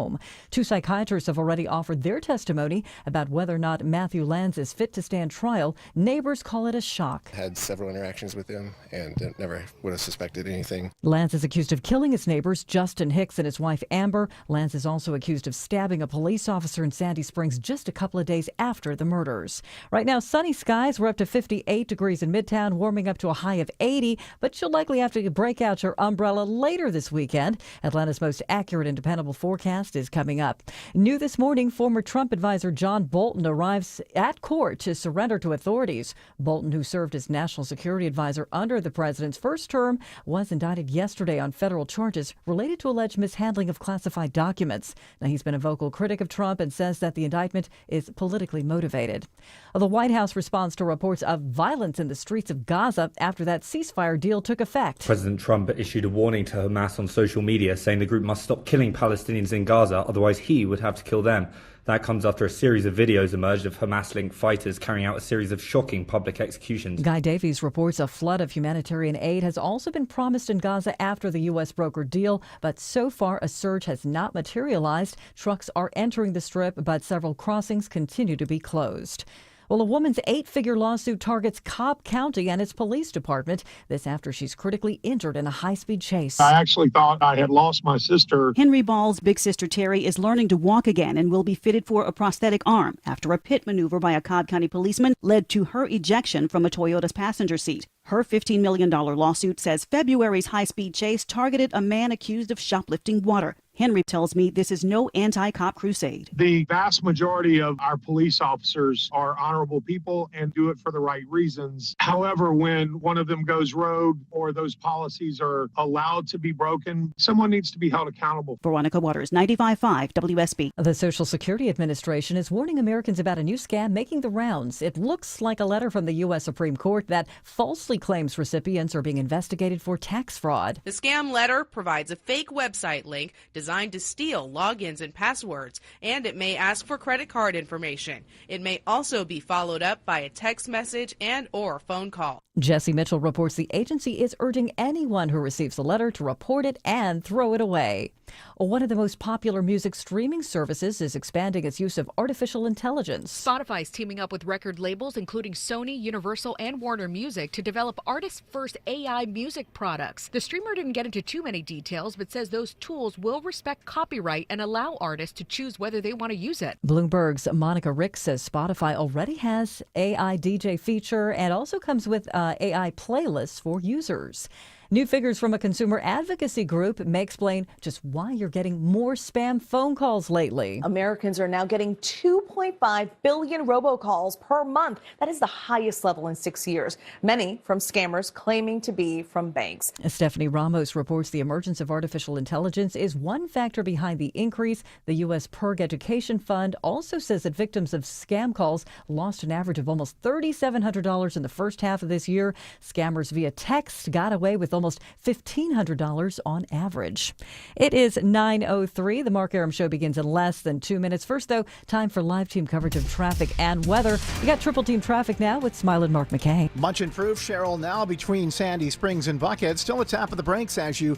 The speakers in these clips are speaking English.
home. 2 psychiatrists have already offered their testimony about whether or not Matthew Lanz is fit to stand trial. Neighbors call it a shock. Had several interactions with him and never would have suspected anything. Lanz is accused of killing his neighbors, Justin Hicks and his wife Amber. Lanz is also accused of stabbing a police officer in Sandy Springs just a couple of days after the murders. Right now, sunny skies. We're up to 58 degrees in Midtown, warming up to a high of 80, but you'll likely have to break out your umbrella later this weekend. Atlanta's most accurate and dependable forecast is coming up. New this morning, former Trump advisor John Bolton arrives at court to surrender to authorities. Bolton, who served as national security advisor under the president's first term, was indicted yesterday on federal charges related to alleged mishandling of classified documents. Now, he's been a vocal critic of Trump and says that the indictment is politically motivated. The White House responds to reports of violence in the streets of Gaza after that ceasefire deal took effect. President Trump issued a warning to Hamas on social media, saying the group must stop killing Palestinians in Gaza, otherwise he would have to kill them. That comes after a series of videos emerged of Hamas-linked fighters carrying out a series of shocking public executions. Guy Davies reports a flood of humanitarian aid has also been promised in Gaza after the U.S. brokered deal, but so far a surge has not materialized. Trucks are entering the Strip, but several crossings continue to be closed. Well, a woman's 8-figure lawsuit targets Cobb County and its police department. This after she's critically injured in a high-speed chase. I actually thought I had lost my sister. Henry Ball's big sister Terry is learning to walk again and will be fitted for a prosthetic arm after a pit maneuver by a Cobb County policeman led to her ejection from a Toyota's passenger seat. Her $15 million lawsuit says February's high-speed chase targeted a man accused of shoplifting water. Henry tells me this is no anti-cop crusade. The vast majority of our police officers are honorable people and do it for the right reasons. However, when one of them goes rogue or those policies are allowed to be broken, someone needs to be held accountable. Veronica Waters, 95.5 WSB. The Social Security Administration is warning Americans about a new scam making the rounds. It looks like a letter from the U.S. Supreme Court that falsely claims recipients are being investigated for tax fraud. The scam letter provides a fake website link designed to steal logins and passwords, and it may ask for credit card information. It may also be followed up by a text message and or phone call. Jesse Mitchell reports the agency is urging anyone who receives the letter to report it and throw it away. One of the most popular music streaming services is expanding its use of artificial intelligence. Spotify is teaming up with record labels including Sony, Universal, and Warner Music to develop artist-first AI music products. The streamer didn't get into too many details, but says those tools will respect copyright and allow artists to choose whether they want to use it. Bloomberg's Monica Rick says Spotify already has AI DJ feature and also comes with AI playlists for users. New figures from a consumer advocacy group may explain just why you're getting more spam phone calls lately. Americans are now getting 2.5 billion robocalls per month. That is the highest level in 6 years. Many from scammers claiming to be from banks. Stephanie Ramos reports the emergence of artificial intelligence is one factor behind the increase. The U.S. PERG Education Fund also says that victims of scam calls lost an average of almost $3,700 in the first half of this year. Scammers via text got away with almost $1,500 on average. It is 9:03. The Mark Arum Show begins in less than 2 minutes. First, though, time for live team coverage of traffic and weather. We got triple team traffic now with Smile and Mark McKay. Much improved, Cheryl, now between Sandy Springs and Buckhead. Still a tap of the brakes as you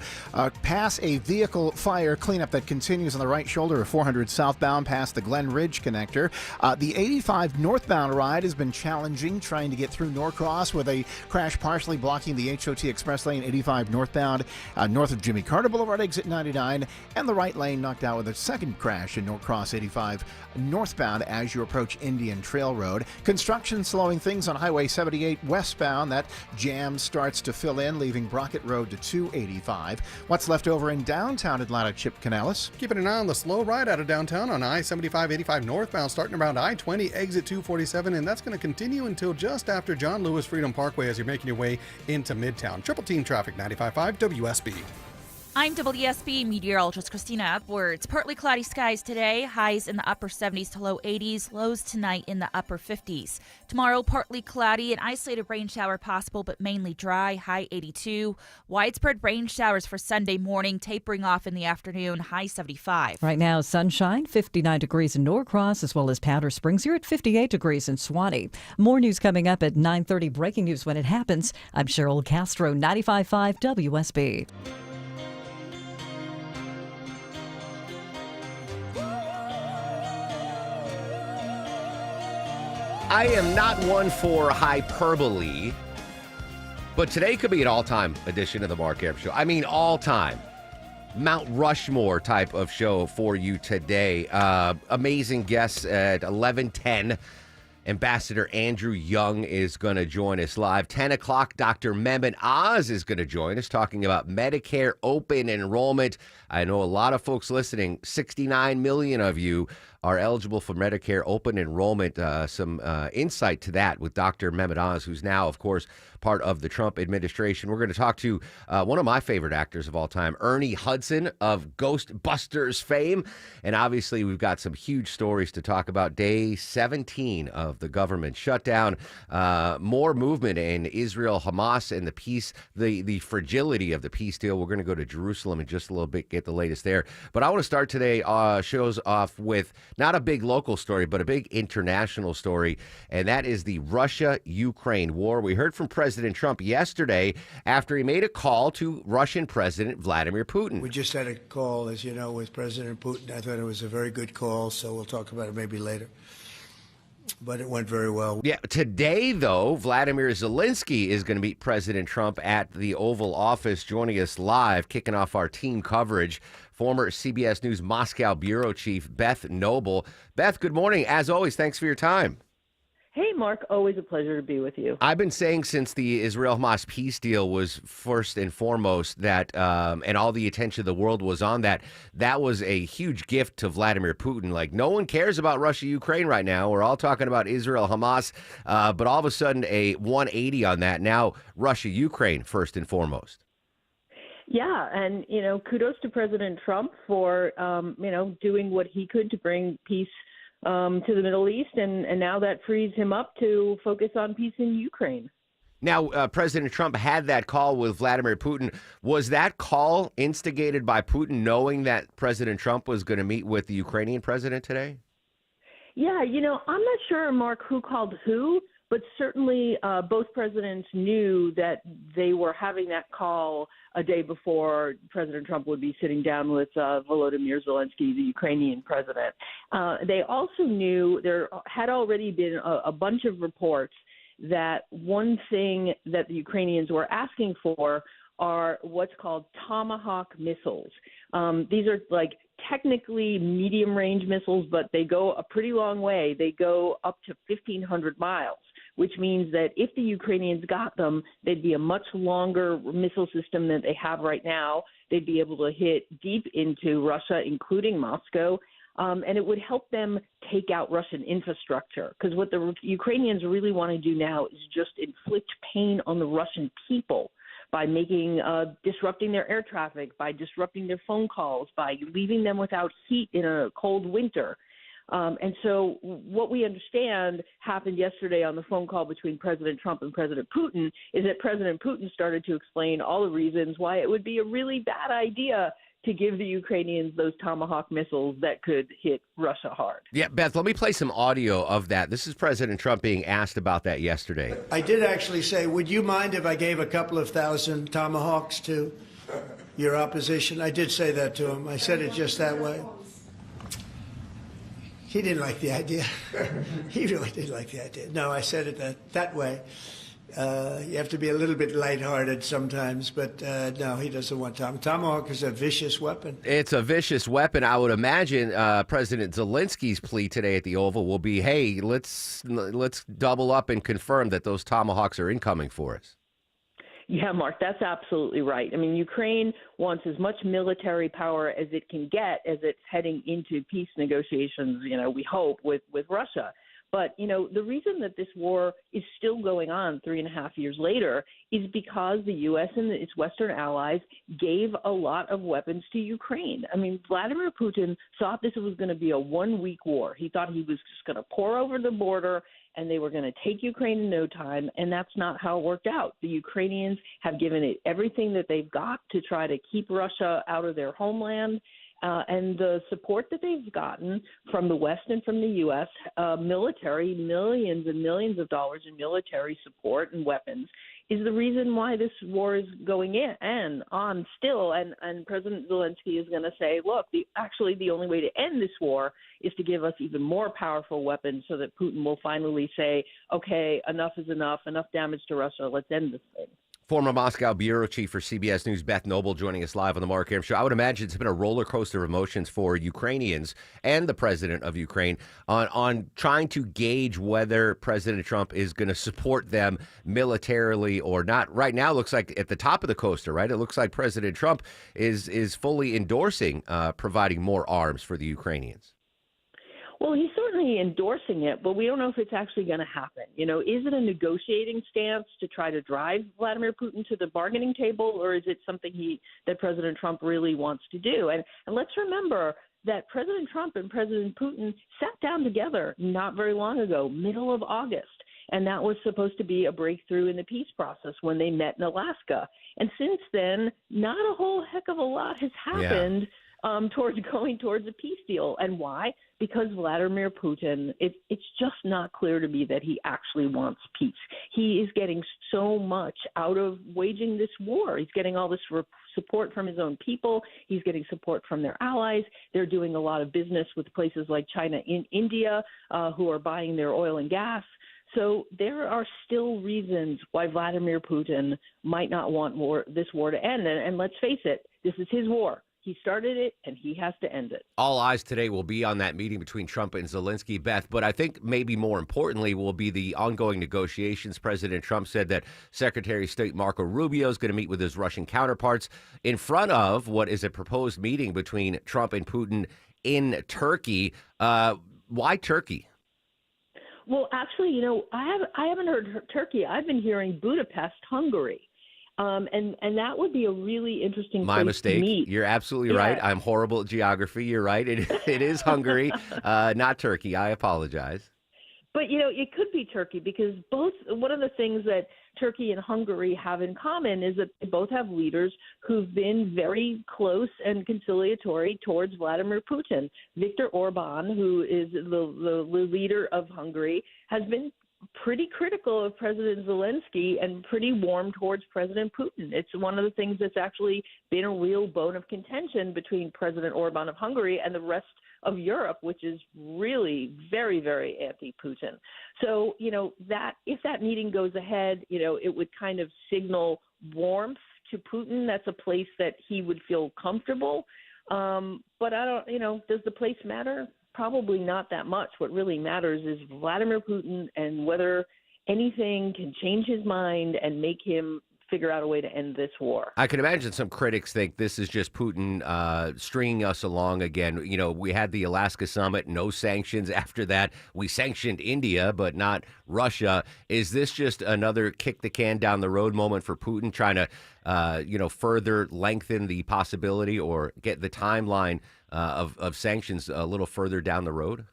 pass a vehicle fire cleanup that continues on the right shoulder of 400 southbound past the Glen Ridge connector. The 85 northbound ride has been challenging, trying to get through Norcross with a crash partially blocking the HOT Express lane 85 northbound north of Jimmy Carter Boulevard, exit 99, and the right lane knocked out with a second crash in Norcross 85 northbound as you approach Indian Trail Road. Construction slowing things on Highway 78 westbound. That jam starts to fill in, leaving Brockett Road to 285. What's left over in downtown Atlanta, Chip Canales? Keeping an eye on the slow ride out of downtown on I-75-85 northbound, starting around I-20, exit 247, and that's going to continue until just after John Lewis Freedom Parkway as you're making your way into Midtown. Triple team traffic, 95.5 WSB. I'm WSB meteorologist Christina Edwards. Partly cloudy skies today, highs in the upper 70s to low 80s, lows tonight in the upper 50s. Tomorrow, partly cloudy, an isolated rain shower possible, but mainly dry, high 82. Widespread rain showers for Sunday morning, tapering off in the afternoon, high 75. Right now, sunshine, 59 degrees in Norcross, as well as Powder Springs. You're at 58 degrees in Swanee. More news coming up at 9:30, breaking news when it happens. I'm Cheryl Castro, 95.5 WSB. I am not one for hyperbole, but today could be an all-time edition of the Mark Arum Show. I mean, all-time. Mount Rushmore type of show for you today. Amazing guests at 11:10. Ambassador Andrew Young is going to join us live. 10 o'clock, Dr. Mehmet Oz is going to join us talking about Medicare open enrollment. I know a lot of folks listening, 69 million of you are eligible for Medicare open enrollment. Some insight to that with Dr. Mehmet Oz, who's now, of course, part of the Trump administration. We're going to talk to one of my favorite actors of all time, Ernie Hudson of Ghostbusters fame. And obviously, we've got some huge stories to talk about. Day 17 of the government shutdown. More movement in Israel, Hamas, and the peace, the fragility of the peace deal. We're going to go to Jerusalem in just a little bit, get the latest there. But I want to start today shows off with not a big local story, but a big international story, and that is the Russia-Ukraine war. We heard from President Trump yesterday after he made a call to Russian President Vladimir Putin. We just had a call, as you know, with President Putin. I thought it was a very good call, so we'll talk about it maybe later. But it went very well. Yeah, today, though, Vladimir Zelensky is going to meet President Trump at the Oval Office, joining us live, kicking off our team coverage. Former CBS News Moscow bureau chief Beth Noble. Beth, good morning. As always, thanks for your time. Hey, Mark, always a pleasure to be with you. I've been saying since the Israel-Hamas peace deal was first and foremost that, and all the attention of the world was on that, that was a huge gift to Vladimir Putin. Like, no one cares about Russia-Ukraine right now. We're all talking about Israel-Hamas, but all of a sudden a 180 on that. Now, Russia-Ukraine first and foremost. Yeah, and, kudos to President Trump for, doing what he could to bring peace to the Middle East, and now that frees him up to focus on peace in Ukraine. Now, President Trump had that call with Vladimir Putin. Was that call instigated by Putin knowing that President Trump was going to meet with the Ukrainian president today? Yeah, I'm not sure, Mark, who called who, but certainly both presidents knew that they were having that call a day before President Trump would be sitting down with Volodymyr Zelensky, the Ukrainian president. They also knew there had already been a bunch of reports that one thing that the Ukrainians were asking for are what's called Tomahawk missiles. These are like technically medium-range missiles, but they go a pretty long way. They go up to 1,500 miles, which means that if the Ukrainians got them, they'd be a much longer missile system than they have right now. They'd be able to hit deep into Russia, including Moscow, and it would help them take out Russian infrastructure. Because what the Ukrainians really want to do now is just inflict pain on the Russian people by disrupting their air traffic, by disrupting their phone calls, by leaving them without heat in a cold winter. And so what we understand happened yesterday on the phone call between President Trump and President Putin is that President Putin started to explain all the reasons why it would be a really bad idea to give the Ukrainians those Tomahawk missiles that could hit Russia hard. Yeah, Beth, let me play some audio of that. This is President Trump being asked about that yesterday. I did actually say, would you mind if I gave a couple of thousand Tomahawks to your opposition? I did say that to him. I said it just that way. He didn't like the idea. He really didn't like the idea. No, I said it that way. You have to be a little bit lighthearted sometimes, but no, he doesn't want Tomahawk is a vicious weapon. It's a vicious weapon. I would imagine President Zelensky's plea today at the Oval will be, hey, let's double up and confirm that those Tomahawks are incoming for us. Yeah, Mark, that's absolutely right. I mean, Ukraine wants as much military power as it can get as it's heading into peace negotiations, we hope, with Russia. But, the reason that this war is still going on 3.5 years later is because the U.S. and its Western allies gave a lot of weapons to Ukraine. I mean, Vladimir Putin thought this was going to be a one-week war. He thought he was just going to pour over the border and they were going to take Ukraine in no time, and that's not how it worked out. The Ukrainians have given it everything that they've got to try to keep Russia out of their homeland. and the support that they've gotten from the West and from the U.S., military, millions and millions of dollars in military support and weapons, is the reason why this war is going on still. And President Zelensky is going to say, look, actually the only way to end this war is to give us even more powerful weapons so that Putin will finally say, okay, enough is enough damage to Russia, let's end this thing. Former Moscow bureau chief for CBS News, Beth Noble, joining us live on the Mark Arum Show. I would imagine it's been a roller coaster of emotions for Ukrainians and the president of Ukraine on trying to gauge whether President Trump is going to support them militarily or not. Right now, it looks like at the top of the coaster, right? It looks like President Trump is fully endorsing providing more arms for the Ukrainians. Well, he's certainly endorsing it, but we don't know if it's actually going to happen. You know, is it a negotiating stance to try to drive Vladimir Putin to the bargaining table, or is it something that President Trump really wants to do? And let's remember that President Trump and President Putin sat down together not very long ago, middle of August, and that was supposed to be a breakthrough in the peace process when they met in Alaska. And since then, not a whole heck of a lot has happened. Towards going towards a peace deal. And why? Because Vladimir Putin, it's just not clear to me that he actually wants peace. He is getting so much out of waging this war. He's getting all this support from his own people. He's getting support from their allies. They're doing a lot of business with places like China and India, who are buying their oil and gas. So there are still reasons why Vladimir Putin might not want this war to end. And let's face it, this is his war. He started it, and he has to end it. All eyes today will be on that meeting between Trump and Zelensky, Beth. But I think maybe more importantly will be the ongoing negotiations. President Trump said that Secretary of State Marco Rubio is going to meet with his Russian counterparts in front of what is a proposed meeting between Trump and Putin in Turkey. Why Turkey? Well, actually, you know, I haven't heard Turkey. I've been hearing Budapest, Hungary. And that would be a really interesting My place mistake. to meet. You're absolutely right. I'm horrible at geography. You're right. It is Hungary, not Turkey. I apologize. But, you know, it could be Turkey because one of the things that Turkey and Hungary have in common is that they both have leaders who've been very close and conciliatory towards Vladimir Putin. Viktor Orban, who is the leader of Hungary, has been pretty critical of President Zelensky and pretty warm towards President Putin. It's one of the things that's actually been a real bone of contention between President Orban of Hungary and the rest of Europe, which is really very, very anti-Putin. So, you know, that if that meeting goes ahead, you know, it would kind of signal warmth to Putin. That's a place that he would feel comfortable. But I don't, you know, does the place matter? Probably not that much. What really matters is Vladimir Putin and whether anything can change his mind and make him figure out a way to end this war. I can imagine some critics think this is just Putin stringing us along again. You know, we had the Alaska summit, no sanctions. After that, we sanctioned India, but not Russia. Is this just another kick the can down the road moment for Putin trying to, further lengthen the possibility or get the timeline of sanctions a little further down the road?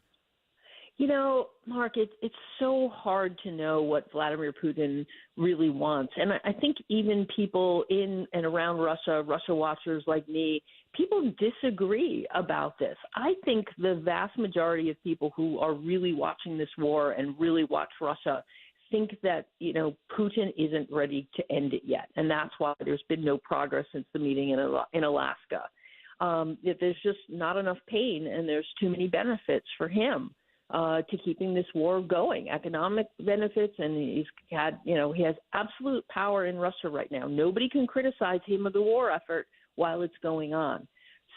You know, Mark, it's so hard to know what Vladimir Putin really wants. And I think even people in and around Russia watchers like me, people disagree about this. I think the vast majority of people who are really watching this war and really watch Russia think that, you know, Putin isn't ready to end it yet. And that's why there's been no progress since the meeting in Alaska. There's just not enough pain and there's too many benefits for him to keeping this war going, economic benefits. And he has absolute power in Russia right now. Nobody can criticize him of the war effort while it's going on.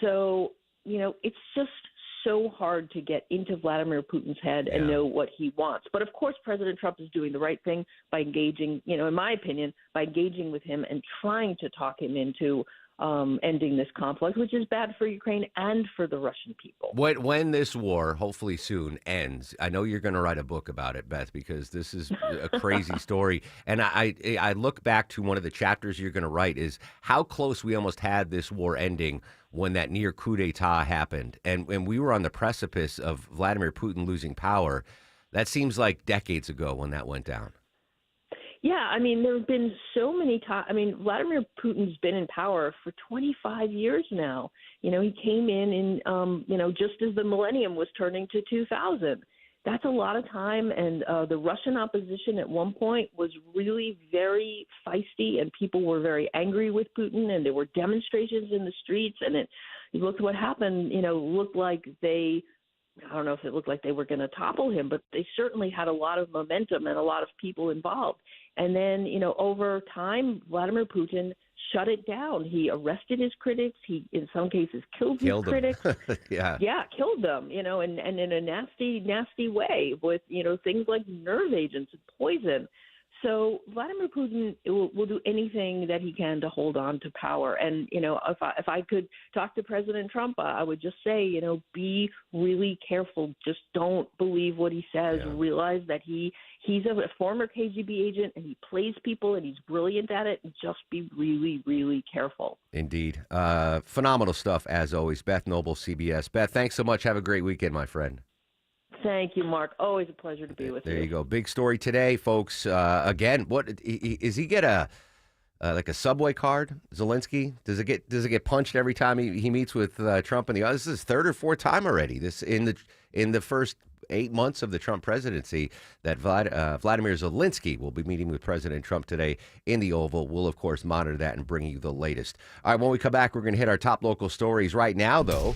So, you know, it's just so hard to get into Vladimir Putin's head and know what he wants. But of course, President Trump is doing the right thing by engaging, you know, in my opinion, by engaging with him and trying to talk him into ending this conflict, which is bad for Ukraine and for the Russian people. When this war, hopefully soon, ends, I know you're going to write a book about it, Beth, because this is a crazy story. And I look back to one of the chapters you're going to write is how close we almost had this war ending when that near coup d'etat happened. And we were on the precipice of Vladimir Putin losing power. That seems like decades ago when that went down. Yeah, I mean, there have been so many times. I mean, Vladimir Putin's been in power for 25 years now. You know, he came in, just as the millennium was turning to 2000. That's a lot of time. And the Russian opposition at one point was really very feisty, and people were very angry with Putin, and there were demonstrations in the streets. And you looked what happened, looked like I don't know if it looked like they were going to topple him, but they certainly had a lot of momentum and a lot of people involved. And then, over time, Vladimir Putin shut it down. He arrested his critics. He, in some cases, killed his critics. Yeah, killed them, and in a nasty, nasty way with, things like nerve agents and poison. So Vladimir Putin will do anything that he can to hold on to power. And, if I could talk to President Trump, I would just say, be really careful. Just don't believe what he says. Yeah. Realize that he's a former KGB agent, and he plays people, and he's brilliant at it. And just be really, really careful. Indeed. Phenomenal stuff, as always. Beth Noble, CBS. Beth, thanks so much. Have a great weekend, my friend. Thank you, Mark. Always a pleasure to be with you. There you go. Big story today, folks. Again, what is he get a subway card? Zelensky, does it get punched every time he meets with Trump and the others? This is his third or fourth time already. This in the first 8 months of the Trump presidency that Vladimir Zelensky will be meeting with President Trump today in the Oval. We'll of course monitor that and bring you the latest. All right, when we come back, we're going to hit our top local stories. Right now, though,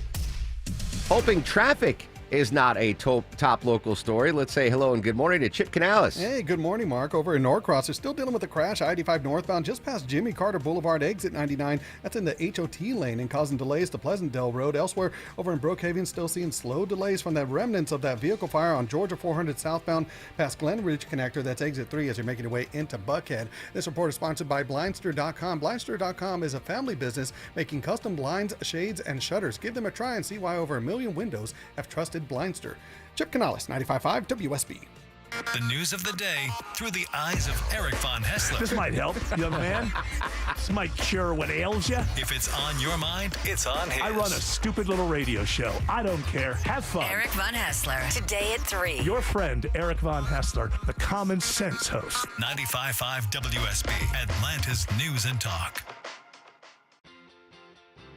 hoping traffic is not a top local story. Let's say hello and good morning to Chip Canales. Hey, good morning, Mark. Over in Norcross, they're still dealing with a crash. I-85 northbound just past Jimmy Carter Boulevard, exit 99. That's in the HOT lane and causing delays to Pleasantdale Road. Elsewhere, over in Brookhaven, still seeing slow delays from the remnants of that vehicle fire on Georgia 400 southbound past Glen Ridge Connector. That's exit 3 as you're making your way into Buckhead. This report is sponsored by Blindster.com. Blindster.com is a family business making custom blinds, shades, and shutters. Give them a try and see why over 1 million windows have trusted Blindster. Chip Canales, 95.5 WSB. The news of the day through the eyes of Eric Von Hessler. This might help, young man. This might cure what ails you. If it's on your mind, it's on his. I run a stupid little radio show. I don't care. Have fun. Eric Von Hessler, today at 3. Your friend, Eric Von Hessler, the common sense host. 95.5 WSB, Atlanta's News and Talk.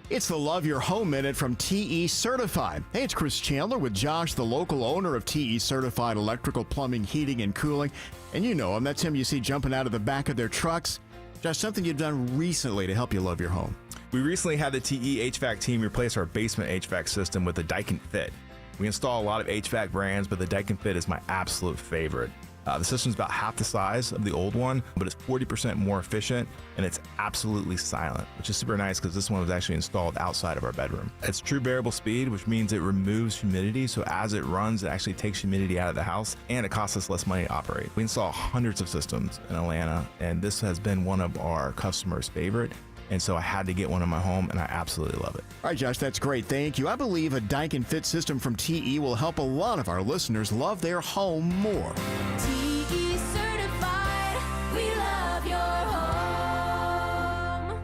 It's the Love Your Home Minute from TE Certified. Hey, it's Chris Chandler with Josh, the local owner of TE Certified Electrical, Plumbing, Heating, and Cooling. And you know him, that's him you see jumping out of the back of their trucks. Josh, something you've done recently to help you love your home. We recently had the TE HVAC team replace our basement HVAC system with the Daikin Fit. We install a lot of HVAC brands, but the Daikin Fit is my absolute favorite. The system's about half the size of the old one, but it's 40% more efficient, and it's absolutely silent, which is super nice because this one was actually installed outside of our bedroom. It's true variable speed, which means it removes humidity, so as it runs, it actually takes humidity out of the house, and it costs us less money to operate. We install hundreds of systems in Atlanta, and this has been one of our customers' favorite. And so I had to get one in my home, and I absolutely love it. All right, Josh, that's great. Thank you. I believe a Daikin Fit system from TE will help a lot of our listeners love their home more. TE certified, we love your home.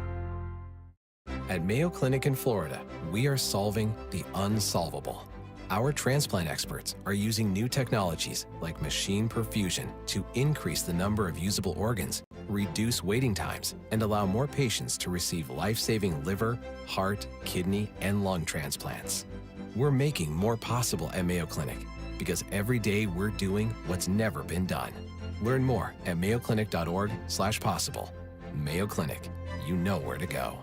At Mayo Clinic in Florida, we are solving the unsolvable. Our transplant experts are using new technologies like machine perfusion to increase the number of usable organs, reduce waiting times, and allow more patients to receive life-saving liver, heart, kidney, and lung transplants. We're making more possible at Mayo Clinic because every day we're doing what's never been done. Learn more at mayoclinic.org/possible. Mayo Clinic, you know where to go.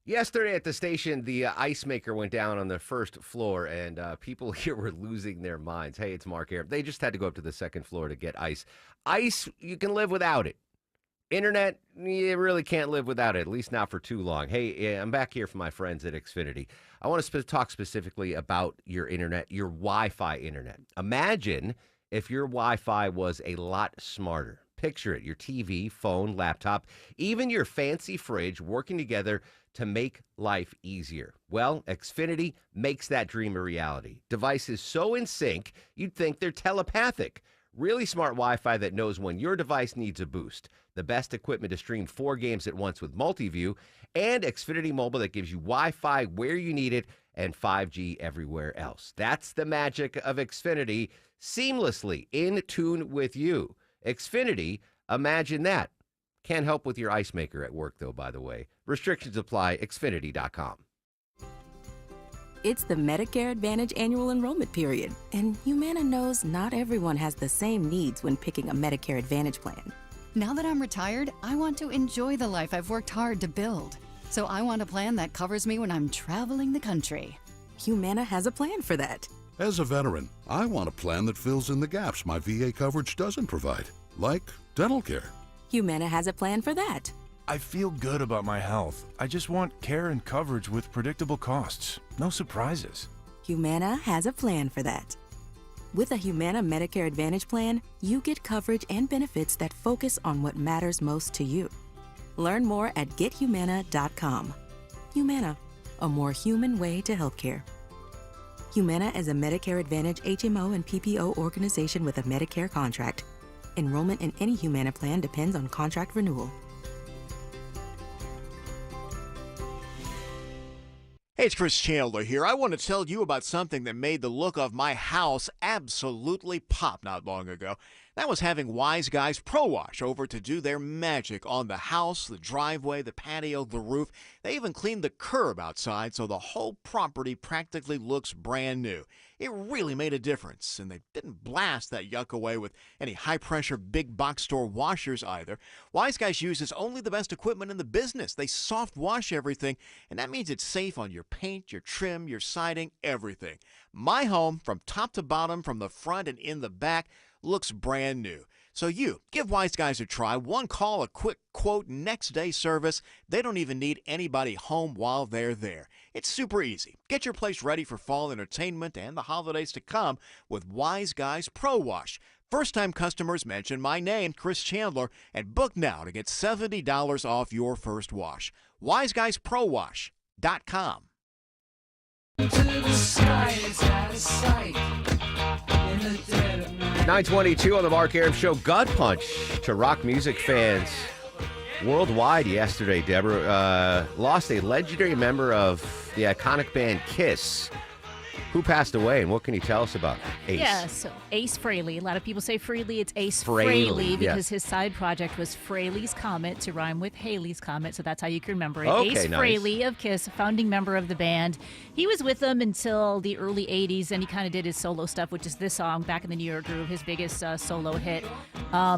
Yesterday at the station, the ice maker went down on the first floor, and people here were losing their minds. Hey, it's Mark Air. They just had to go up to the second floor to get ice. Ice, you can live without it. Internet, you really can't live without it, at least not for too long. Hey, I'm back here for my friends at Xfinity. I want to talk specifically about your internet, your Wi-Fi internet. Imagine if your Wi-Fi was a lot smarter. Picture it, your TV, phone, laptop, even your fancy fridge working together to make life easier. Well, Xfinity makes that dream a reality. Devices so in sync, you'd think they're telepathic. Really smart Wi-Fi that knows when your device needs a boost. The best equipment to stream 4 games at once with multi-view, and Xfinity Mobile that gives you Wi-Fi where you need it and 5G everywhere else. That's the magic of Xfinity, seamlessly in tune with you. Xfinity, Imagine that. Can't help with your ice maker at work, though, by the way. Restrictions apply. Xfinity.com. It's the Medicare Advantage annual enrollment period, and Humana knows not everyone has the same needs when picking a Medicare Advantage plan. Now that I'm retired, I want to enjoy the life I've worked hard to build. So I want a plan that covers me when I'm traveling the country. Humana has a plan for that. As a veteran, I want a plan that fills in the gaps my VA coverage doesn't provide, like dental care. Humana has a plan for that. I feel good about my health. I just want care and coverage with predictable costs. No surprises. Humana has a plan for that. With a Humana Medicare Advantage plan, you get coverage and benefits that focus on what matters most to you. Learn more at gethumana.com. Humana, a more human way to healthcare. Humana is a Medicare Advantage HMO and PPO organization with a Medicare contract. Enrollment in any Humana plan depends on contract renewal. Hey, it's Chris Chandler here. I want to tell you about something that made the look of my house absolutely pop not long ago. That was having Wise Guys Pro Wash over to do their magic on the house, the driveway, the patio, the roof. They even cleaned the curb outside so the whole property practically looks brand new. It really made a difference, and they didn't blast that yuck away with any high-pressure big box store washers either. Wise Guys uses only the best equipment in the business. They soft wash everything, and that means it's safe on your paint, your trim, your siding, everything. My home, from top to bottom, from the front and in the back, looks brand new. So you, give Wise Guys a try. One call, a quick quote, next day service. They don't even need anybody home while they're there. It's super easy. Get your place ready for fall entertainment and the holidays to come with Wise Guys Pro Wash. First-time customers mention my name, Chris Chandler, and book now to get $70 off your first wash. WiseGuysProWash.com. To the sky, it's out of sight. In the dead of night. 922 on the Mark Arum Show. Gut punch to rock music fans worldwide yesterday. Deborah lost a legendary member of the iconic band Kiss. Who passed away, and what can you tell us about Ace? Yeah, so Ace Frehley. A lot of people say Frehley. It's Ace Frehley, Frehley because yes. his side project was Frehley's Comet to rhyme with Haley's Comet, so that's how you can remember it. Okay, Ace nice. Frehley of Kiss, founding member of the band. He was with them until the early 80s, and he kind of did his solo stuff, which is this song, Back in the New York Groove, his biggest solo hit.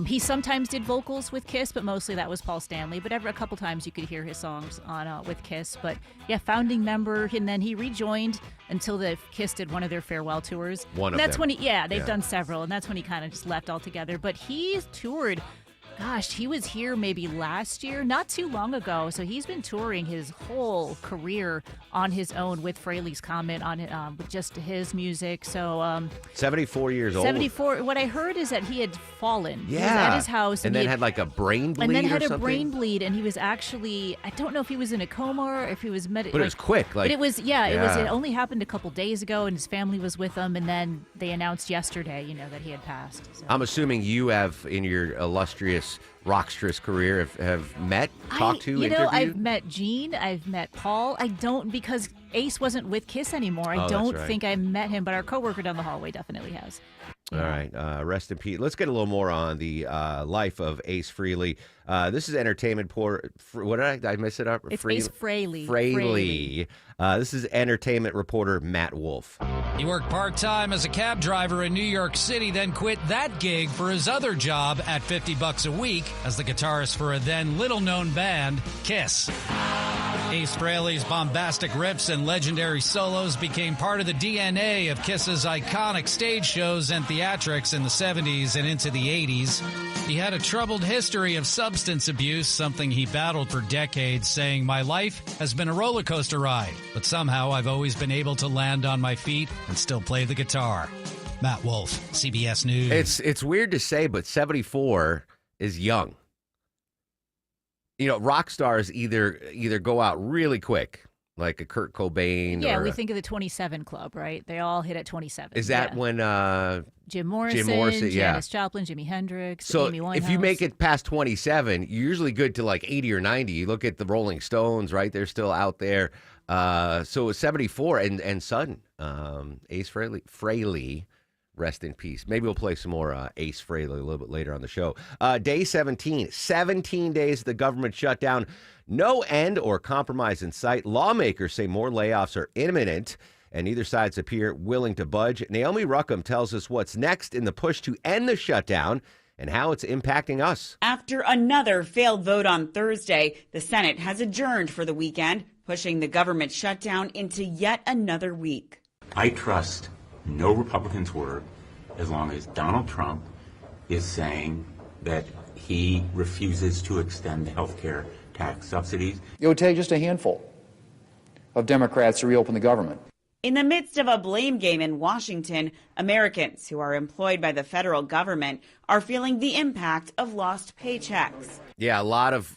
He sometimes did vocals with Kiss, but mostly that was Paul Stanley. But a couple times you could hear his songs on with Kiss. But yeah, founding member, and then he rejoined until the Kiss did one of their farewell tours. One of that's them. when they've done several, and that's when he kind of just left altogether. But he's toured. Gosh, he was here maybe last year, not too long ago. So he's been touring his whole career on his own with Frehley's Comet on with just his music. So 74 years old. 74. What I heard is that he had fallen. He was Yeah. at his house, And he then had like a brain bleed and then or had a something? brain bleed, and he was actually, I don't know if he was in a coma or if he was But it was quick. but it was, it Yeah. only happened a couple days ago, and his family was with him, and then they announced yesterday, that he had passed. So. I'm assuming you have, in your illustrious rockstress career, have met, talked to, interviewed? I've met Gene, I've met Paul. I don't, because Ace wasn't with Kiss anymore. Oh, I that's don't right. think I met him, but our coworker down the hallway definitely has. All right. Rest in peace. Let's get a little more on the life of Ace Frehley. This is entertainment. What did I mess it up? It's Ace Frehley. Frehley. This is entertainment reporter Matt Wolf. He worked part-time as a cab driver in New York City, then quit that gig for his other job at $50 a week as the guitarist for a then little-known band, Kiss. Ace Frehley's bombastic riffs and legendary solos became part of the DNA of Kiss's iconic stage shows and theatrics in the 70s and into the 80s. He had a troubled history of substance abuse, something he battled for decades, saying, "My life has been a roller coaster ride, but somehow I've always been able to land on my feet and still play the guitar." Matt Wolf, CBS News. It's weird to say, but 74 is young. Rock stars either go out really quick, like a Kurt Cobain. Yeah, or we think of the 27 Club, right? They all hit at 27. Is that when Jim Morrison, yeah. Janis Joplin, Jimi Hendrix, So Amy Winehouse. if you make it past 27, you're usually good to like 80 or 90. You look at the Rolling Stones, right? They're still out there. So it's 74 and sudden. Ace Frehley Rest in peace. Maybe we'll play some more Ace Frehley a little bit later on the show. Day 17, 17 days the government shutdown. No end or compromise in sight. Lawmakers say more layoffs are imminent, and neither sides appear willing to budge. Naomi Ruckham tells us what's next in the push to end the shutdown and how it's impacting us. After another failed vote on Thursday, the Senate has adjourned for the weekend, pushing the government shutdown into yet another week. I trust no Republican's word as long as Donald Trump is saying that he refuses to extend the health care tax subsidies. It would take just a handful of Democrats to reopen the government. In the midst of a blame game in Washington, Americans who are employed by the federal government are feeling the impact of lost paychecks. Yeah, a lot of,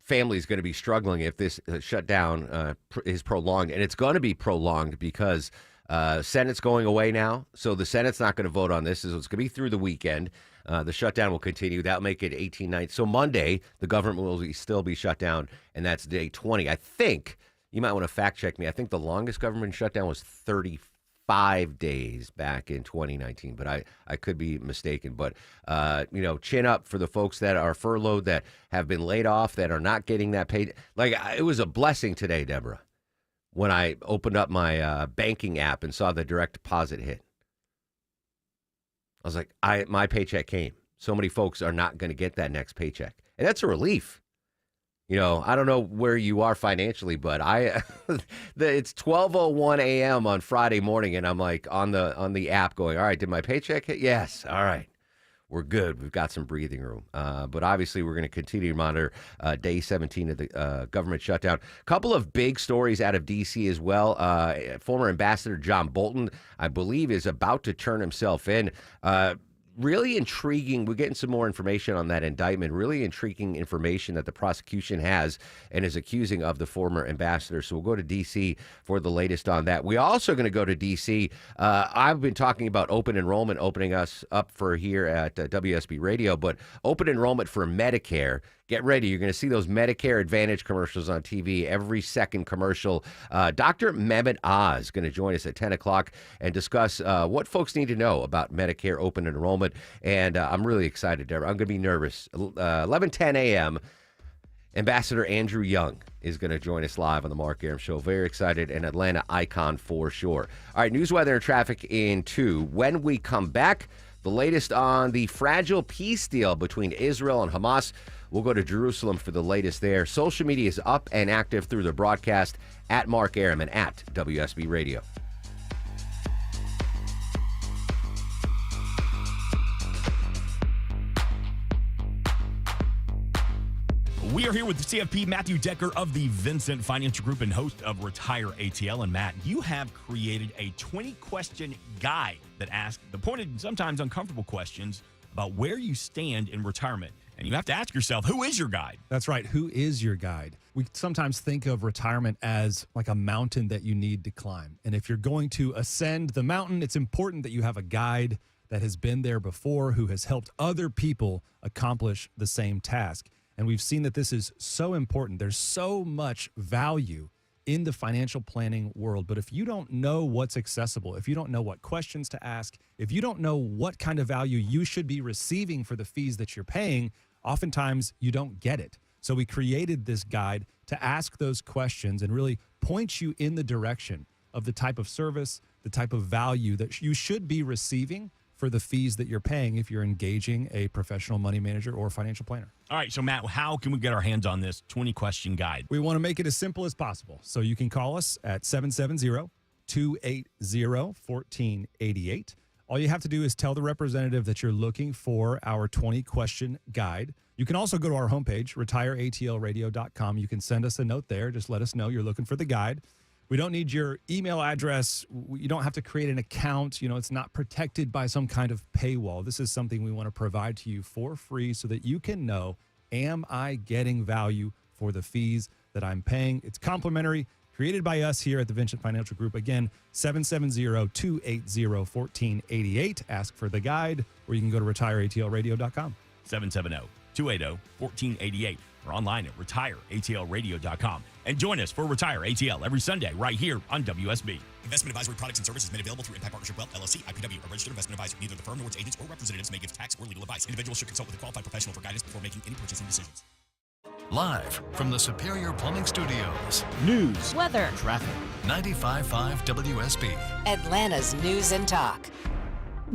families going to be struggling if this shutdown is prolonged. And it's going to be prolonged because Senate's going away now. So the Senate's not going to vote on this. So it's going to be through the weekend. The shutdown will continue. That'll make it 18 nights. So Monday, the government will still be shut down, and that's day 20. I think, you might want to fact check me, I think the longest government shutdown was 35 days back in 2019, but I could be mistaken. But, chin up for the folks that are furloughed, that have been laid off, that are not getting that paid. It was a blessing today, Deborah, when I opened up my banking app and saw the direct deposit hit. I was like, my paycheck came. So many folks are not going to get that next paycheck. And that's a relief. I don't know where you are financially, but it's 12:01 a.m. on Friday morning, and I'm like on the app going, all right, did my paycheck hit? Yes. All right. We're good. We've got some breathing room. But obviously, we're going to continue to monitor day 17 of the government shutdown. A couple of big stories out of D.C. as well. Former Ambassador John Bolton, I believe, is about to turn himself in. Really intriguing. We're getting some more information on that indictment. Really intriguing information that the prosecution has and is accusing of the former ambassador. So we'll go to D.C. for the latest on that. We're also going to go to D.C. I've been talking about open enrollment opening us up for here at WSB Radio, but open enrollment for Medicare. Get ready. You're going to see those Medicare Advantage commercials on TV, every second commercial. Dr. Mehmet Oz is going to join us at 10 o'clock and discuss what folks need to know about Medicare open enrollment. And I'm really excited, Deborah. I'm going to be nervous. 11:10 a.m., Ambassador Andrew Young is going to join us live on the Mark Arum Show. Very excited. An Atlanta icon for sure. All right, news, weather, and traffic in 2. When we come back, the latest on the fragile peace deal between Israel and Hamas. We'll go to Jerusalem for the latest there. Social media is up and active through the broadcast at Mark Arum and at WSB Radio. We are here with CFP Matthew Decker of the Vincent Financial Group and host of Retire ATL. And Matt, you have created a 20-question guide that asks the pointed, sometimes uncomfortable questions about where you stand in retirement. And you have to ask yourself, who is your guide? That's right. Who is your guide? We sometimes think of retirement as like a mountain that you need to climb. And if you're going to ascend the mountain, it's important that you have a guide that has been there before, who has helped other people accomplish the same task. And we've seen that this is so important. There's so much value in the financial planning world. But if you don't know what's accessible, if you don't know what questions to ask, if you don't know what kind of value you should be receiving for the fees that you're paying, oftentimes you don't get it. So we created this guide to ask those questions and really point you in the direction of the type of service, the type of value that you should be receiving for the fees that you're paying if you're engaging a professional money manager or financial planner. All right, so Matt, how can we get our hands on this 20-question guide? We want to make it as simple as possible. So you can call us at 770-280-1488. All you have to do is tell the representative that you're looking for our 20-question guide. You can also go to our homepage, retireatlradio.com. You can send us a note there. Just let us know you're looking for the guide. We don't need your email address. You don't have to create an account. It's not protected by some kind of paywall. This is something we want to provide to you for free so that you can know, am I getting value for the fees that I'm paying? It's complimentary, created by us here at the Vincent Financial Group. Again, 770-280-1488. Ask for the guide, or you can go to retireatlradio.com. 770-280-1488. or online at retireatlradio.com. And join us for Retire ATL every Sunday right here on WSB. Investment advisory products and services made available through Impact Partnership Wealth, LLC, IPW, a registered investment advisor. Neither the firm nor its agents or representatives may give tax or legal advice. Individuals should consult with a qualified professional for guidance before making any purchasing decisions. Live from the Superior Plumbing Studios. News, weather, traffic. 95.5 WSB. Atlanta's News and Talk.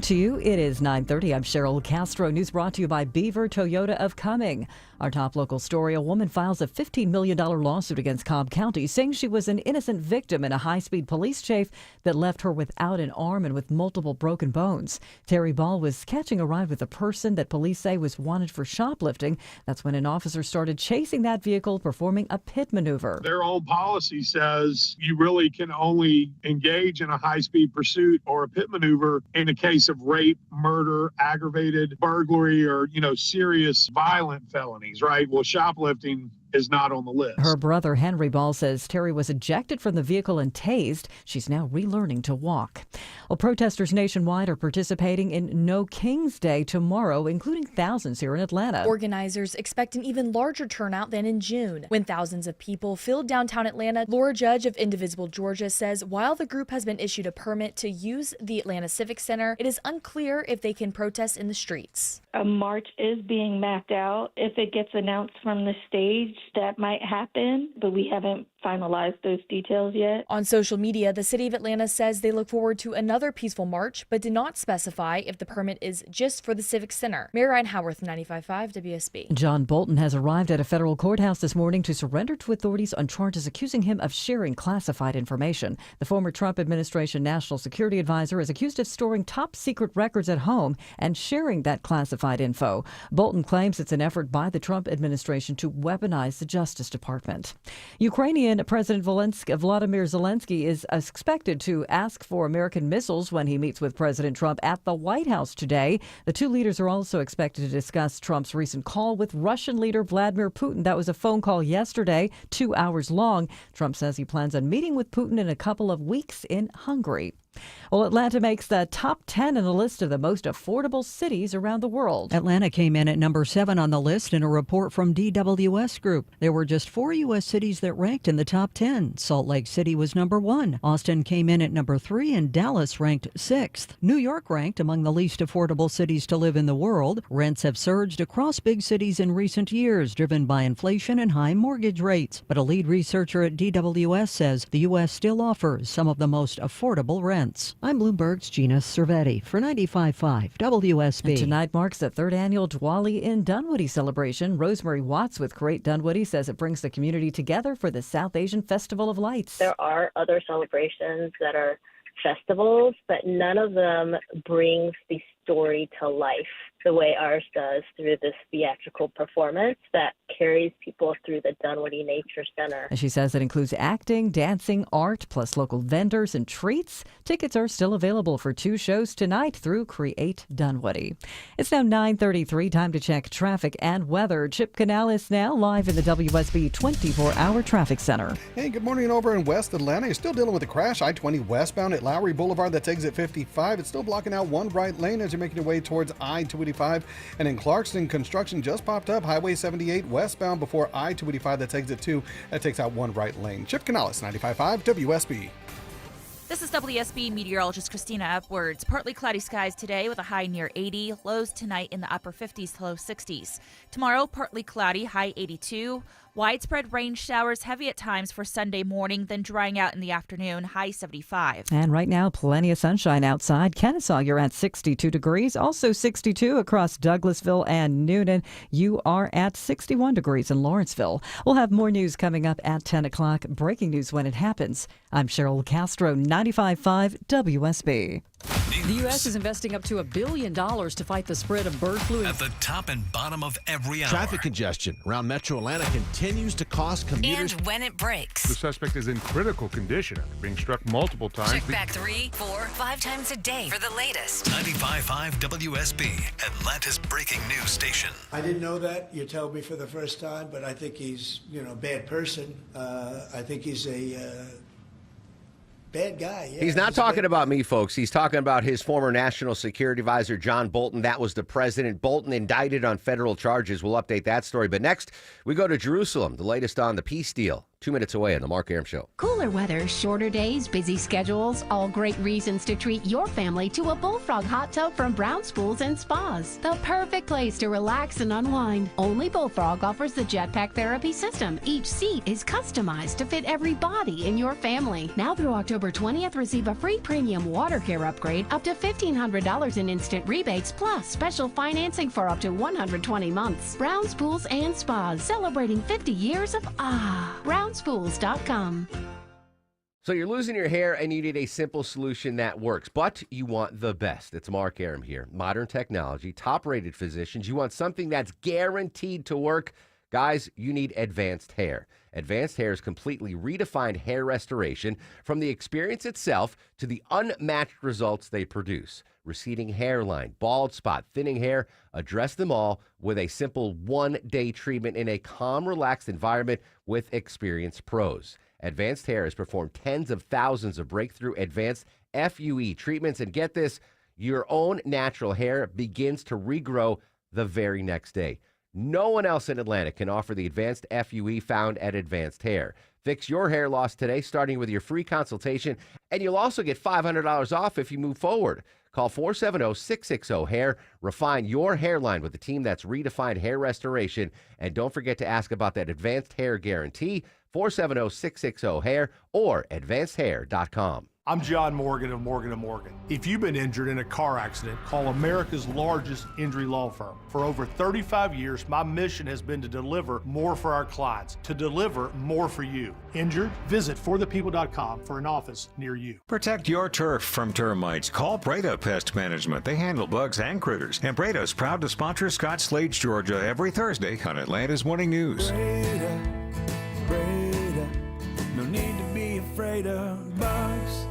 To you, it is 9:30. I'm Cheryl Castro. News brought to you by Beaver Toyota of Cumming. Our top local story, a woman files a $15 million lawsuit against Cobb County, saying she was an innocent victim in a high-speed police chase that left her without an arm and with multiple broken bones. Terry Ball was catching a ride with a person that police say was wanted for shoplifting. That's when an officer started chasing that vehicle, performing a pit maneuver. Their own policy says you really can only engage in a high-speed pursuit or a pit maneuver in a case of rape, murder, aggravated burglary, or, serious violent felonies, right? Well, shoplifting is not on the list. Her brother, Henry Ball, says Terry was ejected from the vehicle and tased. She's now relearning to walk. Well, protesters nationwide are participating in No King's Day tomorrow, including thousands here in Atlanta. Organizers expect an even larger turnout than in June, when thousands of people filled downtown Atlanta. Laura Judge of Indivisible Georgia says while the group has been issued a permit to use the Atlanta Civic Center, it is unclear if they can protest in the streets. A march is being mapped out. If it gets announced from the stage, that might happen, but we haven't finalized those details yet. On social media, the city of Atlanta says they look forward to another peaceful march, but did not specify if the permit is just for the Civic Center. Mary Ryan Howarth, 95.5 WSB. John Bolton has arrived at a federal courthouse this morning to surrender to authorities on charges accusing him of sharing classified information. The former Trump administration national security advisor is accused of storing top secret records at home and sharing that classified info. Bolton claims it's an effort by the Trump administration to weaponize the Justice Department. Ukrainian President Vladimir Zelensky is expected to ask for American missiles when he meets with President Trump at the White House today. The two leaders are also expected to discuss Trump's recent call with Russian leader Vladimir Putin. That was a phone call yesterday, 2 hours long. Trump says he plans on meeting with Putin in a couple of weeks in Hungary. Well, Atlanta makes the top 10 in a list of the most affordable cities around the world. Atlanta came in at number 7 on the list in a report from DWS Group. There were just 4 U.S. cities that ranked in the top 10. Salt Lake City was number 1. Austin came in at number 3, and Dallas ranked 6th. New York ranked among the least affordable cities to live in the world. Rents have surged across big cities in recent years, driven by inflation and high mortgage rates. But a lead researcher at DWS says the U.S. still offers some of the most affordable rents. I'm Bloomberg's Gina Cervetti for 95.5 WSB. And tonight marks the 3rd annual Diwali in Dunwoody celebration. Rosemary Watts with Create Dunwoody says it brings the community together for the South Asian Festival of Lights. There are other celebrations that are festivals, but none of them brings the story to life the way ours does through this theatrical performance that carries people through the Dunwoody Nature Center. And she says it includes acting, dancing, art, plus local vendors and treats. Tickets are still available for 2 shows tonight through Create Dunwoody. It's now 9:33, time to check traffic and weather. Chip Canales now live in the WSB 24-hour traffic center. Hey, good morning over in West Atlanta. You're still dealing with a crash. I-20 westbound at Lowry Boulevard. That's exit 55. It's still blocking out one right lane as you're making your way towards I-285. And in Clarkston, construction just popped up. Highway 78 westbound before I-285. That's exit 2. That takes out one right lane. Chip Canales, 95.5 WSB. This is WSB meteorologist Christina Upwards. Partly cloudy skies today with a high near 80. Lows tonight in the upper 50s to low 60s. Tomorrow, partly cloudy, high 82. Widespread rain showers, heavy at times for Sunday morning, then drying out in the afternoon, high 75. And right now, plenty of sunshine outside. Kennesaw, you're at 62 degrees. Also 62 across Douglasville and Noonan. You are at 61 degrees in Lawrenceville. We'll have more news coming up at 10 o'clock. Breaking news when it happens. I'm Cheryl Castro, 95.5 WSB. The U.S. is investing up to $1 billion to fight the spread of bird flu. At the top and bottom of every hour. Traffic congestion around Metro Atlanta continues to cost commuters. And when it breaks. The suspect is in critical condition after being struck multiple times. Check back 3, 4, 5 times a day for the latest. 95.5 WSB, Atlanta's breaking news station. I didn't know that. You told me for the first time, but I think he's, a bad person. I think he's Bad guy, yeah. He's not talking about me, folks. He's talking about his former national security advisor, John Bolton. That was the president. Bolton indicted on federal charges. We'll update that story. But next, we go to Jerusalem, the latest on the peace deal. 2 minutes away on the Mark Arum Show. Cooler weather, shorter days, busy schedules, all great reasons to treat your family to a Bullfrog hot tub from Brown's Pools and Spas. The perfect place to relax and unwind. Only Bullfrog offers the Jetpack Therapy System. Each seat is customized to fit every body in your family. Now through October 20th, receive a free premium water care upgrade, up to $1,500 in instant rebates, plus special financing for up to 120 months. Brown's Pools and Spas, celebrating 50 years of BrownsPools.com. So you're losing your hair and you need a simple solution that works, but you want the best. It's Mark Arum here. Modern technology, top-rated physicians. You want something that's guaranteed to work. Guys, you need Advanced Hair. Advanced Hair's completely redefined hair restoration, from the experience itself to the unmatched results they produce. Receding hairline, bald spot, thinning hair, address them all with a simple one-day treatment in a calm, relaxed environment with experienced pros. Advanced Hair has performed tens of thousands of breakthrough advanced FUE treatments, and get this, your own natural hair begins to regrow the very next day. No one else in Atlanta can offer the advanced FUE found at Advanced Hair. Fix your hair loss today, starting with your free consultation, and you'll also get $500 off if you move forward. Call 470-660-HAIR. Refine your hairline with a team that's redefined hair restoration. And don't forget to ask about that Advanced Hair Guarantee, 470-660-HAIR or advancedhair.com. I'm John Morgan of Morgan & Morgan. If you've been injured in a car accident, call America's largest injury law firm. For over 35 years, my mission has been to deliver more for our clients, to deliver more for you. Injured? Visit forthepeople.com for an office near you. Protect your turf from termites. Call Breda Pest Management. They handle bugs and critters. And Breda's proud to sponsor Scott Slade, Georgia, every Thursday on Atlanta's Morning News. Breda, no need to be afraid of bugs.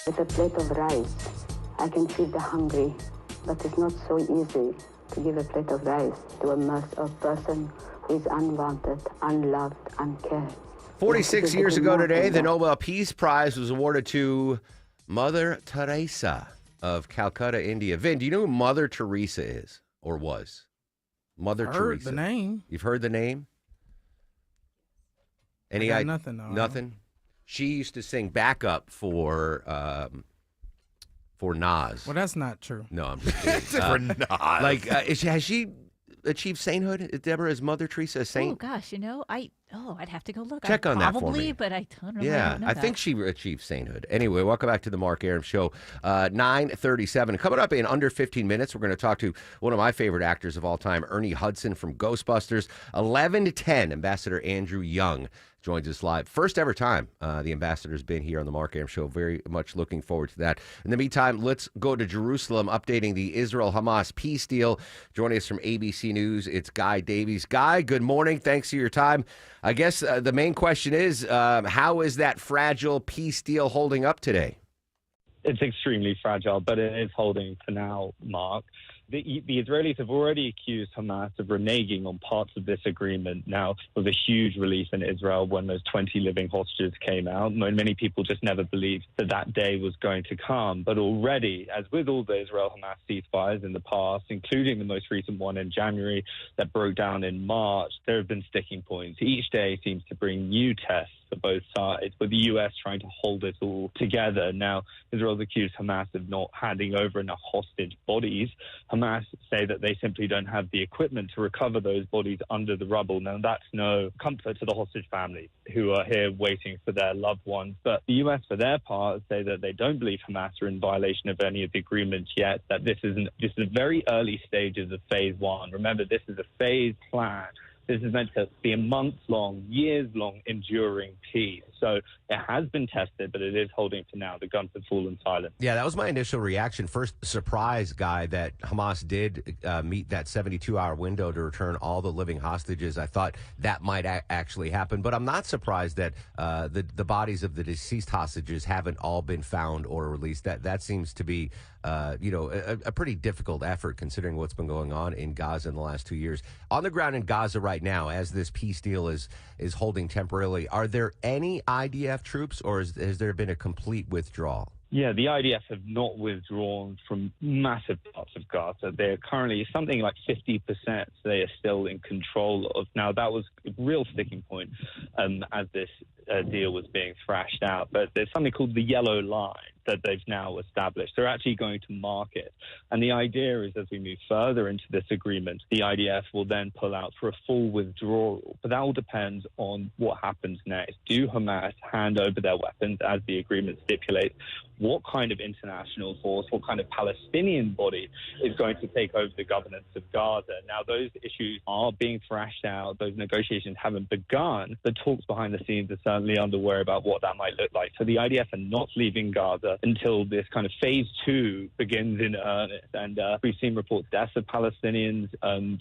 With a plate of rice, I can feed the hungry, but it's not so easy to give a plate of rice to a person who is unwanted, unloved, uncared. 46 years ago today, the Nobel Peace Prize was awarded to Mother Teresa of Calcutta, India. Vin, do you know who Mother Teresa is, or was? Mother Teresa. Heard the name. You've heard the name? Nothing. Nothing? She used to sing backup for Nas. Well, that's not true. No, I'm just kidding. For Nas. Has she achieved sainthood? Is Deborah, is Mother Teresa a saint? Oh gosh, I'd have to go look. Check on that for me. Probably, but I don't really Yeah, know I that. think she achieved sainthood. Anyway, welcome back to the Mark Arum Show. 9:37. Coming up in under 15 minutes, we're going to talk to one of my favorite actors of all time, Ernie Hudson from Ghostbusters. 11 to 10, Ambassador Andrew Young joins us live. First ever time the ambassador's been here on the Mark Arum Show. Very much looking forward to that. In the meantime, let's go to Jerusalem, updating the Israel-Hamas peace deal. Joining us from ABC News, it's Guy Davies. Guy, good morning. Thanks for your time. I guess the main question is, how is that fragile peace deal holding up today? It's extremely fragile, but it is holding for now, Mark. The Israelis have already accused Hamas of reneging on parts of this agreement. Now, there was a huge relief in Israel when those 20 living hostages came out. Many people just never believed that day was going to come. But already, as with all the Israel-Hamas ceasefires in the past, including the most recent one in January that broke down in March, there have been sticking points. Each day seems to bring new tests for both sides, with the U.S. trying to hold it all together. Now, Israel's accused Hamas of not handing over enough hostage bodies. Hamas say that they simply don't have the equipment to recover those bodies under the rubble. Now, that's no comfort to the hostage families who are here waiting for their loved ones. But the U.S., for their part, say that they don't believe Hamas are in violation of any of the agreements yet, that this is the very early stages of phase one. Remember, this is a phased plan. This is meant to be a months-long, years-long, enduring peace. So it has been tested, but it is holding for now. The guns have fallen silent. Yeah, that was my initial reaction. First, surprise, Guy, that Hamas did meet that 72-hour window to return all the living hostages. I thought that might actually happen, but I'm not surprised that the bodies of the deceased hostages haven't all been found or released. That seems to be a pretty difficult effort considering what's been going on in Gaza in the last 2 years. On the ground in Gaza right right now as this peace deal is holding temporarily. Are there any IDF troops, or has there been a complete withdrawal? Yeah, the IDF have not withdrawn from massive parts of Gaza. They're currently something like 50% they are still in control of. Now, that was a real sticking point as this deal was being thrashed out. But there's something called the Yellow Line that they've now established. They're actually going to mark it. And the idea is as we move further into this agreement, the IDF will then pull out for a full withdrawal. But that all depends on what happens next. Do Hamas hand over their weapons as the agreement stipulates? What kind of international force, what kind of Palestinian body is going to take over the governance of Gaza? Now, those issues are being thrashed out. Those negotiations haven't begun. The talks behind the scenes are certainly underway about what that might look like. So the IDF are not leaving Gaza until this kind of phase 2 begins in earnest. And we've seen reports deaths of Palestinians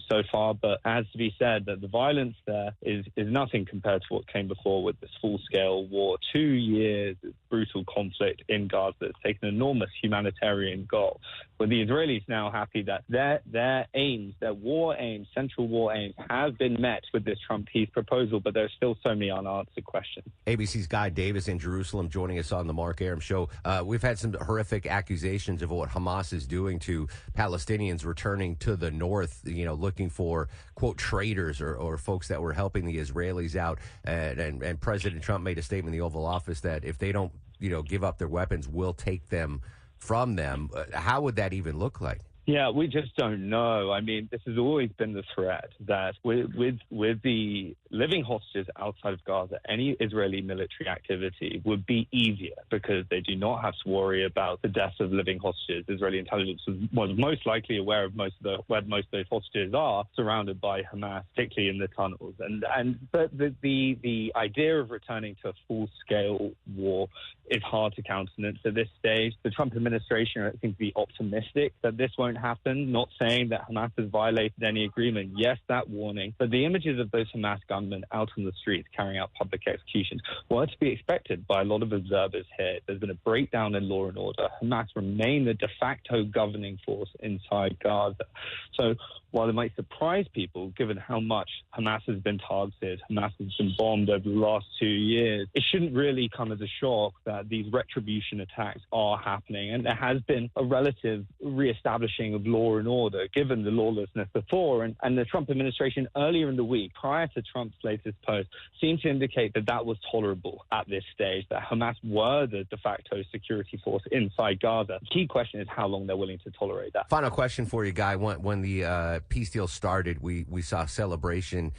so far, but as to be said, that the violence there is nothing compared to what came before with this full-scale war. 2 years of brutal conflict in Gaza that's taken an enormous humanitarian goal. But the Israelis now happy that their aims, their war aims, central war aims, have been met with this Trump peace proposal, but there's still so many unanswered questions. ABC's Guy Davis in Jerusalem joining us on the Mark Arum Show. We've had some horrific accusations of what Hamas is doing to Palestinians returning to the north, looking for, quote, traitors or folks that were helping the Israelis out. And President Trump made a statement in the Oval Office that if they don't, give up their weapons, we'll take them from them. How would that even look like? Yeah, we just don't know. I mean, this has always been the threat that with the living hostages outside of Gaza, any Israeli military activity would be easier because they do not have to worry about the deaths of living hostages. Israeli intelligence was most likely aware of where most of those hostages are, surrounded by Hamas, particularly in the tunnels. But the idea of returning to a full-scale war is hard to countenance at this stage. The Trump administration seems to be optimistic that this won't happen, not saying that Hamas has violated any agreement. Yes, that warning. But the images of those Hamas gunmen out on the streets carrying out public executions were to be expected by a lot of observers here. There's been a breakdown in law and order. Hamas remain the de facto governing force inside Gaza. So while it might surprise people, given how much Hamas has been targeted, Hamas has been bombed over the last 2 years, it shouldn't really come as a shock that these retribution attacks are happening. And there has been a relative reestablishing of law and order, given the lawlessness before. And the Trump administration earlier in the week, prior to Trump's latest post, seemed to indicate that that was tolerable at this stage, that Hamas were the de facto security force inside Gaza. The key question is how long they're willing to tolerate that. Final question for you, Guy. When the peace deal started, we saw celebration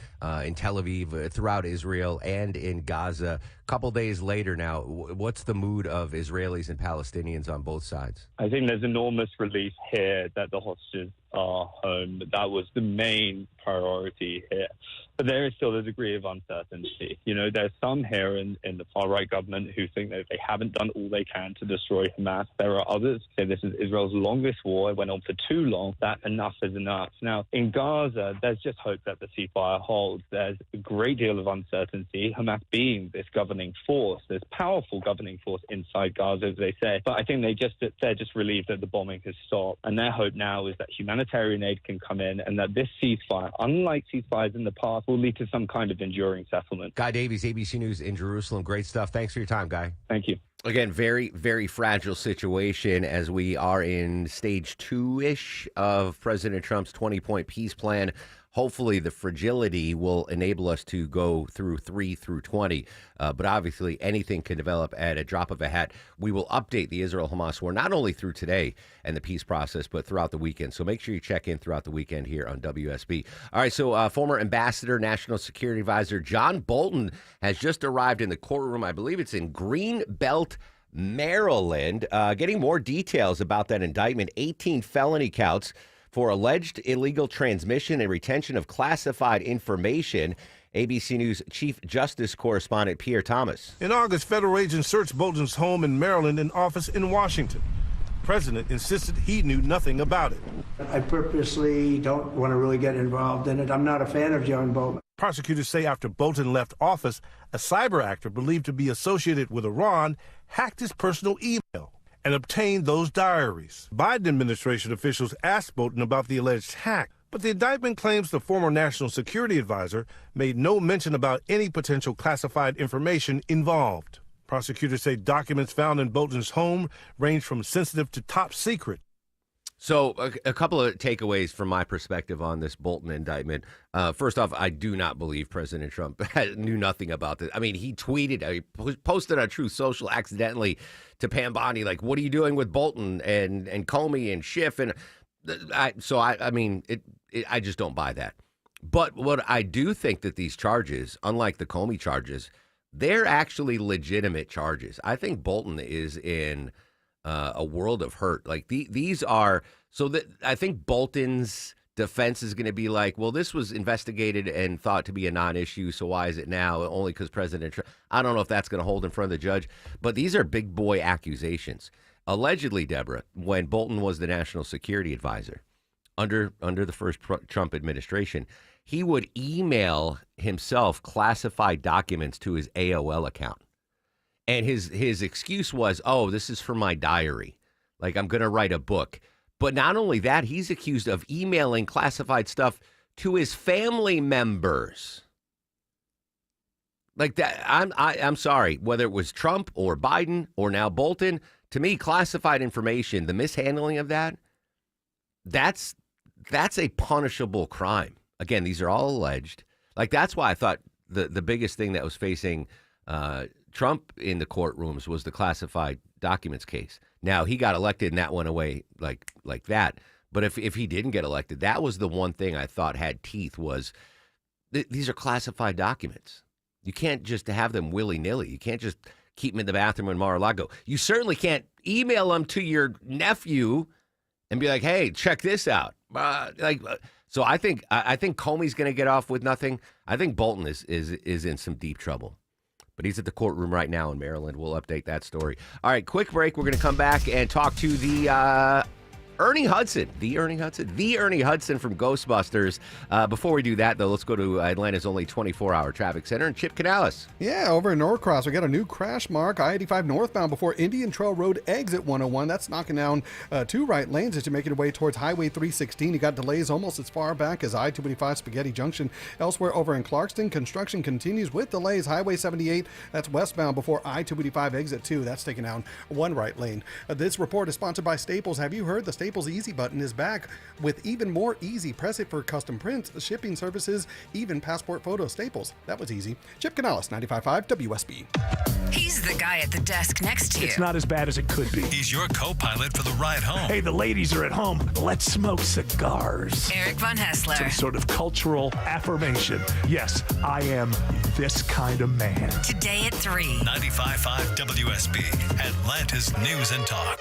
in Tel Aviv, throughout Israel, and in Gaza. A couple days later now, what's the mood of Israelis and Palestinians on both sides? I think there's enormous relief here that the hostages are home. That was the main priority here. But there is still a degree of uncertainty. There's some here in the far-right government who think that they haven't done all they can to destroy Hamas. There are others who say this is Israel's longest war. It went on for too long, that enough is enough. Now, in Gaza, there's just hope that the ceasefire holds. There's a great deal of uncertainty, Hamas being this governing force, this powerful governing force inside Gaza, as they say. But I think they're just relieved that the bombing has stopped. And their hope now is that humanitarian aid can come in and that this ceasefire, unlike ceasefires in the past, will lead to some kind of enduring settlement. Guy Davies, ABC News in Jerusalem. Great stuff. Thanks for your time, Guy. Thank you. Again, very, very fragile situation as we are in stage 2-ish of President Trump's 20-point peace plan. Hopefully the fragility will enable us to go through 3 through 20. But obviously anything can develop at a drop of a hat. We will update the Israel-Hamas war not only through today and the peace process, but throughout the weekend. So make sure you check in throughout the weekend here on WSB. All right, so former Ambassador, National Security Advisor John Bolton has just arrived in the courtroom. I believe it's in Greenbelt, Maryland, getting more details about that indictment. 18 felony counts for alleged illegal transmission and retention of classified information. ABC News Chief Justice Correspondent Pierre Thomas. In August, federal agents searched Bolton's home in Maryland and office in Washington. The president insisted he knew nothing about it. I purposely don't want to really get involved in it. I'm not a fan of John Bolton. Prosecutors say after Bolton left office, a cyber actor believed to be associated with Iran hacked his personal email and obtained those diaries. Biden administration officials asked Bolton about the alleged hack. But the indictment claims the former national security advisor made no mention about any potential classified information involved. Prosecutors say documents found in Bolton's home range from sensitive to top secret. So a couple of takeaways from my perspective on this Bolton indictment. First off, I do not believe President Trump knew nothing about this. I mean, he tweeted, he posted on Truth Social accidentally to Pam Bondi, like, what are you doing with Bolton and Comey and Schiff? And I just don't buy that. But what I do think that these charges, unlike the Comey charges, they're actually legitimate charges. I think Bolton is in a world of hurt. Like these are, so that I think Bolton's defense is going to be like, well, this was investigated and thought to be a non-issue, so why is it now? Only because President Trump. I don't know if that's going to hold in front of the judge, but these are big boy accusations. Allegedly, Deborah, when Bolton was the national security advisor under the first Trump administration, he would email himself classified documents to his AOL account. And his excuse was, oh, this is for my diary. Like, I'm going to write a book. But not only that, he's accused of emailing classified stuff to his family members. Like that, I'm sorry, whether it was Trump or Biden or now Bolton, to me, classified information, the mishandling of that's a punishable crime. Again, these are all alleged. Like, that's why I thought the biggest thing that was facing Trump in the courtrooms was the classified documents case. Now, he got elected and that went away like that. But if he didn't get elected, that was the one thing I thought had teeth was these are classified documents. You can't just have them willy-nilly. You can't just keep them in the bathroom in Mar-a-Lago. You certainly can't email them to your nephew and be like, hey, check this out. So I think Comey's going to get off with nothing. I think Bolton is in some deep trouble. But he's at the courtroom right now in Maryland. We'll update that story. All right, quick break. We're going to come back and talk to the Ernie Hudson from Ghostbusters. Before we do that, though, let's go to Atlanta's only 24-hour traffic center and Chip Canales. Yeah, over in Norcross, we got a new crash mark, I-85 northbound before Indian Trail Road exit 101. That's knocking down 2 right lanes as you're making your way towards Highway 316. You got delays almost as far back as I-285 Spaghetti Junction. Elsewhere over in Clarkston, construction continues with delays. Highway 78, that's westbound before I-285 exit 2. That's taking down 1 right lane. This report is sponsored by Staples. Have you heard the Staples Easy button is back with even more easy? Press it for custom prints, shipping services, even passport photo. Staples. That was easy. Chip Canales, 95.5 WSB. He's the guy at the desk next to you. It's not as bad as it could be. He's your co-pilot for the ride home. Hey, the ladies are at home. Let's smoke cigars. Eric Von Hessler. Some sort of cultural affirmation. Yes, I am this kind of man. Today at 3. 95.5 WSB, Atlanta's News and Talk.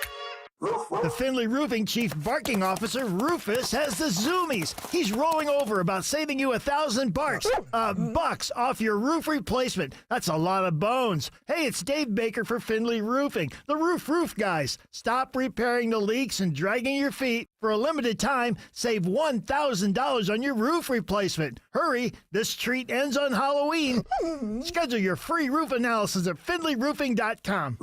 The Findlay Roofing Chief Barking Officer Rufus has the zoomies. He's rolling over about saving you $1,000 off your roof replacement. That's a lot of bones. Hey, it's Dave Baker for Findlay Roofing, the roof guys. Stop repairing the leaks and dragging your feet. For a limited time, save $1,000 on your roof replacement. Hurry, this treat ends on Halloween. Schedule your free roof analysis at FindlayRoofing.com.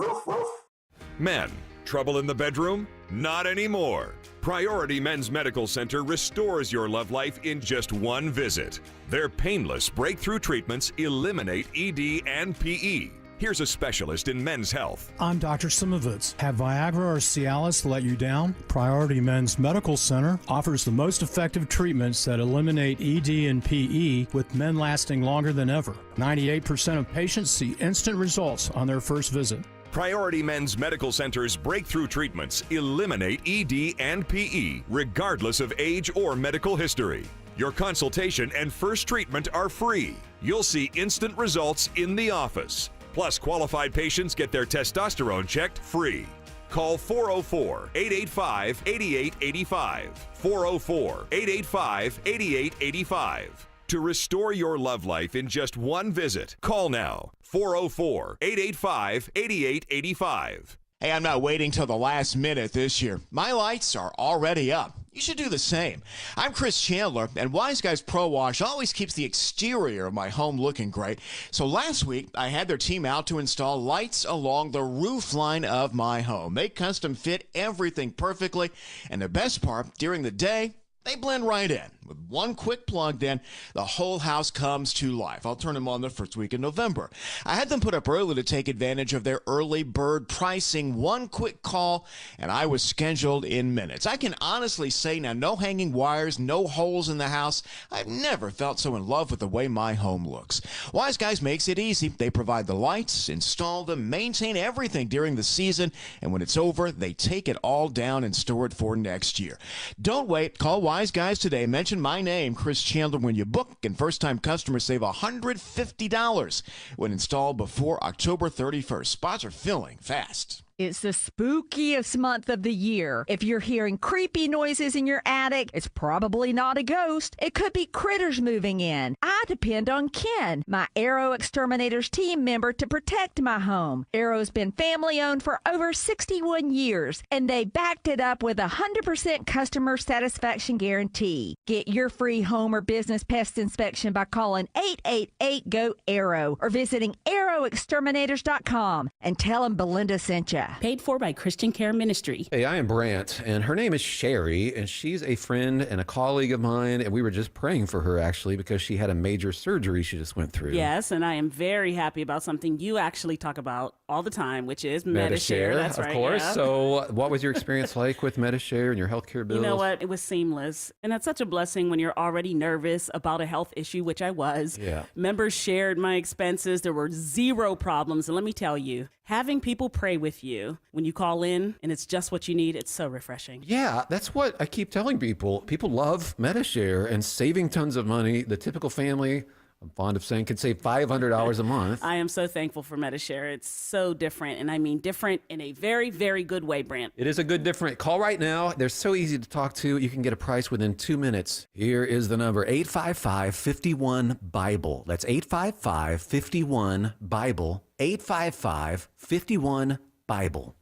Men. Trouble in the bedroom? Not anymore. Priority Men's Medical Center restores your love life in just one visit. Their painless breakthrough treatments eliminate ED and PE. Here's a specialist in men's health. I'm Dr. Simovitz. Have Viagra or Cialis let you down? Priority Men's Medical Center offers the most effective treatments that eliminate ED and PE, with men lasting longer than ever. 98% of patients see instant results on their first visit. Priority Men's Medical Center's breakthrough treatments eliminate ED and PE, regardless of age or medical history. Your consultation and first treatment are free. You'll see instant results in the office. Plus, qualified patients get their testosterone checked free. Call 404-885-8885. 404-885-8885. To restore your love life in just one visit, call now. 404-885-8885. Hey, I'm not waiting till the last minute this year. My lights are already up. You should do the same. I'm Chris Chandler, and Wise Guys Pro Wash always keeps the exterior of my home looking great. So last week, I had their team out to install lights along the roof line of my home. They custom fit everything perfectly, and the best part, during the day, They blend right in. With one quick plug, then, the whole house comes to life. I'll turn them on the first week in November. I had them put up early to take advantage of their early bird pricing. One quick call, and I was scheduled in minutes. I can honestly say now, no hanging wires, no holes in the house. I've never felt so in love with the way my home looks. Wise Guys makes it easy. They provide the lights, install them, maintain everything during the season, and when it's over, they take it all down and store it for next year. Don't wait. Call Wise Guys today. Mention my name, Chris Chandler, when you book, and first-time customers save $150 when installed before October 31st. Spots are filling fast. It's the spookiest month of the year. If you're hearing creepy noises in your attic, it's probably not a ghost. It could be critters moving in. I depend on Ken, my Arrow Exterminators team member, to protect my home. Arrow's been family-owned for over 61 years, and they backed it up with a 100% customer satisfaction guarantee. Get your free home or business pest inspection by calling 888-GO-ARROW or visiting arrowexterminators.com and tell them Belinda sent you. Paid for by Christian Care Ministry. Hey, I am Brant, and her name is Sherry, and she's a friend and a colleague of mine, and we were just praying for her, actually, because she had a major surgery she just went through. Yes, and I am very happy about something you actually talk about all the time, which is Medi-Share. That's right. Of course. Yeah. So what was your experience like with Medi-Share and your healthcare bills? You know what? It was seamless. And that's such a blessing when you're already nervous about a health issue, which I was. Yeah. Members shared my expenses. There were zero problems. And let me tell you, having people pray with you when you call in and it's just what you need, it's so refreshing. Yeah, that's what I keep telling people. People love Medi-Share and saving tons of money. The typical family, I'm fond of saying, can save $500 a month. I am so thankful for Medi-Share. It's so different, and I mean different in a very, very good way, Brant. It is a good different. Call right now. They're so easy to talk to. You can get a price within 2 minutes. Here is the number, 855-51-BIBLE. That's 855-51-BIBLE. 855-51-BIBLE.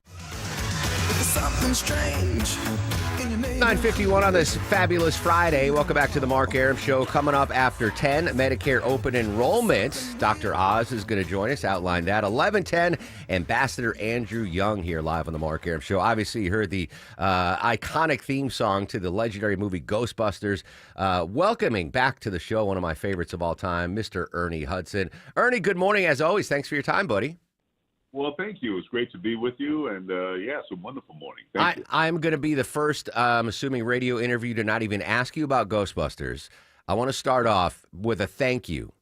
Something strange. 9:51 on this fabulous Friday. Welcome back to the Mark Arum Show. Coming up after 10, Medicare open enrollment. Dr. Oz is going to join us, outline that. 11:10, Ambassador Andrew Young here live on the Mark Arum Show. Obviously, you heard the iconic theme song to the legendary movie Ghostbusters. Welcoming back to the show, one of my favorites of all time, Mr. Ernie Hudson. Ernie, good morning as always. Thanks for your time, buddy. Well, thank you. It's great to be with you, and it's a wonderful morning. Thank you. I'm going to be the first, I'm assuming, radio interview to not even ask you about Ghostbusters. I want to start off with a thank you.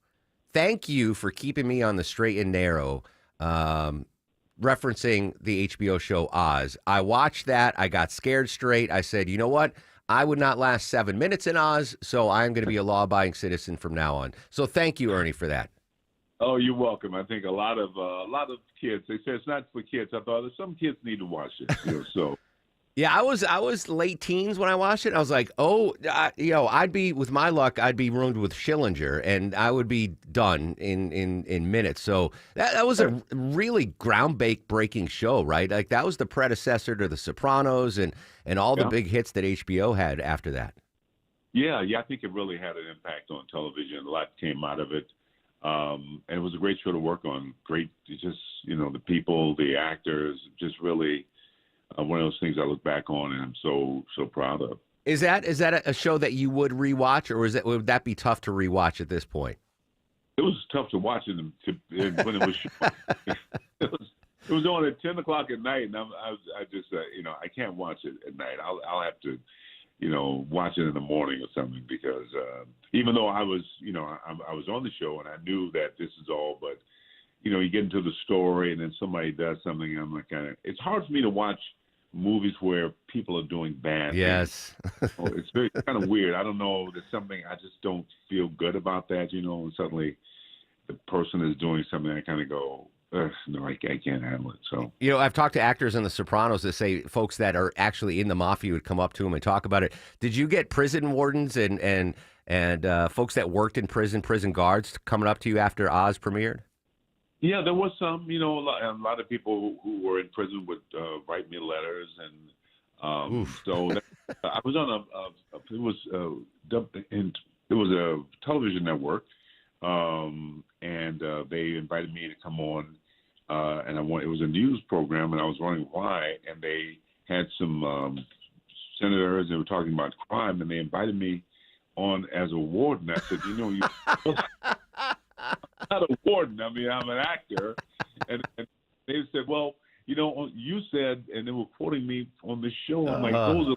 Thank you for keeping me on the straight and narrow, referencing the HBO show Oz. I watched that. I got scared straight. I said, you know what? I would not last 7 minutes in Oz, so I'm going to be a law-abiding citizen from now on. So thank you, Ernie, for that. Oh, you're welcome. I think a lot of kids, they say it's not for kids. I thought some kids need to watch it. So. Yeah, I was late teens when I watched it. I was like, I'd be, with my luck, I'd be roomed with Schillinger, and I would be done in minutes. So that was a really groundbreaking show, right? Like that was the predecessor to The Sopranos and all the big hits that HBO had after that. Yeah, I think it really had an impact on television. A lot came out of it. And it was a great show to work on. Great, just, the people, the actors, just really one of those things I look back on and I'm so proud of. Is that a show that you would rewatch, or would that be tough to rewatch at this point? It was tough to watch it when it was it was on at 10 o'clock at night, and I just I can't watch it at night. I'll have to watch it in the morning or something, because even though I was on the show and I knew that this is all, but you get into the story and then somebody does something, I'm like, it's hard for me to watch movies where people are doing bad. Yes. It's very kind of weird. I don't know. There's something I just don't feel good about that, and suddenly the person is doing something, I kind of go, no, I can't handle it. So I've talked to actors in The Sopranos that say folks that are actually in the mafia would come up to them and talk about it. Did you get prison wardens and folks that worked in prison guards coming up to you after Oz premiered? Yeah, there was some. A lot of people who were in prison would write me letters, and so I was on it was a television network, and they invited me to come on. And it was a news program, and I was wondering why. And they had some senators. They were talking about crime, and they invited me on as a warden. I said, I'm not a warden. I mean, I'm an actor. And they said, well, you said, and they were quoting me on the show. I'm like, those are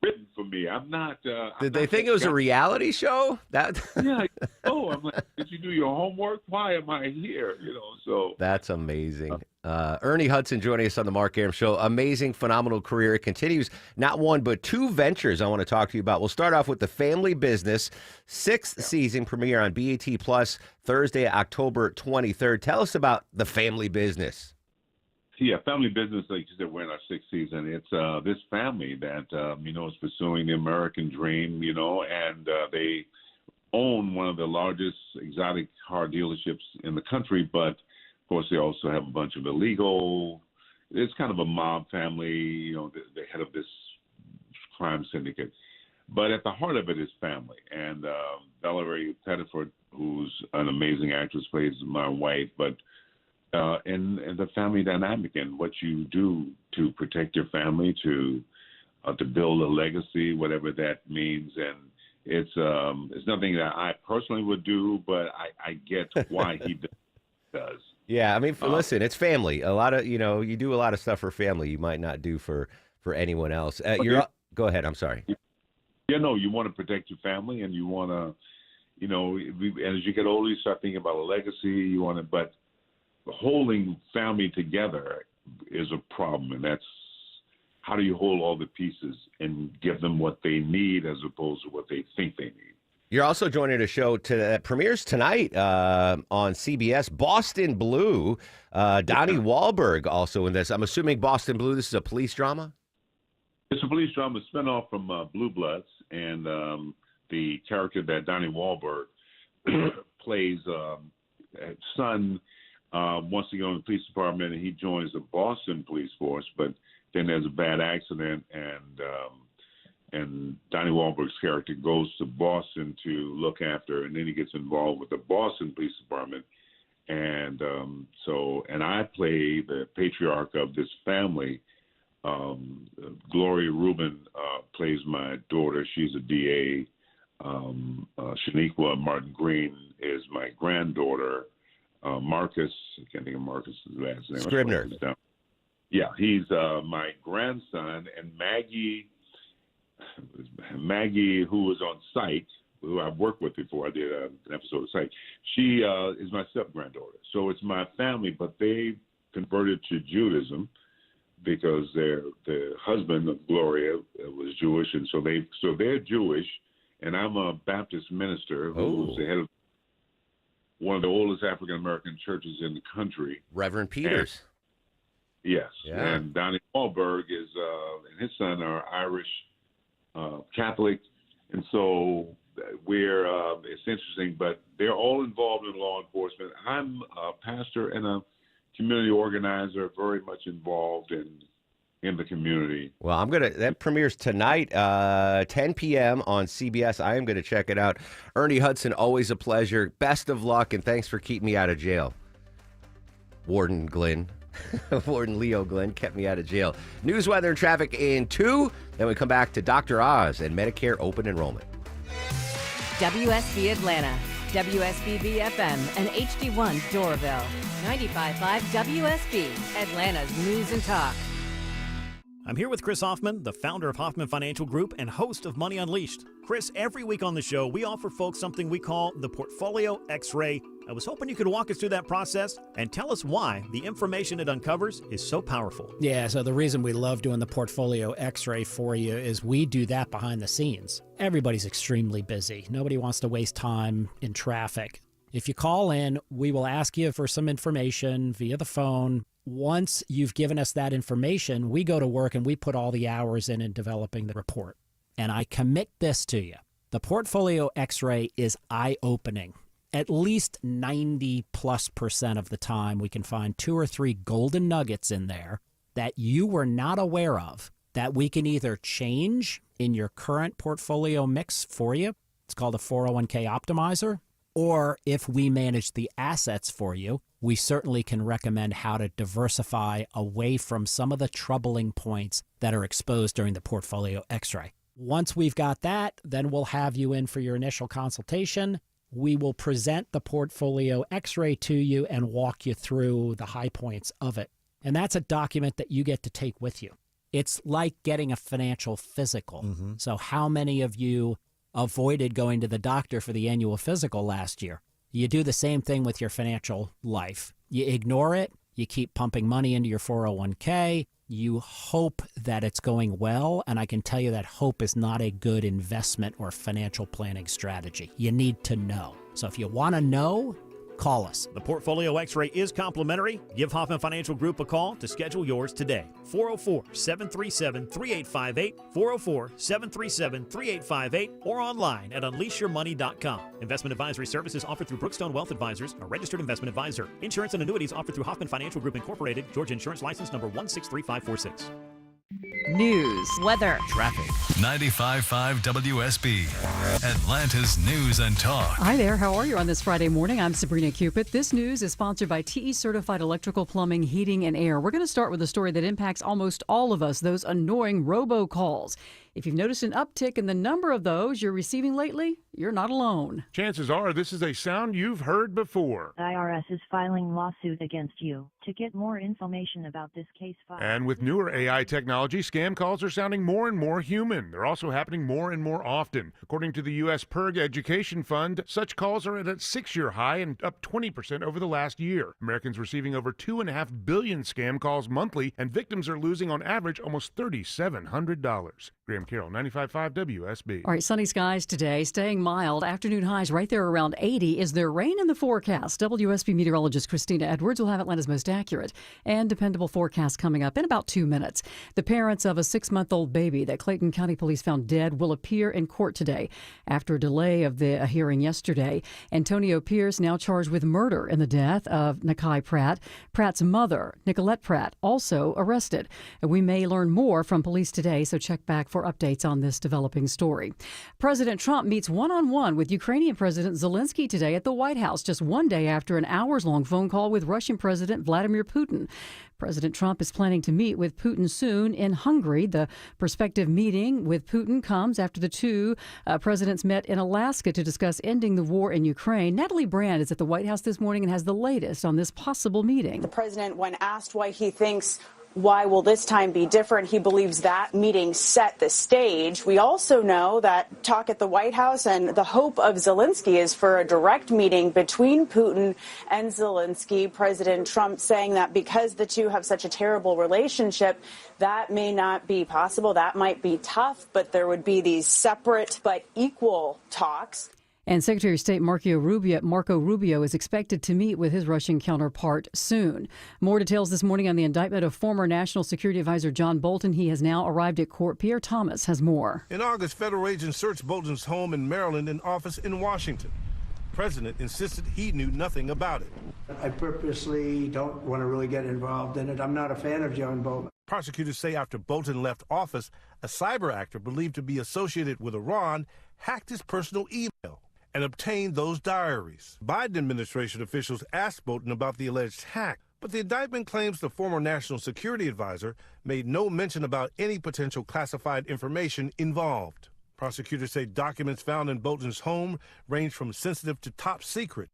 written for me. I'm not. Did they think it was a reality show? That yeah. Oh, I'm like, did you do your homework? Why am I here? So that's amazing. Ernie Hudson joining us on the Mark Arum Show. Amazing, phenomenal career. It continues. Not one, but two ventures I want to talk to you about. We'll start off with The Family Business, 6th season premiere on BET Plus Thursday, October 23rd. Tell us about The Family Business. Yeah, Family Business, like you said, we're in our 6th season. It's this family that, is pursuing the American dream, and they own one of the largest exotic car dealerships in the country, but, of course, they also have a bunch of illegal, it's kind of a mob family, the head of this crime syndicate. But at the heart of it is family. And Valerie Pettiford, who's an amazing actress, plays my wife, but and the family dynamic and what you do to protect your family, to build a legacy, whatever that means. And it's nothing that I personally would do, but I get why he does. Yeah, I mean, listen, it's family. A lot of, you do a lot of stuff for family you might not do for anyone else. Go ahead. I'm sorry. You want to protect your family, and you want to, as you get older, you start thinking about a legacy. But holding family together is a problem, and that's how do you hold all the pieces and give them what they need as opposed to what they think they need. You're also joining a show that premieres tonight on CBS, Boston Blue. Donnie Wahlberg also in this. I'm assuming Boston Blue, this is a police drama? It's a police drama spinoff from Blue Bloods, and the character that Donnie Wahlberg plays, son, wants to go in the police department, and he joins the Boston police force, but then there's a bad accident, and Donnie Wahlberg's character goes to Boston to look after, and then he gets involved with the Boston police department, and and I play the patriarch of this family. Gloria Rubin plays my daughter. She's a DA. Shaniqua Martin Green is my granddaughter. Marcus, I can't think of Marcus's last name. Scribner. Yeah, he's my grandson, and Maggie, who was on Psych, who I've worked with before. I did an episode of Psych. She is my step-granddaughter. So it's my family, but they converted to Judaism because the husband of Gloria was Jewish, and so they're Jewish, and I'm a Baptist minister who's the head of one of the oldest African American churches in the country. Reverend Peters. Yes. Yeah. And Donnie Wahlberg is and his son are Irish Catholic, and so it's interesting, but they're all involved in law enforcement. I'm a pastor and a community organizer, very much involved in the community. Well, that premieres tonight, 10 p.m. on CBS. I am going to check it out. Ernie Hudson, always a pleasure. Best of luck, and thanks for keeping me out of jail. Warden Glenn. Warden Leo Glenn kept me out of jail. News, weather, and traffic in 2. Then we come back to Dr. Oz and Medicare open enrollment. WSB Atlanta, WSBB FM, and HD1 Doraville. 95.5 WSB, Atlanta's News and Talk. I'm here with Chris Hoffman, the founder of Hoffman Financial Group and host of Money Unleashed. Chris, every week on the show, we offer folks something we call the Portfolio X-Ray. I was hoping you could walk us through that process and tell us why the information it uncovers is so powerful. Yeah, so the reason we love doing the Portfolio X-Ray for you is we do that behind the scenes. Everybody's extremely busy. Nobody wants to waste time in traffic. If you call in, we will ask you for some information via the phone. Once you've given us that information, we go to work and we put all the hours in developing the report. And I commit this to you. The Portfolio X-Ray is eye-opening. At least 90+% of the time, we can find 2 or 3 golden nuggets in there that you were not aware of that we can either change in your current portfolio mix for you. It's called a 401k optimizer. Or if we manage the assets for you, we certainly can recommend how to diversify away from some of the troubling points that are exposed during the portfolio x-ray. Once we've got that, then we'll have you in for your initial consultation. We will present the portfolio x-ray to you and walk you through the high points of it. And that's a document that you get to take with you. It's like getting a financial physical. So how many of you avoided going to the doctor for the annual physical last year? You do the same thing with your financial life. You ignore it. You keep pumping money into your 401k. You hope that it's going well, and I can tell you that hope is not a good investment or financial planning strategy. You need to know. So if you want to know, call us. The Portfolio X-ray is complimentary. Give Hoffman Financial Group a call to schedule yours today. 404-737-3858, 404-737-3858, or online at unleashyourmoney.com. Investment advisory services offered through Brookstone Wealth Advisors, a registered investment advisor. Insurance and annuities offered through Hoffman Financial Group Incorporated, Georgia Insurance License number 163546. News, weather, traffic. 95.5 WSB, Atlanta's News and Talk. Hi there, how are you on this Friday morning? I'm Sabrina Cupid. This news is sponsored by TE Certified Electrical Plumbing, Heating, and Air. We're going to start with a story that impacts almost all of us, those annoying robocalls. If you've noticed an uptick in the number of those you're receiving lately, you're not alone. Chances are this is a sound you've heard before. The IRS is filing lawsuit against you. To get more information about this case file. And with newer AI technology, scam calls are sounding more and more human. They're also happening more and more often. According to the U.S. PIRG Education Fund, such calls are at a 6-year high and up 20% over the last year. Americans receiving over 2.5 billion scam calls monthly, and victims are losing on average almost $3,700. Graham Carroll, 95.5 WSB. All right, sunny skies today, staying mild. Afternoon highs right there around 80. Is there rain in the forecast? WSB meteorologist Christina Edwards will have Atlanta's most accurate and dependable forecast coming up in about 2 minutes. The parents of a 6-month-old baby that Clayton County Police found dead will appear in court today after a delay of the hearing yesterday. Antonio Pierce now charged with murder in the death of Nakai Pratt. Pratt's mother, Nicolette Pratt, also arrested. We may learn more from police today, so check back for updates on this developing story. President Trump meets one-on-one with Ukrainian President Zelensky today at the White House, just one day after an hours-long phone call with Russian President Vladimir Putin. President Trump is planning to meet with Putin soon in Hungary. The prospective meeting with Putin comes after the two presidents met in Alaska to discuss ending the war in Ukraine. Natalie Brand is at the White House this morning and has the latest on this possible meeting. The president, when asked why will this time be different, he believes that meeting set the stage. We also know that talk at the White House and the hope of Zelensky is for a direct meeting between Putin and Zelensky. President Trump saying that because the two have such a terrible relationship, that may not be possible. That might be tough, but there would be these separate but equal talks. And Secretary of State Marco Rubio is expected to meet with his Russian counterpart soon. More details this morning on the indictment of former National Security Advisor John Bolton. He has now arrived at court. Pierre Thomas has more. In August, federal agents searched Bolton's home in Maryland and office in Washington. The president insisted he knew nothing about it. I purposely don't want to really get involved in it. I'm not a fan of John Bolton. Prosecutors say after Bolton left office, a cyber actor believed to be associated with Iran hacked his personal email and obtained those diaries. Biden administration officials asked Bolton about the alleged hack, but the indictment claims the former national security advisor made no mention about any potential classified information involved. Prosecutors say documents found in Bolton's home range from sensitive to top secret.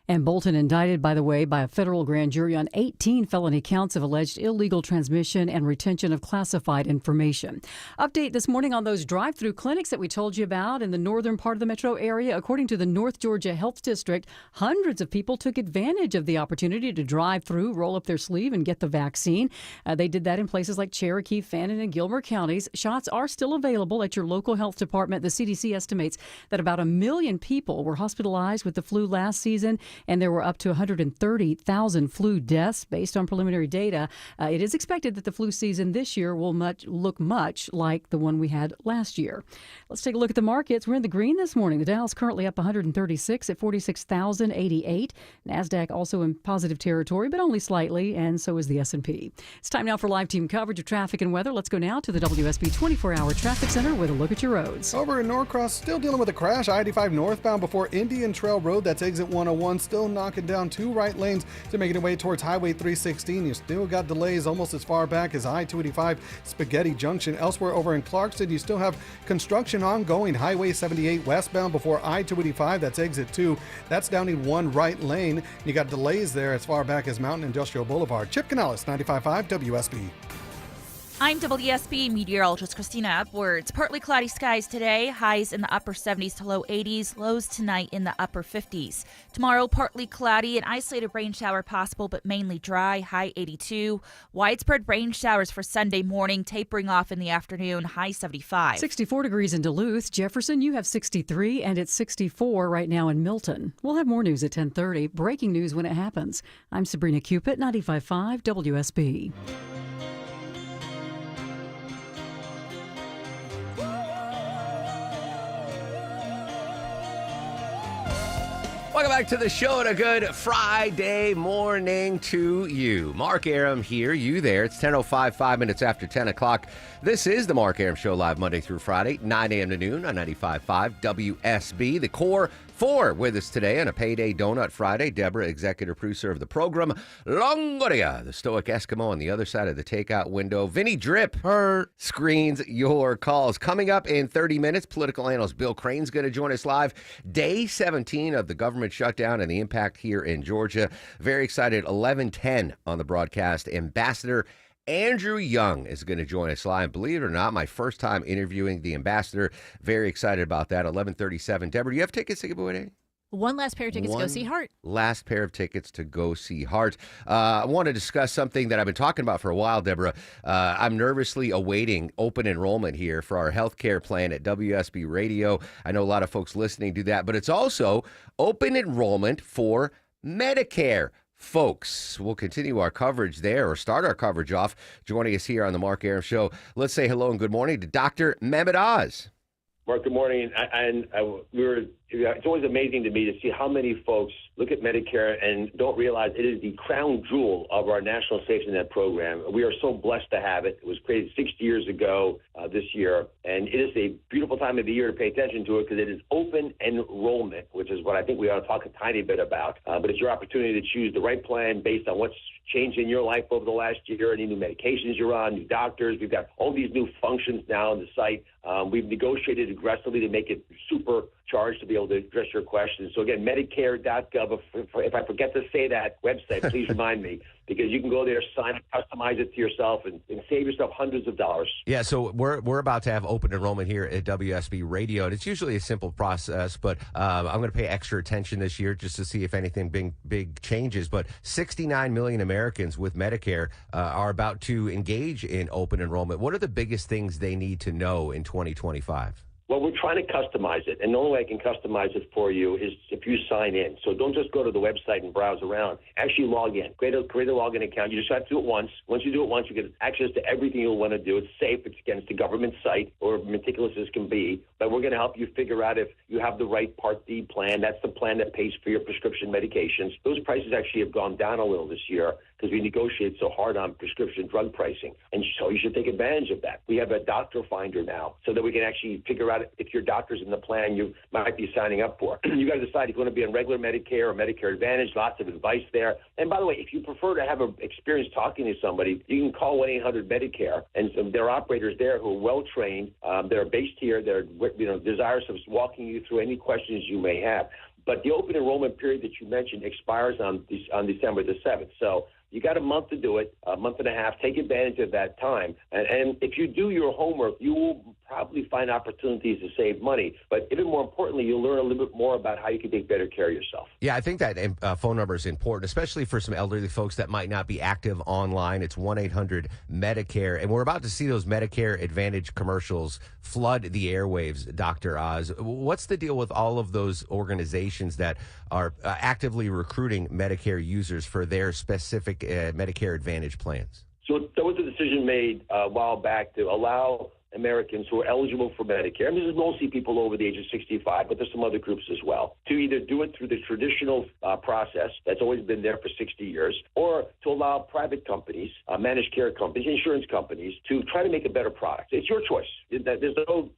And Bolton indicted, by the way, by a federal grand jury on 18 felony counts of alleged illegal transmission and retention of classified information. Update this morning on those drive-through clinics that we told you about in the northern part of the metro area. According to the North Georgia Health District, hundreds of people took advantage of the opportunity to drive through, roll up their sleeve, and get the vaccine. They did that in places like Cherokee, Fannin, and Gilmer counties. Shots are still available at your local health department. The CDC estimates that about 1 million people were hospitalized with the flu last season, and there were up to 130,000 flu deaths based on preliminary data. It is expected that the flu season this year will look much like the one we had last year. Let's take a look at the markets. We're in the green this morning. The Dow's currently up 136 at 46,088. NASDAQ also in positive territory, but only slightly, and so is the S&P. It's time now for live team coverage of traffic and weather. Let's go now to the WSB 24-hour traffic center with a look at your roads. Over in Norcross, still dealing with a crash. I-85 northbound before Indian Trail Road. That's exit 101. still knocking down 2 right lanes to making your way towards Highway 316. You still got delays almost as far back as I-285 Spaghetti Junction. Elsewhere over in Clarkston, you still have construction ongoing. Highway 78 westbound before I-285, that's exit 2. That's down in 1 right lane. You got delays there as far back as Mountain Industrial Boulevard. Chip Canales, 95.5 WSB. I'm WSB meteorologist Christina Upwards. Partly cloudy skies today, highs in the upper 70s to low 80s, lows tonight in the upper 50s. Tomorrow, partly cloudy, an isolated rain shower possible, but mainly dry, high 82. Widespread rain showers for Sunday morning, tapering off in the afternoon, high 75. 64 degrees in Duluth. Jefferson, you have 63, and it's 64 right now in Milton. We'll have more news at 10:30. Breaking news when it happens. I'm Sabrina Cupid, 95.5 WSB. Welcome back to the show and a good Friday morning to you. Mark Arum here, you there. It's 10:05, 5 minutes after 10 o'clock. This is the Mark Arum Show live Monday through Friday, 9 a.m. to noon on 95.5 WSB. The Core 4 with us today on a Payday Donut Friday. Deborah, executive producer of the program. Longoria, the stoic Eskimo on the other side of the takeout window. Vinny Drip screens your calls. Coming up in 30 minutes, political analyst Bill Crane's going to join us live. Day 17 of the government shutdown and the impact here in Georgia. Very excited. 11:10 on the broadcast. Ambassador Andrew Young is going to join us live. Believe it or not, my first time interviewing the ambassador. Very excited about that. 11:37. Deborah, do you have tickets to give away today? One last pair of tickets to go see Heart. Last pair of tickets to go see Heart. I want to discuss something that I've been talking about for a while, Deborah. I'm nervously awaiting open enrollment here for our healthcare plan at WSB Radio. I know a lot of folks listening do that, but it's also open enrollment for Medicare. Folks, we'll continue our coverage there, or start our coverage off. Joining us here on the Mark Arum Show, let's say hello and good morning to Dr. Mehmet Oz. Mark, good morning. It's always amazing to me to see how many folks look at Medicare and don't realize it is the crown jewel of our National Safety Net program. We are so blessed to have it. It was created 60 years ago this year, and it is a beautiful time of the year to pay attention to it because it is open enrollment, which is what I think we ought to talk a tiny bit about. But it's your opportunity to choose the right plan based on what's changed in your life over the last year, any new medications you're on, new doctors. We've got all these new functions now on the site. We've negotiated aggressively to make it super charged to be able to address your questions. So again, Medicare.gov. If I forget to say that website, please remind me, because you can go there, sign it, customize it to yourself, and save yourself hundreds of dollars. Yeah, so we're about to have open enrollment here at WSB Radio, and it's usually a simple process, but I'm going to pay extra attention this year just to see if anything big changes. But 69 million Americans with Medicare are about to engage in open enrollment. What are the biggest things they need to know in 2025? Well, we're trying to customize it, and the only way I can customize it for you is if you sign in. So don't just go to the website and browse around. Actually log in. Create a login account. You just have to do it once. Once you do it once, you get access to everything you'll want to do. It's safe. It's against the government site, or meticulous as can be. But we're going to help you figure out if you have the right Part D plan. That's the plan that pays for your prescription medications. Those prices actually have gone down a little this year because we negotiate so hard on prescription drug pricing. And so you should take advantage of that. We have a doctor finder now so that we can actually figure out if your doctor's in the plan you might be signing up for. You got to decide if you want to be on regular Medicare or Medicare Advantage. Lots of advice there. And by the way, if you prefer to have an experience talking to somebody, you can call 1-800-MEDICARE. And so there are operators there who are well-trained. They're based here. They're desirous of walking you through any questions you may have. But the open enrollment period that you mentioned expires on December the 7th. So you got a month to do it, a month and a half. Take advantage of that time. And if you do your homework, you will probably find opportunities to save money. But even more importantly, you'll learn a little bit more about how you can take better care of yourself. Yeah, I think that phone number is important, especially for some elderly folks that might not be active online. It's 1-800-MEDICARE. And we're about to see those Medicare Advantage commercials flood the airwaves, Dr. Oz. What's the deal with all of those organizations that are actively recruiting Medicare users for their specific Medicare Advantage plans? So there was a decision made a while back to allow Americans who are eligible for Medicare, and this is mostly people over the age of 65, but there's some other groups as well, to either do it through the traditional process that's always been there for 60 years, or to allow private companies, managed care companies, insurance companies, to try to make a better product. It's your choice. There's no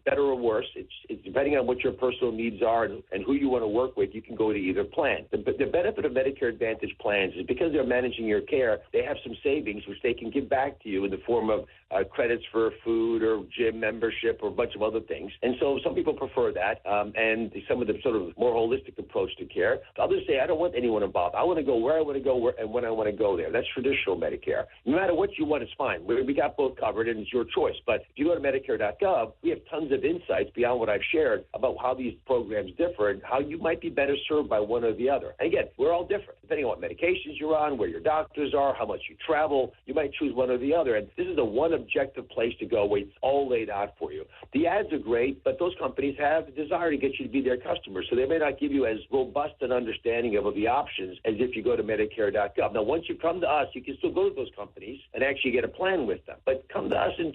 better or worse. It's depending on what your personal needs are and who you want to work with, you can go to either plan. The benefit of Medicare Advantage plans is because they're managing your care, they have some savings which they can give back to you in the form of credits for food or gym membership or a bunch of other things. And so some people prefer that and some of the sort of more holistic approach to care. Others say, I don't want anyone involved. I want to go where I want to go and when I want to go there. That's traditional Medicare. No matter what you want, it's fine. We got both covered, and it's your choice. But if you go to Medicare.gov, we have tons of insights beyond what I've shared about how these programs differ and how you might be better served by one or the other. And again, we're all different. Depending on what medications you're on, where your doctors are, how much you travel, you might choose one or the other. And this is the one objective place to go where it's all laid out for you. The ads are great, but those companies have a desire to get you to be their customer. So they may not give you as robust an understanding of the options as if you go to Medicare.gov. Now, once you come to us, you can still go to those companies and actually get a plan with them. But come to us and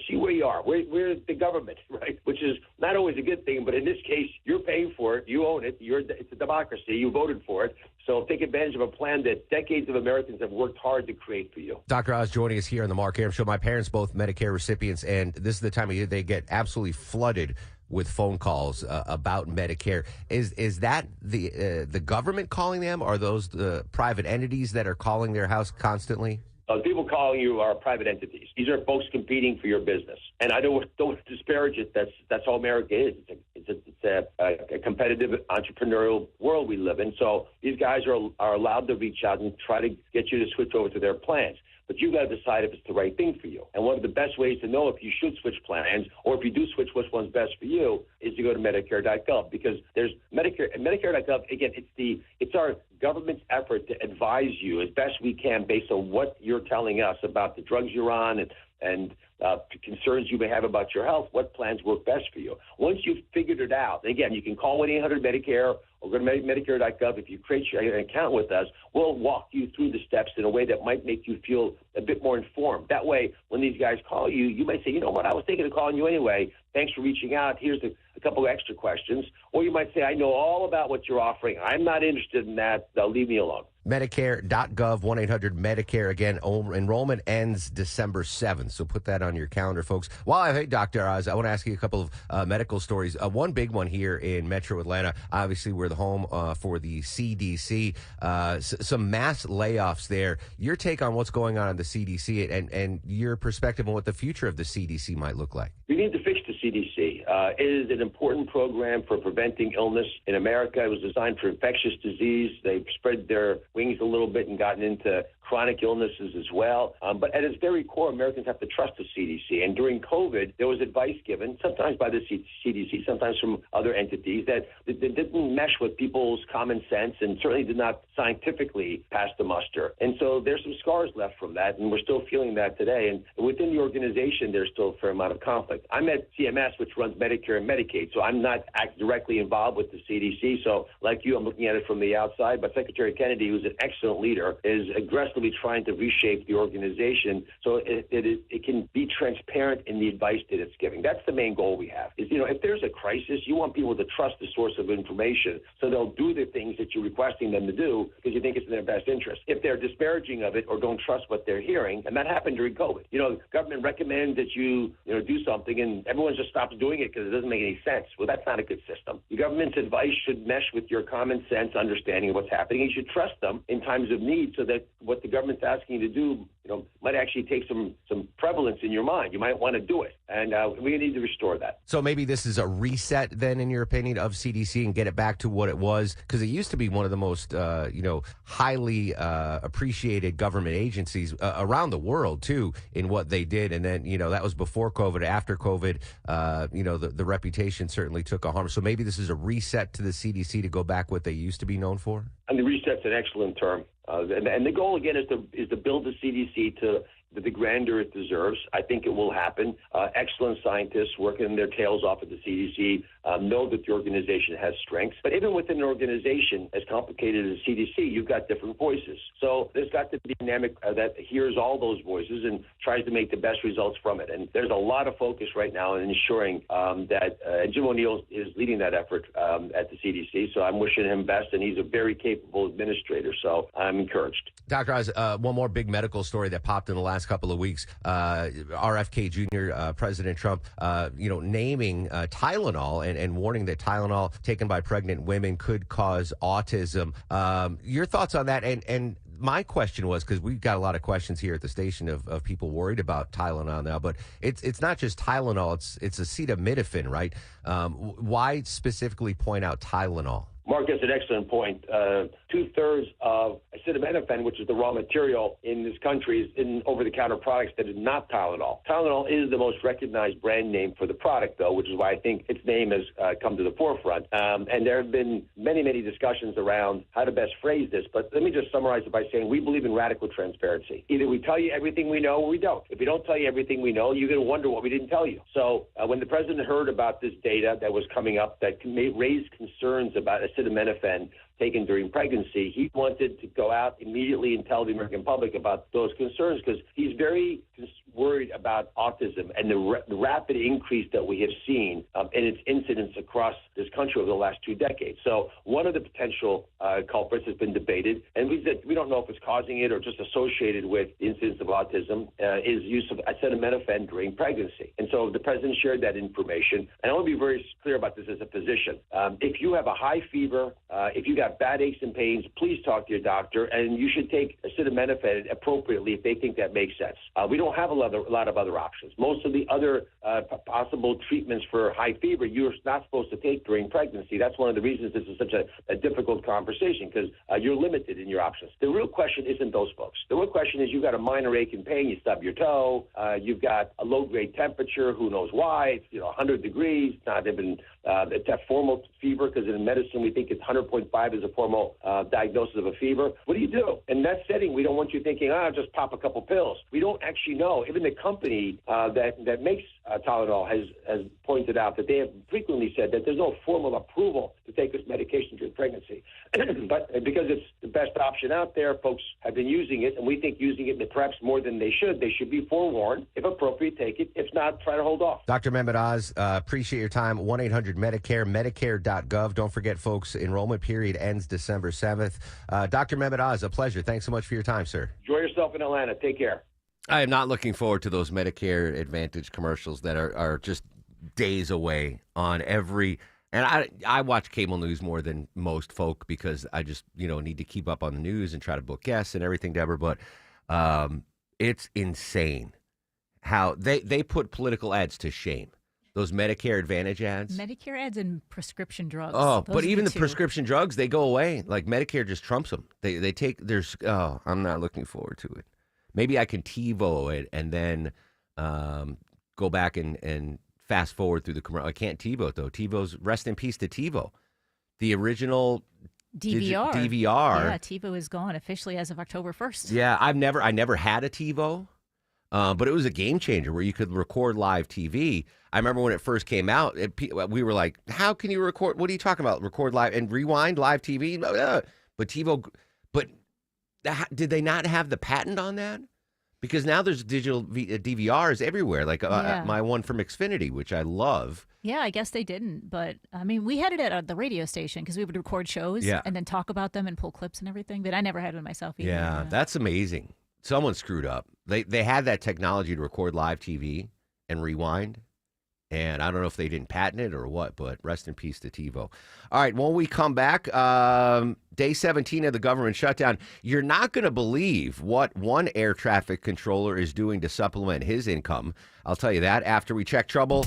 see where you are. We're the government, right? Which is not always a good thing, but in this case, you're paying for it. You own it. It's a democracy. You voted for it. So take advantage of a plan that decades of Americans have worked hard to create for you. Dr. Oz joining us here on the Mark Arum Show. My parents both Medicare recipients, and this is the time of year they get absolutely flooded with phone calls about Medicare. Is that the government calling them? Or are those the private entities that are calling their house constantly? People calling you are private entities. These are folks competing for your business. And I don't disparage it. That's how America is. It's a competitive entrepreneurial world we live in. So these guys are allowed to reach out and try to get you to switch over to their plans. But you've got to decide if it's the right thing for you. And one of the best ways to know if you should switch plans, or if you do switch, which one's best for you, is to go to Medicare.gov, because there's Medicare.gov. Again, it's our government's effort to advise you as best we can based on what you're telling us about the drugs you're on and concerns you may have about your health, what plans work best for you. Once you've figured it out, again, you can call 1-800-MEDICARE or go to Medicare.gov. If you create an account with us, we'll walk you through the steps in a way that might make you feel a bit more informed. That way, when these guys call you, you might say, you know what, I was thinking of calling you anyway. Thanks for reaching out. Here's a couple of extra questions. Or you might say, I know all about what you're offering. I'm not interested in that. Leave me alone. Medicare.gov, 1-800-MEDICARE. Again, enrollment ends December 7th, so put that on your calendar, folks. Hey, Dr. Oz, I want to ask you a couple of medical stories. One big one here in Metro Atlanta. Obviously, we're the home for the CDC. Some mass layoffs there. Your take on what's going on in the CDC and your perspective on what the future of the CDC might look like. We need to fix the CDC. It is an important program for preventing illness in America. It was designed for infectious disease. They've spread their wings a little bit and gotten into chronic illnesses as well. But at its very core, Americans have to trust the CDC. And during COVID, there was advice given, sometimes by the CDC, sometimes from other entities, that didn't mesh with people's common sense and certainly did not scientifically pass the muster. And so there's some scars left from that, and we're still feeling that today. And within the organization, there's still a fair amount of conflict. I'm at CMS, which runs Medicare and Medicaid, so I'm not directly involved with the CDC. So like you, I'm looking at it from the outside. But Secretary Kennedy, who's an excellent leader, is aggressively trying to reshape the organization so it can be transparent in the advice that it's giving. That's the main goal we have. Is, if there's a crisis, you want people to trust the source of information so they'll do the things that you're requesting them to do because you think it's in their best interest. If they're disparaging of it or don't trust what they're hearing, and that happened during COVID. Government recommends that you do something and everyone just stops doing it because it doesn't make any sense. Well, that's not a good system. The government's advice should mesh with your common sense understanding of what's happening. You should trust them in times of need so that what the government's asking you to do, might actually take some prevalence in your mind. You might want to do it. And we need to restore that. So maybe this is a reset then, in your opinion, of CDC and get it back to what it was? Because it used to be one of the most, highly appreciated government agencies around the world, too, in what they did. And then, that was before COVID. After COVID, the reputation certainly took a harm. So maybe this is a reset to the CDC to go back what they used to be known for? And the reset's an excellent term. And the goal, again, is to build the CDC to the grandeur it deserves. I think it will happen. Excellent scientists working their tails off at the CDC know that the organization has strengths. But even within an organization as complicated as CDC, you've got different voices. So there's got to be a dynamic that hears all those voices and tries to make the best results from it. And there's a lot of focus right now in ensuring that Jim O'Neill is leading that effort at the CDC. So I'm wishing him best, and he's a very capable administrator. So I'm encouraged. Dr. Oz, one more big medical story that popped in the last couple of weeks. RFK Jr., President Trump, naming Tylenol and warning that Tylenol taken by pregnant women could cause autism. Your thoughts on that? And my question was, because we've got a lot of questions here at the station of people worried about Tylenol now, but it's not just Tylenol, it's acetaminophen, right? Why specifically point out Tylenol? Mark, that's an excellent point. 2/3 of acetaminophen, which is the raw material in this country, is in over-the-counter products that is not Tylenol. Tylenol is the most recognized brand name for the product, though, which is why I think its name has come to the forefront. And there have been many, many discussions around how to best phrase this. But let me just summarize it by saying we believe in radical transparency. Either we tell you everything we know or we don't. If we don't tell you everything we know, you're going to wonder what we didn't tell you. So when the president heard about this data that was coming up that raised concerns about acetaminophen taken during pregnancy, he wanted to go out immediately and tell the American public about those concerns because he's very worried about autism and the rapid increase that we have seen in its incidence across this country over the last 2 decades. So one of the potential culprits has been debated, and we don't know if it's causing it or just associated with the incidence of autism, is use of acetaminophen during pregnancy. And so the president shared that information. And I want to be very clear about this as a physician. If you have a high fever, if you got bad aches and pains, please talk to your doctor, and you should take acetaminophen appropriately if they think that makes sense. We don't have a lot of other options. Most of the other possible treatments for high fever you're not supposed to take during pregnancy. That's one of the reasons this is such a difficult conversation because you're limited in your options. The real question isn't those folks. The real question is you've got a minor ache and pain, you stub your toe, you've got a low-grade temperature, who knows why, it's 100 degrees, not even it's a formal fever because in medicine we think it's 100.5 is a formal diagnosis of a fever. What do you do? In that setting, we don't want you thinking, just pop a couple pills. We don't actually know. Even the company that makes Tylenol has pointed out that they have frequently said that there's no formal approval to take this medication during pregnancy. But because it's the best option out there, folks have been using it, and we think using it perhaps more than they should. They should be forewarned. If appropriate, take it. If not, try to hold off. Dr. Mehmet Oz, appreciate your time. 1-800-MEDICARE, Medicare.gov. Don't forget, folks, enrollment period ends December 7th. Dr. Mehmet Oz, a pleasure. Thanks so much for your time, sir. Enjoy yourself in Atlanta. Take care. I am not looking forward to those Medicare Advantage commercials that are just days away on every. And I watch cable news more than most folk because I just need to keep up on the news and try to book guests and everything, Deborah. But it's insane how they put political ads to shame. Those Medicare Advantage ads. Medicare ads and prescription drugs. Oh, Those but are even the two. prescription drugs, they go away. Like Medicare just trumps them. They take there's. Oh, I'm not looking forward to it. Maybe I can TiVo it and then go back and fast forward through the commercial. I can't TiVo it, though. TiVo's, rest in peace to TiVo. The original DVR. DVR. Yeah, TiVo is gone officially as of October 1st. Yeah, I never had a TiVo, but it was a game changer where you could record live TV. I remember when it first came out, we were like, how can you record? What are you talking about? Record live and rewind live TV? But TiVo, did they not have the patent on that? Because now there's digital DVRs everywhere, like my one from Xfinity, which I love. Yeah, I guess they didn't. But, I mean, we had it at the radio station because we would record shows and then talk about them and pull clips and everything. But I never had one myself either. Yeah, that's amazing. Someone screwed up. They had that technology to record live TV and rewind. And I don't know if they didn't patent it or what, but rest in peace to TiVo. All right, when we come back, day 17 of the government shutdown, you're not going to believe what one air traffic controller is doing to supplement his income. I'll tell you that after we check trouble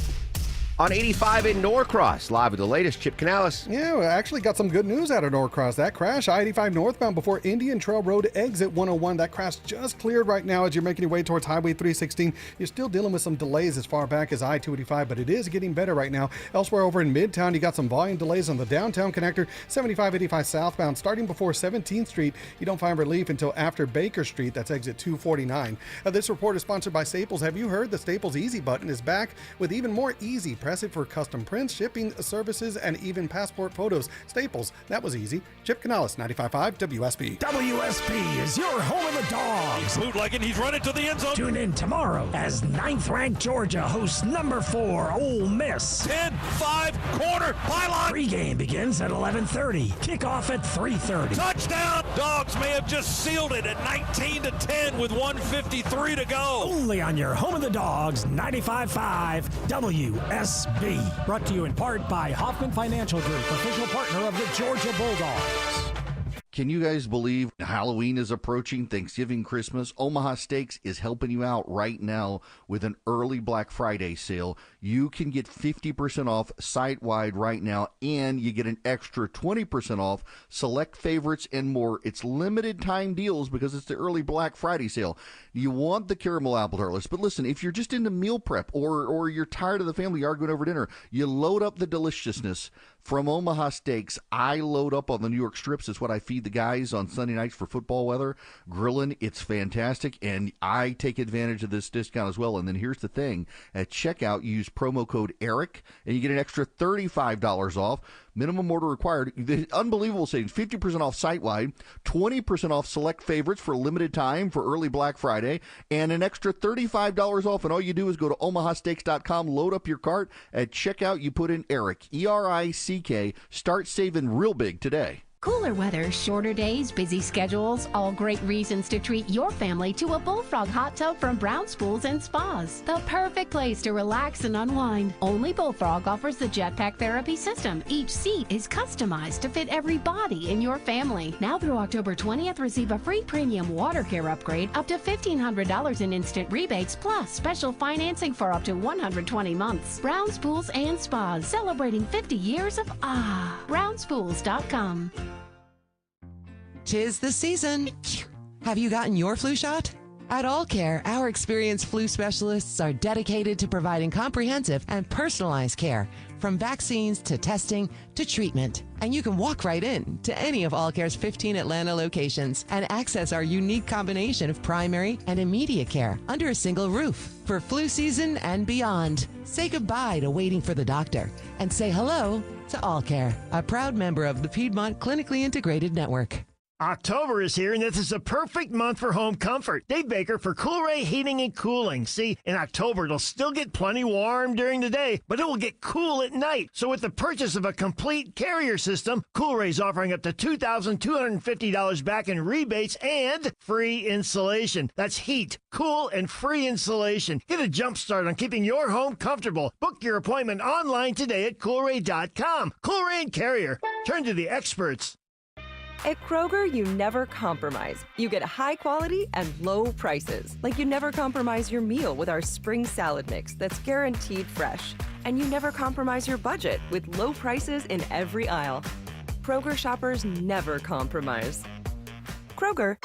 On 85 in Norcross, live with the latest, Chip Canales. Yeah, we actually got some good news out of Norcross. That crash, I-85 northbound before Indian Trail Road exit 101. That crash just cleared right now as you're making your way towards Highway 316. You're still dealing with some delays as far back as I-285, but it is getting better right now. Elsewhere over in Midtown, you got some volume delays on the downtown connector, 75-85 southbound, starting before 17th Street. You don't find relief until after Baker Street. That's exit 249. This report is sponsored by Staples. Have you heard the Staples Easy button is back with even more easy? Press it for custom prints, shipping services, and even passport photos. Staples, that was easy. Chip Canales, 95.5 WSB. WSB is your home of the Dogs. He's bootlegging, he's running to the end zone. Tune in tomorrow as 9th-ranked Georgia hosts number 4 Ole Miss. 10-5 quarter pylon. Pregame begins at 11:30. Kickoff at 3:30. Touchdown! Dogs may have just sealed it at 19-10 with 1:53 to go. Only on your home of the Dogs, 95.5 WSB. Brought to you in part by Hoffman Financial Group, official partner of the Georgia Bulldogs. Can you guys believe Halloween is approaching, Thanksgiving, Christmas? Omaha Steaks is helping you out right now with an early Black Friday sale. You can get 50% off site-wide right now, and you get an extra 20% off select favorites and more. It's limited time deals because it's the early Black Friday sale. You want the caramel apple tartlets, but listen, if you're just into meal prep or you're tired of the family arguing over dinner, you load up the deliciousness from Omaha Steaks. I load up on the New York strips. It's what I feed the guys on Sunday nights for football weather. Grilling, it's fantastic, and I take advantage of this discount as well. And then here's the thing. At checkout, you use promo code ERIC, and you get an extra $35 off. Minimum order required. The unbelievable savings. 50% off site-wide, 20% off select favorites for a limited time for early Black Friday, and an extra $35 off. And all you do is go to omahasteaks.com, load up your cart. At checkout, you put in ERIC, E-R-I-C-K. Start saving real big today. Cooler weather, shorter days, busy schedules, all great reasons to treat your family to a Bullfrog hot tub from Brown's Pools and Spas. The perfect place to relax and unwind. Only Bullfrog offers the Jetpack Therapy System. Each seat is customized to fit every body in your family. Now through October 20th, receive a free premium water care upgrade, up to $1,500 in instant rebates, plus special financing for up to 120 months. Brown's Pools and Spas, celebrating 50 years of BrownsPools.com. 'Tis the season. Have you gotten your flu shot? At All Care, our experienced flu specialists are dedicated to providing comprehensive and personalized care, from vaccines to testing to treatment. And you can walk right in to any of All Care's 15 Atlanta locations and access our unique combination of primary and immediate care under a single roof. For flu season and beyond, say goodbye to waiting for the doctor and say hello to All Care, a proud member of the Piedmont Clinically Integrated Network. October is here, and this is a perfect month for home comfort. Dave Baker for Coolray Heating and Cooling. See, in October, it'll still get plenty warm during the day, but it will get cool at night. So with the purchase of a complete Carrier system, Coolray's offering up to $2,250 back in rebates and free installation. That's heat, cool, and free installation. Get a jump start on keeping your home comfortable. Book your appointment online today at Coolray.com. Coolray and Carrier. Turn to the experts. At Kroger, you never compromise. You get high quality and low prices. Like you never compromise your meal with our spring salad mix that's guaranteed fresh. And you never compromise your budget with low prices in every aisle. Kroger shoppers never compromise. Kroger.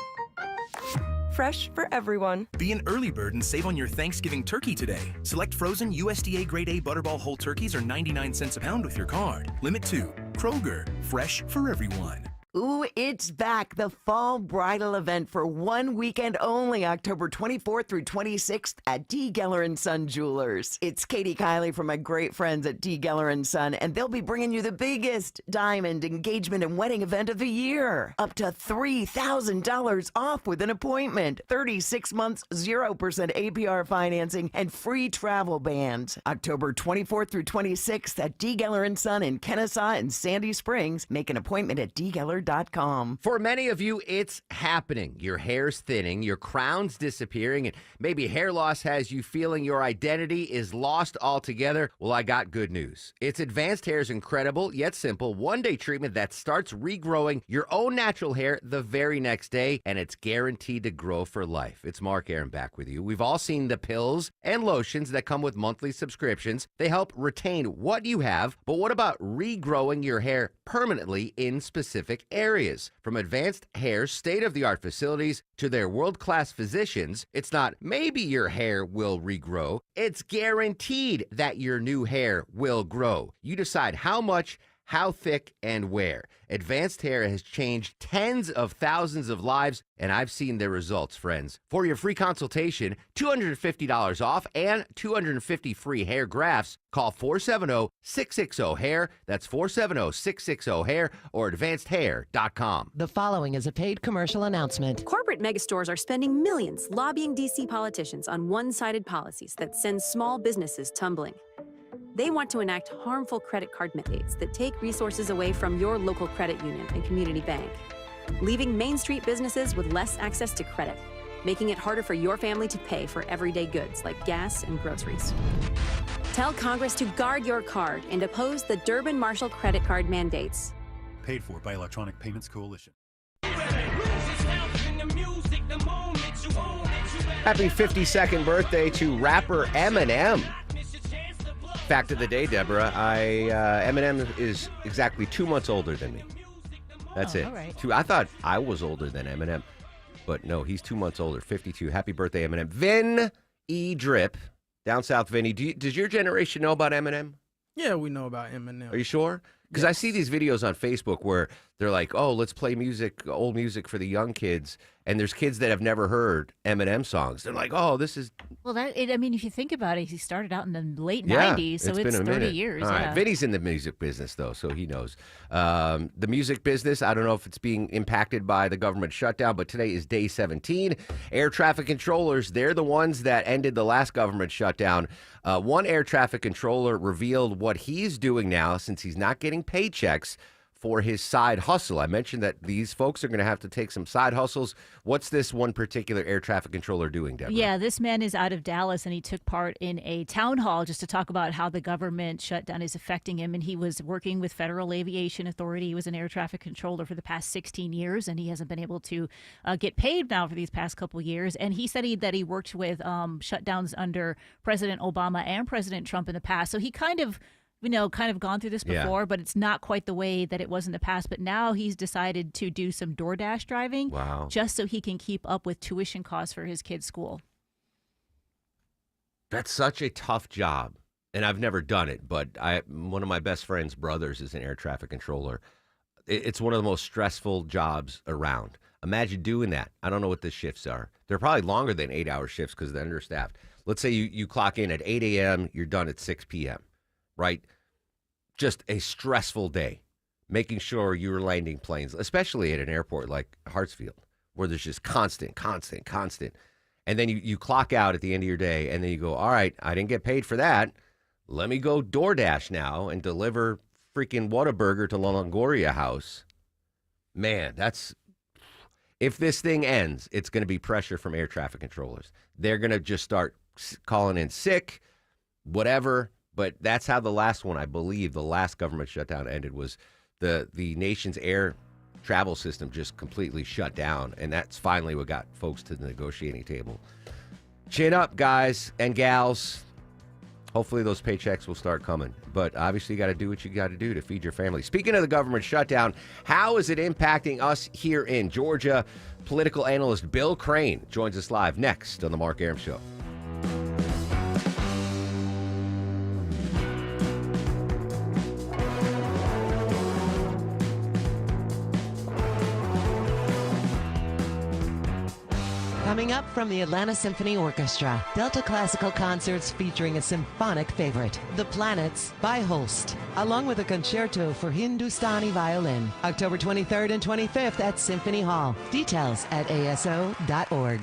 Fresh for everyone. Be an early bird and save on your Thanksgiving turkey today. Select frozen USDA Grade A Butterball whole turkeys are 99 cents a pound with your card. Limit 2. Kroger. Fresh for everyone. Ooh, it's back. The fall bridal event for one weekend only, October 24th through 26th at D. Geller & Son Jewelers. It's Katie Kiley from my great friends at D. Geller & Son, and they'll be bringing you the biggest diamond engagement and wedding event of the year. Up to $3,000 off with an appointment. 36 months, 0% APR financing, and free travel bans. October 24th through 26th at D. Geller & Son in Kennesaw and Sandy Springs. Make an appointment at dgeller.com. DeGellerandSonJewelers.com. For many of you, it's happening. Your hair's thinning, your crown's disappearing, and maybe hair loss has you feeling your identity is lost altogether. Well, I got good news. It's Advanced Hair's incredible yet simple one-day treatment that starts regrowing your own natural hair the very next day, and it's guaranteed to grow for life. It's Mark Arum back with you. We've all seen the pills and lotions that come with monthly subscriptions. They help retain what you have, but what about regrowing your hair permanently in specific areas? From Advanced Hair's state-of-the-art facilities to their world-class physicians, it's not maybe your hair will regrow. It's guaranteed that your new hair will grow. You decide how much, how thick, and where. Advanced Hair has changed tens of thousands of lives, and I've seen their results, friends. For your free consultation, $250 off, and 250 free hair grafts, call 470-660-HAIR. That's 470-660-HAIR or advancedhair.com. The following is a paid commercial announcement. Corporate megastores are spending millions lobbying D.C. politicians on one-sided policies that send small businesses tumbling. They want to enact harmful credit card mandates that take resources away from your local credit union and community bank, leaving Main Street businesses with less access to credit, making it harder for your family to pay for everyday goods like gas and groceries. Tell Congress to guard your card and oppose the Durbin-Marshall credit card mandates. Paid for by Electronic Payments Coalition. Happy 52nd birthday to rapper Eminem. Fact of the day, Deborah. Eminem is exactly 2 months older than me. That's it. All right. I thought I was older than Eminem, but no, he's 2 months older. 52. Happy birthday, Eminem. Vin E. Drip, down south. Vinny, does your generation know about Eminem? Yeah, we know about Eminem. Are you sure? Because I see these videos on Facebook where they're like, oh, let's play music, old music for the young kids. And there's kids that have never heard Eminem songs. They're like, oh, this is... Well, if you think about it, he started out in the late 90s, so it's 30 years. All right. Vinny's in the music business, though, so he knows. The music business, I don't know if it's being impacted by the government shutdown, but today is day 17. Air traffic controllers, they're the ones that ended the last government shutdown. One air traffic controller revealed what he's doing now since he's not getting paychecks for his side hustle. I mentioned that these folks are going to have to take some side hustles. What's this one particular air traffic controller doing, Deborah? Yeah, this man is out of Dallas, and he took part in a town hall just to talk about how the government shutdown is affecting him. And he was working with Federal Aviation Authority. He was an air traffic controller for the past 16 years, and he hasn't been able to get paid now for these past couple years. And he said that he worked with shutdowns under President Obama and President Trump in the past. So he kind of gone through this before, but it's not quite the way that it was in the past. But now he's decided to do some DoorDash driving just so he can keep up with tuition costs for his kids' school. That's such a tough job. And I've never done it, but one of my best friend's brothers is an air traffic controller. It's one of the most stressful jobs around. Imagine doing that. I don't know what the shifts are. They're probably longer than 8-hour shifts because they're understaffed. Let's say you clock in at 8 a.m., you're done at 6 p.m., right? Just a stressful day, making sure you're landing planes, especially at an airport like Hartsfield, where there's just constant. And then you clock out at the end of your day, and then you go, all right, I didn't get paid for that. Let me go DoorDash now and deliver freaking Whataburger to La Longoria house. Man, if this thing ends, it's going to be pressure from air traffic controllers. They're going to just start calling in sick, whatever. But that's how the last one, I believe, the last government shutdown ended, was the nation's air travel system just completely shut down. And that's finally what got folks to the negotiating table. Chin up, guys and gals. Hopefully those paychecks will start coming. But obviously you got to do what you got to do to feed your family. Speaking of the government shutdown, how is it impacting us here in Georgia? Political analyst Bill Crane joins us live next on The Mark Arum Show. Coming up from the Atlanta Symphony Orchestra, Delta Classical Concerts featuring a symphonic favorite, The Planets by Holst, along with a concerto for Hindustani violin, October 23rd and 25th at Symphony Hall. Details at aso.org.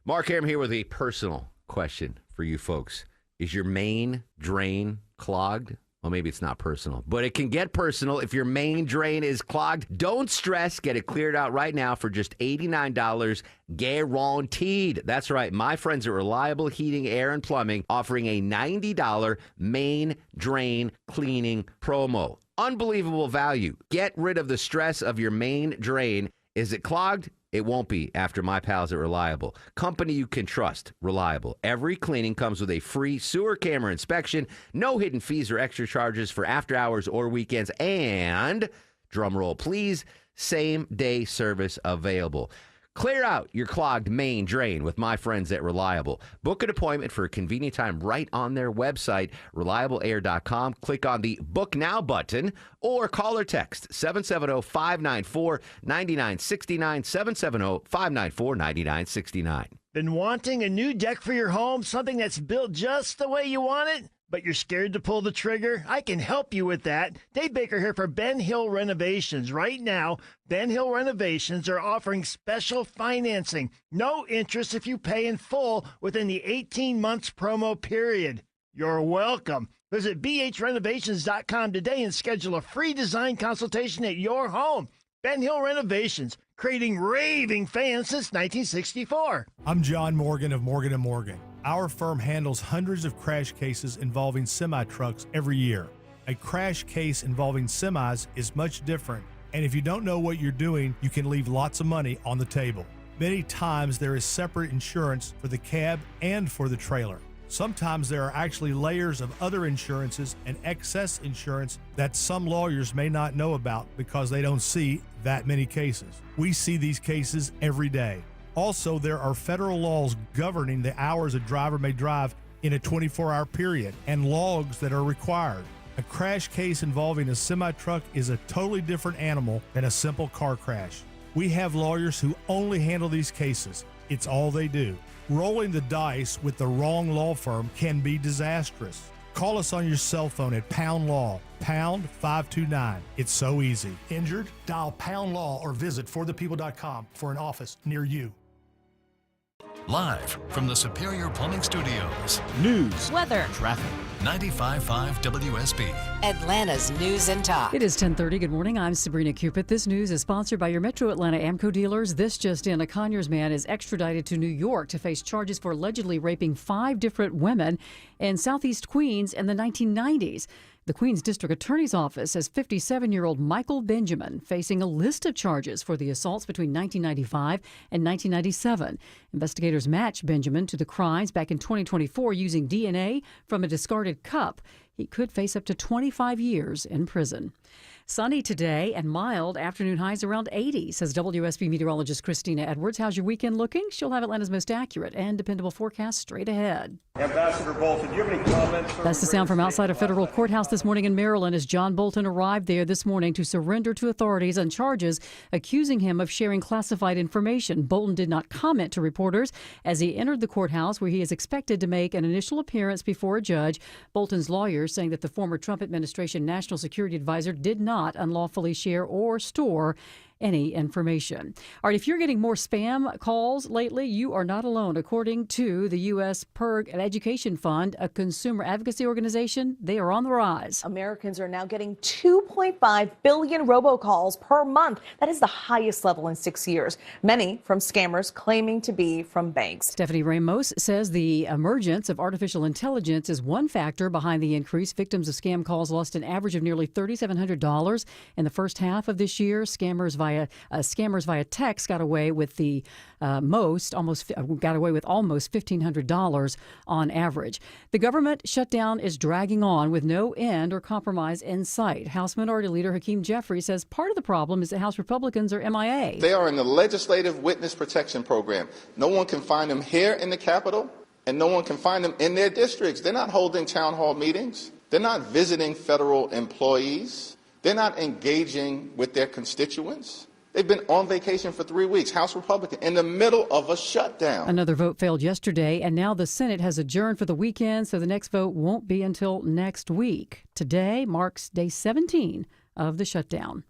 Mark Arum here with a personal question for you folks. Is your main drain clogged? Well, maybe it's not personal, but it can get personal if your main drain is clogged. Don't stress. Get it cleared out right now for just $89 guaranteed. That's right. My friends at Reliable Heating, Air, and Plumbing offering a $90 main drain cleaning promo. Unbelievable value. Get rid of the stress of your main drain. Is it clogged? It won't be after my pals at Reliable. Company you can trust. Reliable. Every cleaning comes with a free sewer camera inspection, no hidden fees or extra charges for after hours or weekends, and, drumroll please, same-day service available. Clear out your clogged main drain with my friends at Reliable. Book an appointment for a convenient time right on their website, reliableair.com. Click on the Book Now button or call or text 770-594-9969, 770-594-9969. Been wanting a new deck for your home, something that's built just the way you want it? But you're scared to pull the trigger? I can help you with that. Dave Baker here for Ben Hill Renovations. Right now, Ben Hill Renovations are offering special financing. No interest if you pay in full within the 18 months promo period. You're welcome. Visit bhrenovations.com today and schedule a free design consultation at your home. Ben Hill Renovations, creating raving fans since 1964. I'm John Morgan of Morgan & Morgan. Our firm handles hundreds of crash cases involving semi-trucks every year. A crash case involving semis is much different, and if you don't know what you're doing, you can leave lots of money on the table. Many times there is separate insurance for the cab and for the trailer. Sometimes there are actually layers of other insurances and excess insurance that some lawyers may not know about because they don't see that many cases. We see these cases every day. Also, there are federal laws governing the hours a driver may drive in a 24-hour period and logs that are required. A crash case involving a semi-truck is a totally different animal than a simple car crash. We have lawyers who only handle these cases. It's all they do. Rolling the dice with the wrong law firm can be disastrous. Call us on your cell phone at Pound Law, pound 529. It's so easy. Injured? Dial Pound Law or visit forthepeople.com for an office near you. Live from the Superior Plumbing Studios. News, weather, traffic. 95.5 WSB. Atlanta's News and Talk. It is 10:30. Good morning. I'm Sabrina Cupid. This news is sponsored by your Metro Atlanta Amco dealers. This just in, a Conyers man is extradited to New York to face charges for allegedly raping 5 different women in Southeast Queens in the 1990s. The Queens District Attorney's Office says 57-year-old Michael Benjamin facing a list of charges for the assaults between 1995 and 1997. Investigators matched Benjamin to the crimes back in 2024 using DNA from a discarded cup. He could face up to 25 years in prison. Sunny today and mild, afternoon highs around 80, says WSB meteorologist Christina Edwards. How's your weekend looking? She'll have Atlanta's most accurate and dependable forecast straight ahead. Ambassador Bolton, do you have any comments? That's the sound from outside a federal courthouse this morning in Maryland as John Bolton arrived there this morning to surrender to authorities on charges accusing him of sharing classified information. Bolton did not comment to reporters as he entered the courthouse, where he is expected to make an initial appearance before a judge. Bolton's lawyers saying that the former Trump administration national security advisor did not unlawfully share or store any information. All right, if you're getting more spam calls lately, you are not alone. According to the U.S. PIRG Education Fund, a consumer advocacy organization, they are on the rise. Americans are now getting 2.5 billion robocalls per month. That is the highest level in 6 years. Many from scammers claiming to be from banks. Stephanie Ramos says the emergence of artificial intelligence is one factor behind the increase. Victims of scam calls lost an average of nearly $3,700 in the first half of this year. Scammers via text got away with almost $1,500 on average. The government shutdown is dragging on with no end or compromise in sight. House Minority Leader Hakeem Jeffries says part of the problem is that House Republicans are MIA. They are in the Legislative Witness Protection Program. No one can find them here in the Capitol, and no one can find them in their districts. They're not holding town hall meetings. They're not visiting federal employees. They're not engaging with their constituents. They've been on vacation for 3 weeks, House Republican, in the middle of a shutdown. Another vote failed yesterday, and now the Senate has adjourned for the weekend, so the next vote won't be until next week. Today marks day 17 of the shutdown.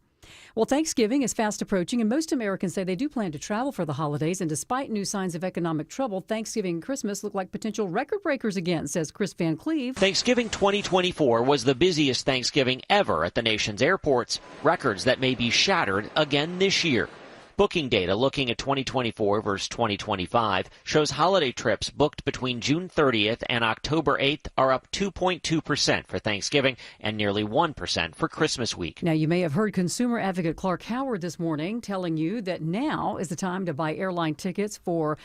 Well, Thanksgiving is fast approaching, and most Americans say they do plan to travel for the holidays. And despite new signs of economic trouble, Thanksgiving and Christmas look like potential record breakers again, says Chris Van Cleve. Thanksgiving 2024 was the busiest Thanksgiving ever at the nation's airports, records that may be shattered again this year. Booking data looking at 2024 versus 2025 shows holiday trips booked between June 30th and October 8th are up 2.2% for Thanksgiving and nearly 1% for Christmas week. Now, you may have heard consumer advocate Clark Howard this morning telling you that now is the time to buy airline tickets for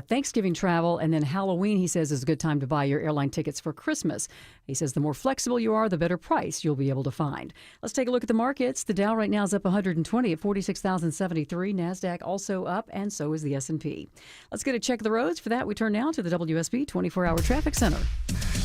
Thanksgiving travel, and then Halloween, he says, is a good time to buy your airline tickets for Christmas. He says the more flexible you are, the better price you'll be able to find. Let's take a look at the markets. The Dow right now is up 120 at 46,073. NASDAQ also up, and so is the S&P. Let's get a check of the roads. For that, we turn now to the WSB 24-hour traffic center.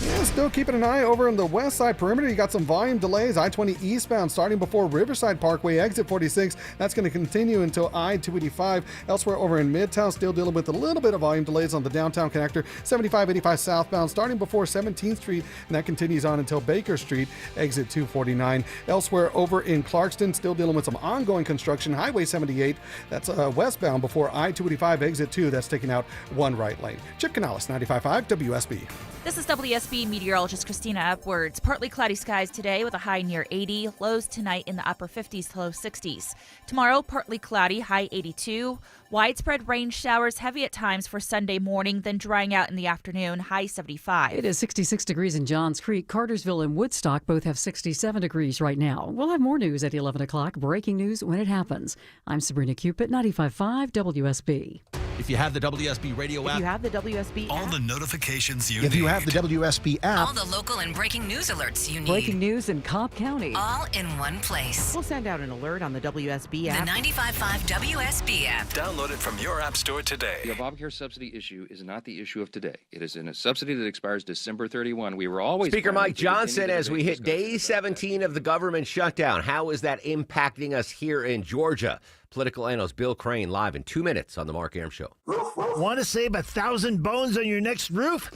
Yeah, still keeping an eye over in the west side perimeter. You got some volume delays. I-20 eastbound starting before Riverside Parkway, exit 46. That's going to continue until I-285. Elsewhere over in Midtown, still dealing with a little bit of volume delays on the downtown connector. 75-85 southbound starting before 17th Street, and that continues on until Baker Street, exit 249. Elsewhere over in Clarkston, still dealing with some ongoing construction. Highway 78, that's westbound before I-285, exit 2. That's taking out one right lane. Chip Canales, 95.5 WSB. This is WSB meteorologist Christina Upwards. Partly cloudy skies today with a high near 80. Lows tonight in the upper 50s to low 60s. Tomorrow, partly cloudy, high 82. Widespread rain showers, heavy at times for Sunday morning, then drying out in the afternoon, high 75. It is 66 degrees in Johns Creek. Cartersville and Woodstock both have 67 degrees right now. We'll have more news at 11 o'clock. Breaking news when it happens. I'm Sabrina Cupid, 95.5 WSB. If you have the WSB radio app, you have the WSB all app. the notifications you If need. you have the WSB app, All the local and breaking news alerts you need. Breaking news in Cobb County. All in one place. We'll send out an alert on the WSB app. The 95.5 WSB app. Download it from your app store today. The Obamacare subsidy issue is not the issue of today. It is in a subsidy that expires December 31. We were always Speaker planning Mike to continue Johnson, the as we debate hit day 17 of the government shutdown, how is that impacting us here in Georgia? Political analyst Bill Crane live in 2 minutes on the Mark Arum Show. Want to save 1,000 bones on your next roof?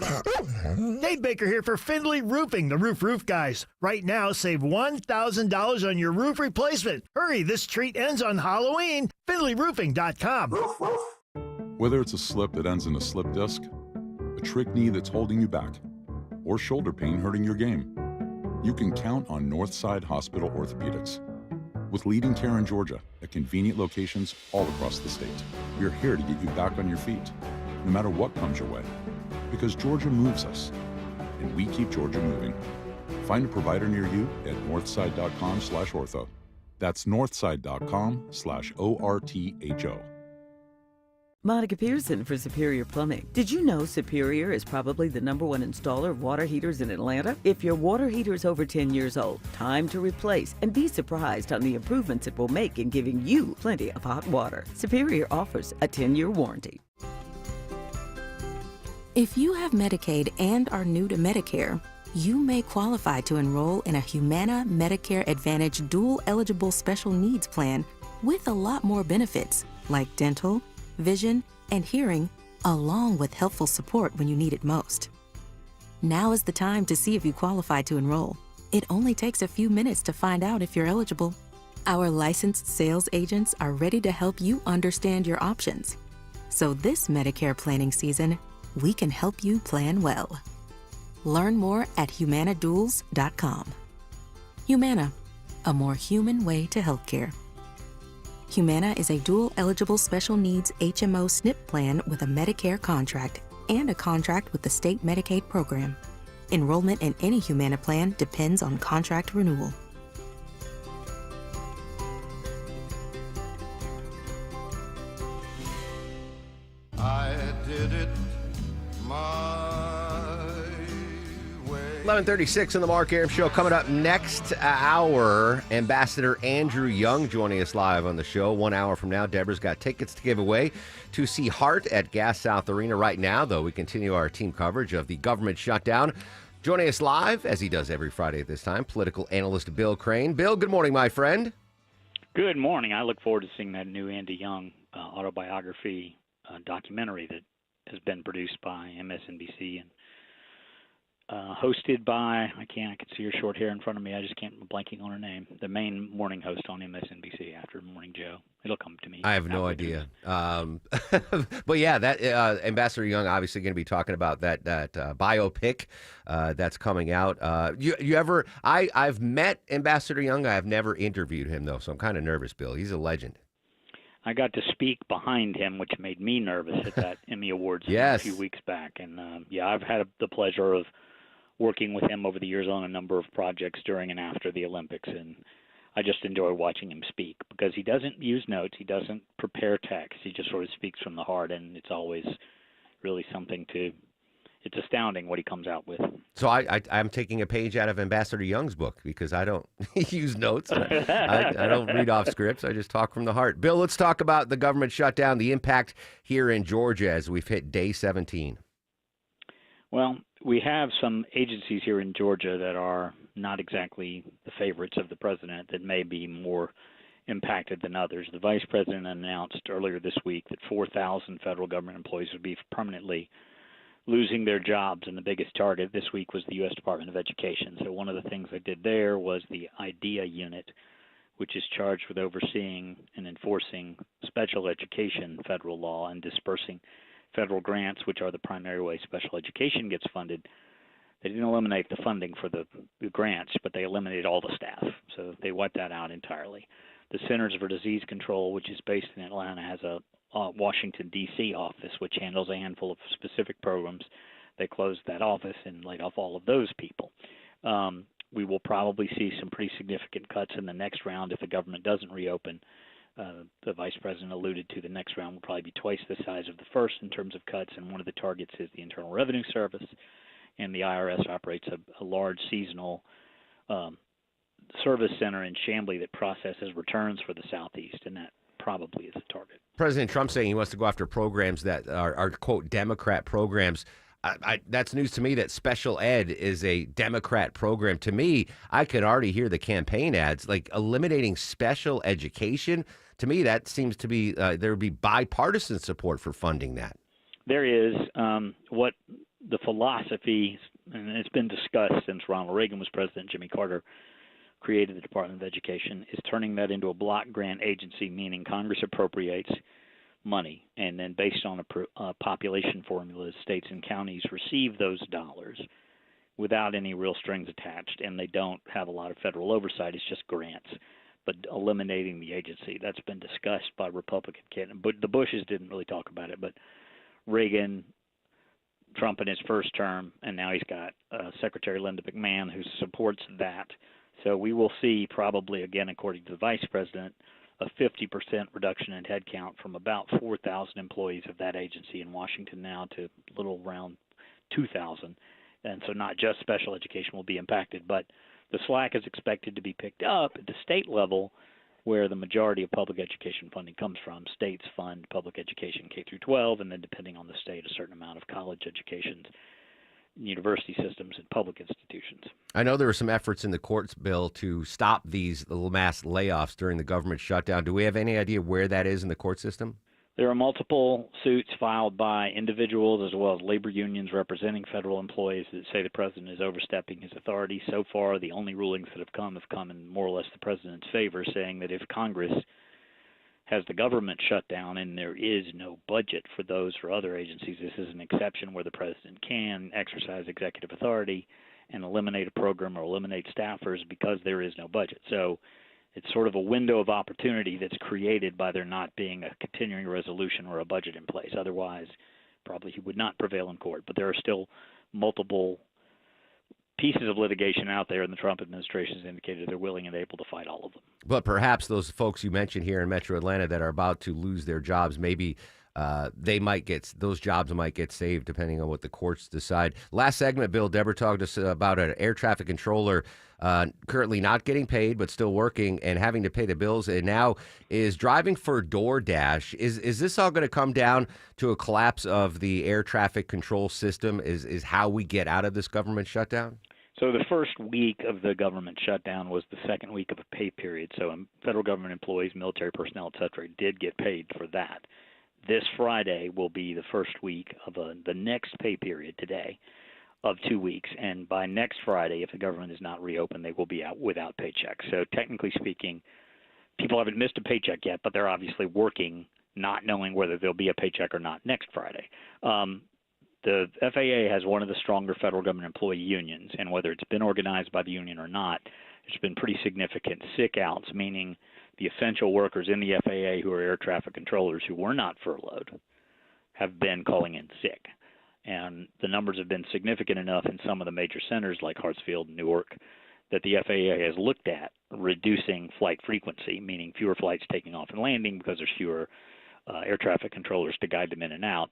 Dave Baker here for Findlay Roofing, the roof guys. Right now, save $1,000 on your roof replacement. Hurry, this treat ends on Halloween. FindlayRoofing.com. Whether it's a slip that ends in a slip disc, a trick knee that's holding you back, or shoulder pain hurting your game, you can count on Northside Hospital Orthopedics. With leading care in Georgia at convenient locations all across the state, we're here to get you back on your feet, no matter what comes your way. Because Georgia moves us, and we keep Georgia moving. Find a provider near you at northside.com/ortho. That's northside.com/ORTHO. Monica Pearson for Superior Plumbing. Did you know Superior is probably the #1 installer of water heaters in Atlanta? If your water heater is over 10 years old, time to replace and be surprised on the improvements it will make in giving you plenty of hot water. Superior offers a 10-year warranty. If you have Medicaid and are new to Medicare, you may qualify to enroll in a Humana Medicare Advantage dual eligible special needs plan with a lot more benefits like dental, vision, and hearing, along with helpful support when you need it most. Now is the time to see if you qualify to enroll. It only takes a few minutes to find out if you're eligible. Our licensed sales agents are ready to help you understand your options. So this Medicare planning season, we can help you plan well. Learn more at humanaduals.com. Humana, a more human way to healthcare. Humana is a dual-eligible special needs HMO SNP plan with a Medicare contract and a contract with the state Medicaid program. Enrollment in any Humana plan depends on contract renewal. I did it my 11:36 on the Mark Arum Show. Coming up next hour, Ambassador Andrew Young joining us live on the show. 1 hour from now, Deborah's got tickets to give away to see Hart at Gas South Arena. Right now, though, we continue our team coverage of the government shutdown. Joining us live, as he does every Friday at this time, political analyst Bill Crane. Bill, good morning, my friend. Good morning. I look forward to seeing that new Andy Young autobiography documentary that has been produced by MSNBC and hosted by, I can see her short hair in front of me. I just can't, I'm blanking on her name. The main morning host on MSNBC after Morning Joe. It'll come to me. I have no idea. But yeah, that Ambassador Young obviously going to be talking about that biopic that's coming out. I've met Ambassador Young. I have never interviewed him though, so I'm kind of nervous, Bill. He's a legend. I got to speak behind him, which made me nervous at that Emmy Awards Yes. a few weeks back. And I've had the pleasure of working with him over the years on a number of projects during and after the Olympics, and I just enjoy watching him speak because he doesn't use notes, he doesn't prepare text, he just sort of speaks from the heart, and it's always really something it's astounding what he comes out with. So I'm taking a page out of Ambassador Young's book because I don't use notes. I don't read off scripts. I just talk from the heart. Bill, let's talk about the government shutdown, the impact here in Georgia as we've hit day 17. Well, we have some agencies here in Georgia that are not exactly the favorites of the president that may be more impacted than others. The vice president announced earlier this week that 4,000 federal government employees would be permanently losing their jobs, and the biggest target this week was the U.S. Department of Education. So one of the things I did there was the IDEA unit, which is charged with overseeing and enforcing special education federal law and dispersing federal grants, which are the primary way special education gets funded. They didn't eliminate the funding for the grants, but they eliminated all the staff. So they wiped that out entirely. The Centers for Disease Control, which is based in Atlanta, has a Washington, D.C. office, which handles a handful of specific programs. They closed that office and laid off all of those people. We will probably see some pretty significant cuts in the next round if the government doesn't reopen. The vice president alluded to the next round will probably be twice the size of the first in terms of cuts, and one of the targets is the Internal Revenue Service, and the IRS operates a large seasonal service center in Chamblee that processes returns for the Southeast, and that probably is a target. President Trump saying he wants to go after programs that are quote, Democrat programs. That's news to me that special ed is a Democrat program. To me, I could already hear the campaign ads, like eliminating special education. To me, that seems to be, there would be bipartisan support for funding that. There is. What the philosophy, and it's been discussed since Ronald Reagan was president, Jimmy Carter created the Department of Education, is turning that into a block grant agency, meaning Congress appropriates money, and then based on a population formula, states and counties receive those dollars without any real strings attached, and they don't have a lot of federal oversight. It's just grants, but eliminating the agency. That's been discussed by Republican candidates, but the Bushes didn't really talk about it, but Reagan, Trump in his first term, and now he's got Secretary Linda McMahon who supports that. So we will see probably, again, according to the vice president, a 50% reduction in headcount from about 4,000 employees of that agency in Washington now to a little around 2,000. And so not just special education will be impacted, but the slack is expected to be picked up at the state level where the majority of public education funding comes from. States fund public education K through 12, and then depending on the state, a certain amount of college education, university systems, and public institutions. I know there were some efforts in the courts bill to stop these mass layoffs during the government shutdown. Do we have any idea where that is in the court system? There are multiple suits filed by individuals as well as labor unions representing federal employees that say the president is overstepping his authority. So far, the only rulings that have come in more or less the president's favor, saying that if Congress has the government shut down and there is no budget for those or other agencies, this is an exception where the president can exercise executive authority and eliminate a program or eliminate staffers because there is no budget. So it's sort of a window of opportunity that's created by there not being a continuing resolution or a budget in place. Otherwise, probably he would not prevail in court. But there are still multiple pieces of litigation out there, and the Trump administration has indicated they're willing and able to fight all of them. But perhaps those folks you mentioned here in Metro Atlanta that are about to lose their jobs, maybe those jobs might get saved depending on what the courts decide. Last segment, Bill, Deborah talked to us about an air traffic controller currently not getting paid but still working and having to pay the bills, and now is driving for DoorDash. Is this all going to come down to a collapse of the air traffic control system? Is how we get out of this government shutdown? So the first week of the government shutdown was the second week of a pay period. So federal government employees, military personnel, et cetera, did get paid for that. This Friday will be the first week of the next pay period today. of 2 weeks. And by next Friday, if the government is not reopened, they will be out without paychecks. So technically speaking, people haven't missed a paycheck yet, but they're obviously working not knowing whether there'll be a paycheck or not next Friday. The FAA has one of the stronger federal government employee unions, and whether it's been organized by the union or not, there's been pretty significant sick outs, meaning the essential workers in the FAA who are air traffic controllers who were not furloughed have been calling in sick. And the numbers have been significant enough in some of the major centers like Hartsfield and Newark that the FAA has looked at reducing flight frequency, meaning fewer flights taking off and landing because there's fewer air traffic controllers to guide them in and out.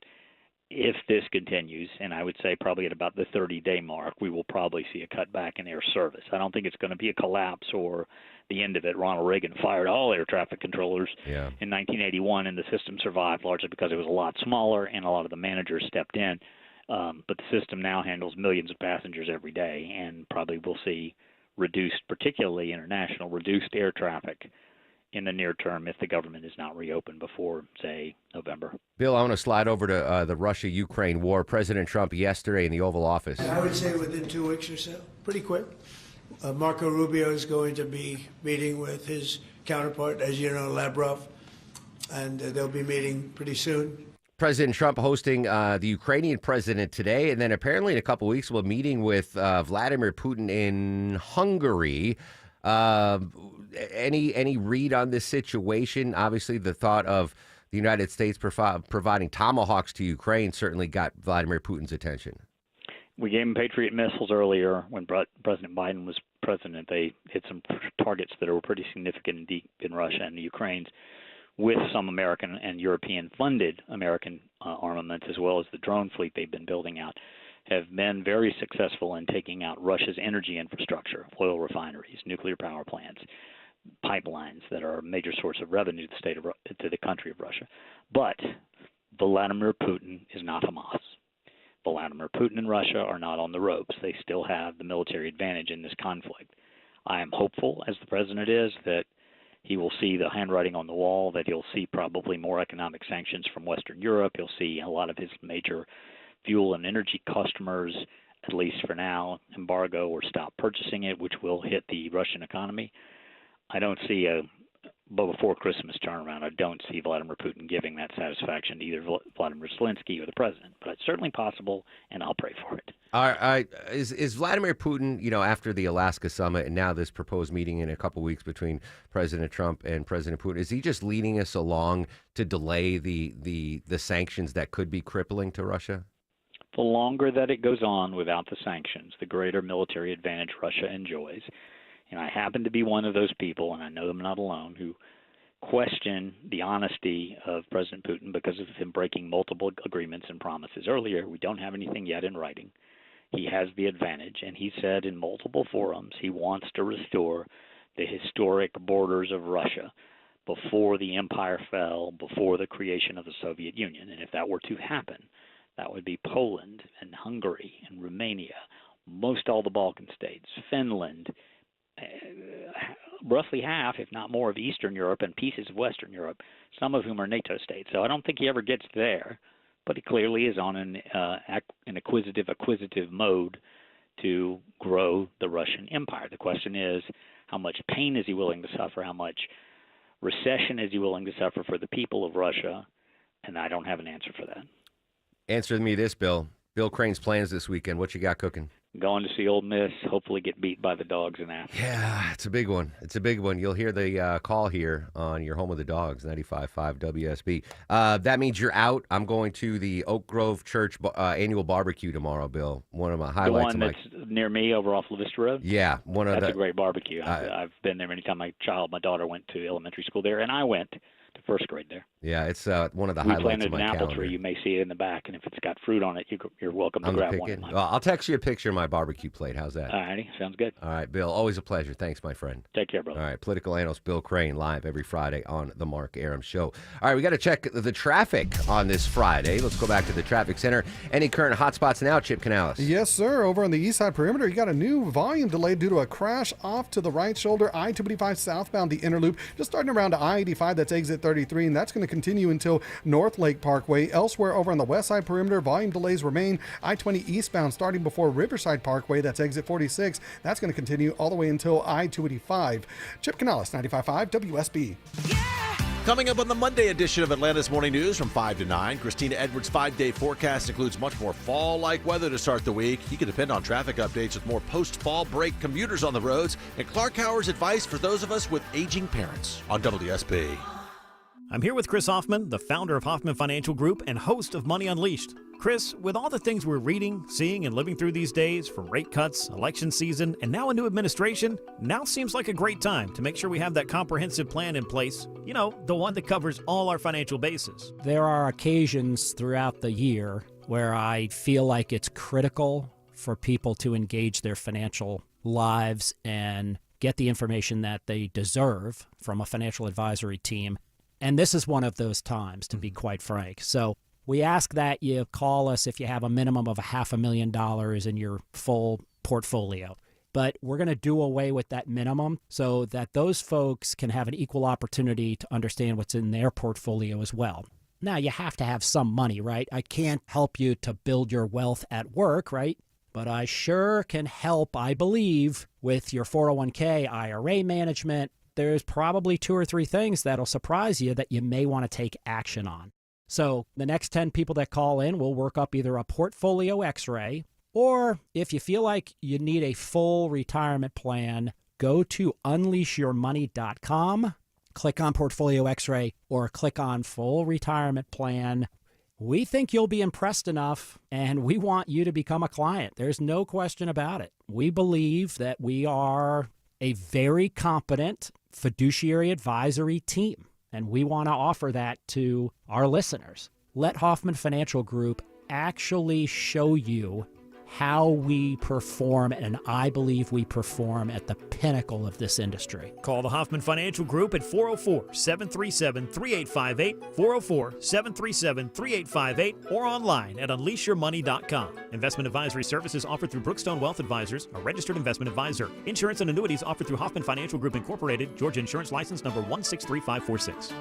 If this continues, and I would say probably at about the 30-day mark, we will probably see a cutback in air service. I don't think it's going to be a collapse or the end of it. Ronald Reagan fired all air traffic controllers in 1981, and the system survived largely because it was a lot smaller and a lot of the managers stepped in. But the system now handles millions of passengers every day, and probably we'll see reduced, particularly international, reduced air traffic in the near term if the government is not reopened before, say, November. Bill, I want to slide over to the Russia-Ukraine war. President Trump yesterday in the Oval Office. I would say within 2 weeks or so, pretty quick. Marco Rubio is going to be meeting with his counterpart, as you know, Lavrov, and they'll be meeting pretty soon. President Trump hosting the Ukrainian president today, and then apparently in a couple weeks we'll be meeting with Vladimir Putin in Hungary. Any read on this situation? Obviously, the thought of the United States providing Tomahawks to Ukraine certainly got Vladimir Putin's attention. We gave him Patriot missiles earlier when President Biden was president. They hit some targets that were pretty significant and deep in Russia and the Ukraine's, with some American and European-funded American armaments, as well as the drone fleet they've been building out, have been very successful in taking out Russia's energy infrastructure, oil refineries, nuclear power plants, pipelines that are a major source of revenue to the country of Russia. But Vladimir Putin is not Hamas. Vladimir Putin and Russia are not on the ropes. They still have the military advantage in this conflict. I am hopeful, as the president is, that he will see the handwriting on the wall, that he'll see probably more economic sanctions from Western Europe. He'll see a lot of his major fuel and energy customers, at least for now, embargo or stop purchasing it, which will hit the Russian economy. I don't see a before Christmas turnaround. I don't see Vladimir Putin giving that satisfaction to either Vladimir Zelensky or the president, but it's certainly possible, and I'll pray for it. Is Vladimir Putin, after the Alaska summit and now this proposed meeting in a couple weeks between President Trump and President Putin, is he just leading us along to delay the sanctions that could be crippling to Russia? The longer that it goes on without the sanctions, the greater military advantage Russia enjoys. And I happen to be one of those people, and I know I'm not alone, who question the honesty of President Putin because of him breaking multiple agreements and promises. Earlier, we don't have anything yet in writing. He has the advantage, and he said in multiple forums he wants to restore the historic borders of Russia before the empire fell, before the creation of the Soviet Union. And if that were to happen, that would be Poland and Hungary and Romania, most all the Balkan states, Finland, roughly half, if not more, of Eastern Europe and pieces of Western Europe, some of whom are NATO states. So I don't think he ever gets there, but he clearly is on an acquisitive mode to grow the Russian empire. The question is, how much pain is he willing to suffer? How much recession is he willing to suffer for the people of Russia? And I don't have an answer for that. Answer me this, Bill. Bill Crane's plans this weekend. What you got cooking? Going to see Ole Miss, hopefully get beat by the Dogs in Athens. Yeah, it's a big one. It's a big one. You'll hear the call here on your home of the Dogs, 95.5 WSB. That means you're out. I'm going to the Oak Grove Church annual barbecue tomorrow, Bill. One of my highlights. The one that's near me over off La Vista Road? Yeah. That's a great barbecue. I've been there many times. My daughter went to elementary school there, and I went to first grade there. Yeah, it's one of the highlights of my calendar. We planted an apple tree. You may see it in the back, and if it's got fruit on it, you're welcome to grab one. Well, I'll text you a picture of my barbecue plate. How's that? All righty, sounds good. All right, Bill, always a pleasure. Thanks, my friend. Take care, brother. All right, political analyst Bill Crane, live every Friday on The Mark Arum Show. All right, we got to check the traffic on this Friday. Let's go back to the traffic center. Any current hotspots now, Chip Canales? Yes, sir. Over on the east side perimeter, you got a new volume delay due to a crash off to the right shoulder, I-285 southbound, the inner loop, just starting around I-85, that's exit 30. 33, and that's going to continue until North Lake Parkway. Elsewhere over on the west side perimeter, volume delays remain. I-20 eastbound starting before Riverside Parkway, that's exit 46. That's going to continue all the way until I-285. Chip Canales, 95.5 WSB. Coming up on the Monday edition of Atlanta's Morning News from 5 to 9, Christina Edwards' 5-day forecast includes much more fall-like weather to start the week. You can depend on traffic updates with more post-fall break commuters on the roads, and Clark Howard's advice for those of us with aging parents on WSB. I'm here with Chris Hoffman, the founder of Hoffman Financial Group and host of Money Unleashed. Chris, with all the things we're reading, seeing, and living through these days, from rate cuts, election season, and now a new administration, now seems like a great time to make sure we have that comprehensive plan in place. You know, the one that covers all our financial bases. There are occasions throughout the year where I feel like it's critical for people to engage their financial lives and get the information that they deserve from a financial advisory team. And this is one of those times, to be quite frank. So we ask that you call us if you have a minimum of $500,000 in your full portfolio. But we're going to do away with that minimum so that those folks can have an equal opportunity to understand what's in their portfolio as well. Now, you have to have some money, right? I can't help you to build your wealth at work, right? But I sure can help, I believe, with your 401k, IRA management. There's probably 2 or 3 things that'll surprise you that you may want to take action on. So the next 10 people that call in will work up either a portfolio x-ray, or if you feel like you need a full retirement plan, go to unleashyourmoney.com, click on portfolio x-ray, or click on full retirement plan. We think you'll be impressed enough, and we want you to become a client. There's no question about it. We believe that we are a very competent fiduciary advisory team, and we want to offer that to our listeners. Let Hoffman Financial Group actually show you how we perform, and I believe we perform at the pinnacle of this industry. Call the Hoffman Financial Group at 404-737-3858, 404-737-3858, or online at unleashyourmoney.com. Investment advisory services offered through Brookstone Wealth Advisors, a registered investment advisor. Insurance and annuities offered through Hoffman Financial Group Incorporated, Georgia Insurance License number 163546.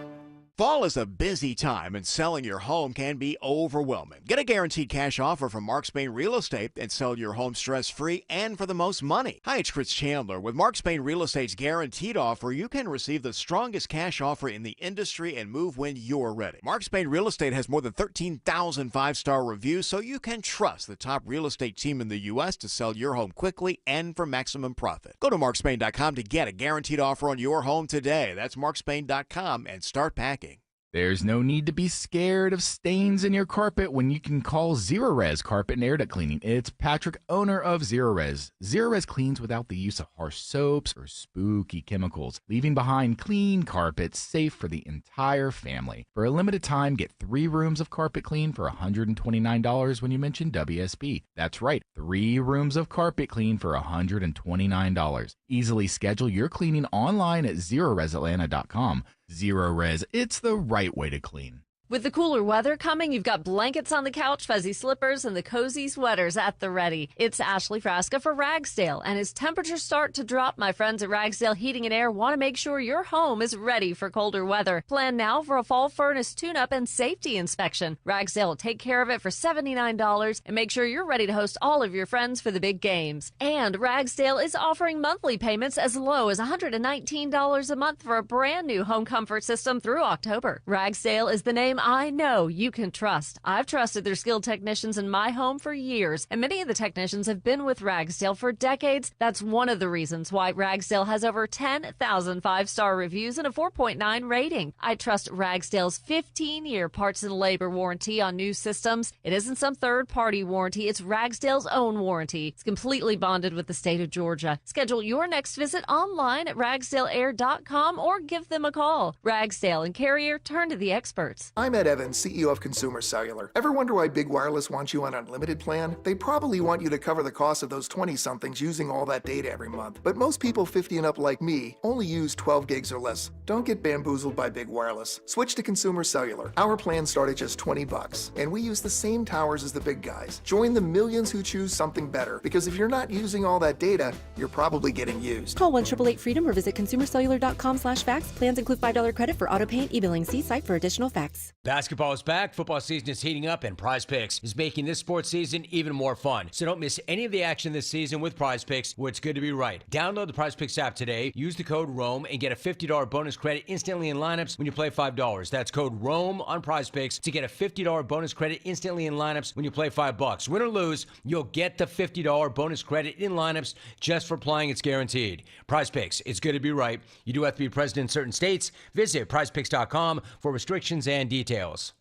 Fall is a busy time, and selling your home can be overwhelming. Get a guaranteed cash offer from Mark Spain Real Estate and sell your home stress-free and for the most money. Hi, it's Chris Chandler. With Mark Spain Real Estate's guaranteed offer, you can receive the strongest cash offer in the industry and move when you're ready. Mark Spain Real Estate has more than 13,000 five-star reviews, so you can trust the top real estate team in the U.S. to sell your home quickly and for maximum profit. Go to markspain.com to get a guaranteed offer on your home today. That's markspain.com and start packing. There's no need to be scared of stains in your carpet when you can call Zerorez Carpet and Air Duct Cleaning. It's Patrick, owner of Zerorez. Zerorez cleans without the use of harsh soaps or spooky chemicals, leaving behind clean carpets safe for the entire family. For a limited time, get 3 rooms of carpet clean for $129 when you mention WSB. That's right, 3 rooms of carpet clean for $129. Easily schedule your cleaning online at ZerorezAtlanta.com. Zerorez, it's the right way to clean. With the cooler weather coming, you've got blankets on the couch, fuzzy slippers, and the cozy sweaters at the ready. It's Ashley Frasca for Ragsdale, and as temperatures start to drop, my friends at Ragsdale Heating and Air want to make sure your home is ready for colder weather. Plan now for a fall furnace tune-up and safety inspection. Ragsdale will take care of it for $79 and make sure you're ready to host all of your friends for the big games. And Ragsdale is offering monthly payments as low as $119 a month for a brand new home comfort system through October. Ragsdale is the name I know you can trust. I've trusted their skilled technicians in my home for years, and many of the technicians have been with Ragsdale for decades. That's one of the reasons why Ragsdale has over 10,000 five-star reviews and a 4.9 rating. I trust Ragsdale's 15-year parts and labor warranty on new systems. It isn't some third-party warranty. It's Ragsdale's own warranty. It's completely bonded with the state of Georgia. Schedule your next visit online at ragsdaleair.com or give them a call. Ragsdale and Carrier, turn to the experts. I'm Ed Evans, CEO of Consumer Cellular. Ever wonder why Big Wireless wants you on an unlimited plan? They probably want you to cover the cost of those 20-somethings using all that data every month. But most people 50 and up like me only use 12 gigs or less. Don't get bamboozled by Big Wireless. Switch to Consumer Cellular. Our plans start at just $20, and we use the same towers as the big guys. Join the millions who choose something better, because if you're not using all that data, you're probably getting used. Call 1-888-FREEDOM or visit consumercellular.com/facts. Plans include $5 credit for auto pay and e-billing. See site for additional facts. Basketball is back, football season is heating up, and Prize Picks is making this sports season even more fun. So don't miss any of the action this season with Prize Picks, where it's good to be right. Download the Prize Picks app today, use the code ROAM, and get a $50 bonus credit instantly in lineups when you play $5. That's code ROAM on Prize Picks to get a $50 bonus credit instantly in lineups when you play $5. Win or lose, you'll get the $50 bonus credit in lineups just for playing. It's guaranteed. Prize Picks, it's good to be right. You do have to be present in certain states. Visit prizepicks.com for restrictions and details. I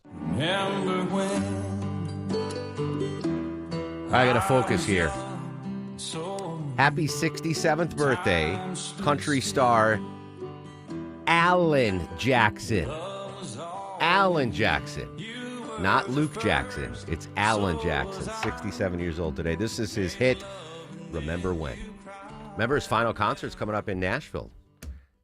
gotta focus here. Happy 67th birthday, country star Alan Jackson. Alan Jackson. Not Luke Jackson. It's Alan Jackson, 67 years old today. This is his hit, Remember When. Remember, his final concert's coming up in Nashville.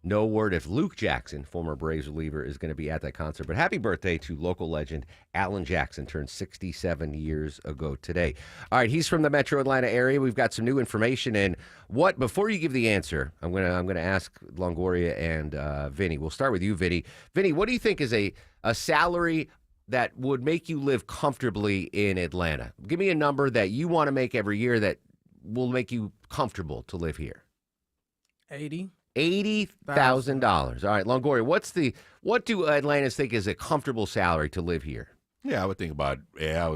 No word if Luke Jackson, former Braves reliever, is going to be at that concert. But happy birthday to local legend Alan Jackson, turned 67 years ago today. All right, he's from the Metro Atlanta area. We've got some new information. And before you give the answer, I'm gonna ask Longoria and Vinny. We'll start with you, Vinny. Vinny, what do you think is a salary that would make you live comfortably in Atlanta? Give me a number that you want to make every year that will make you comfortable to live here. $80,000. All right, Longoria, what do Atlantans think is a comfortable salary to live here? Yeah, I would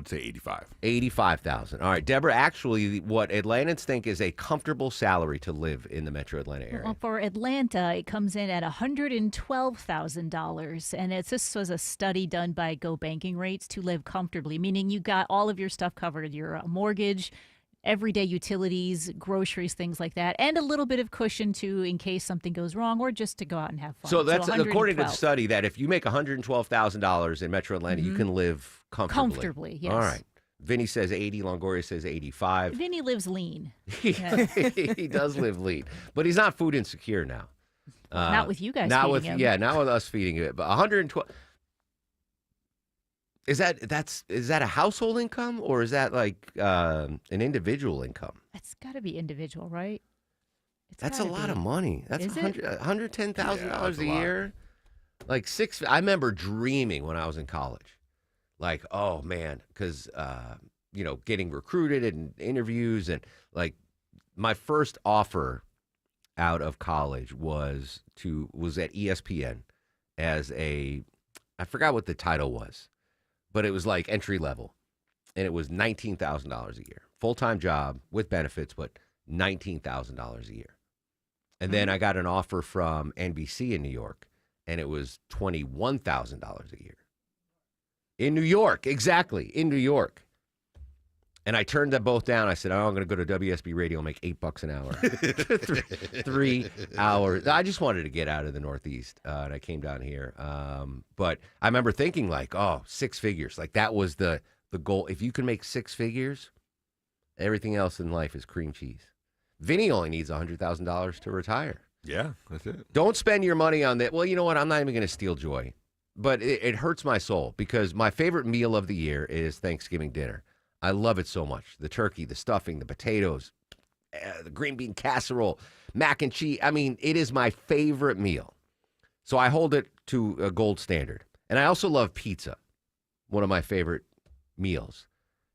say 85. 85,000. All right, Deborah, actually, what Atlantans think is a comfortable salary to live in the Metro Atlanta area? Well, for Atlanta, it comes in at $112,000, and this was a study done by Go Banking Rates to live comfortably, meaning you got all of your stuff covered, your mortgage, everyday utilities, groceries, things like that, and a little bit of cushion too in case something goes wrong or just to go out and have fun. So that's according to the study that if you make $112,000 in Metro Atlanta, you can live comfortably. Comfortably, yes. All right. Vinny says 80, Longoria says 85. Vinny lives lean. He does live lean, but he's not food insecure now. Not with you guys not feeding with him. Yeah, not with us feeding it. But 112. Is that a household income or is that like an individual income? It's got to be individual, right? That's a lot of money. That's $110,000 a year. Like I remember dreaming when I was in college, like, oh man, because getting recruited and interviews, and like my first offer out of college was at ESPN as I forgot what the title was. But it was like entry level, and it was $19,000 a year. Full-time job with benefits, but $19,000 a year. And then I got an offer from NBC in New York, and it was $21,000 a year. In New York, exactly, in New York. And I turned them both down. I said, I'm going to go to WSB Radio and make $8 an hour. 3 hours. I just wanted to get out of the Northeast, and I came down here. But I remember thinking like, 6 figures. Like that was the goal. If you can make 6 figures, everything else in life is cream cheese. Vinny only needs $100,000 to retire. Yeah, that's it. Don't spend your money on that. Well, you know what? I'm not even going to steal joy. But it hurts my soul because my favorite meal of the year is Thanksgiving dinner. I love it so much. The turkey, the stuffing, the potatoes, the green bean casserole, mac and cheese. I mean, it is my favorite meal. So I hold it to a gold standard. And I also love pizza, one of my favorite meals.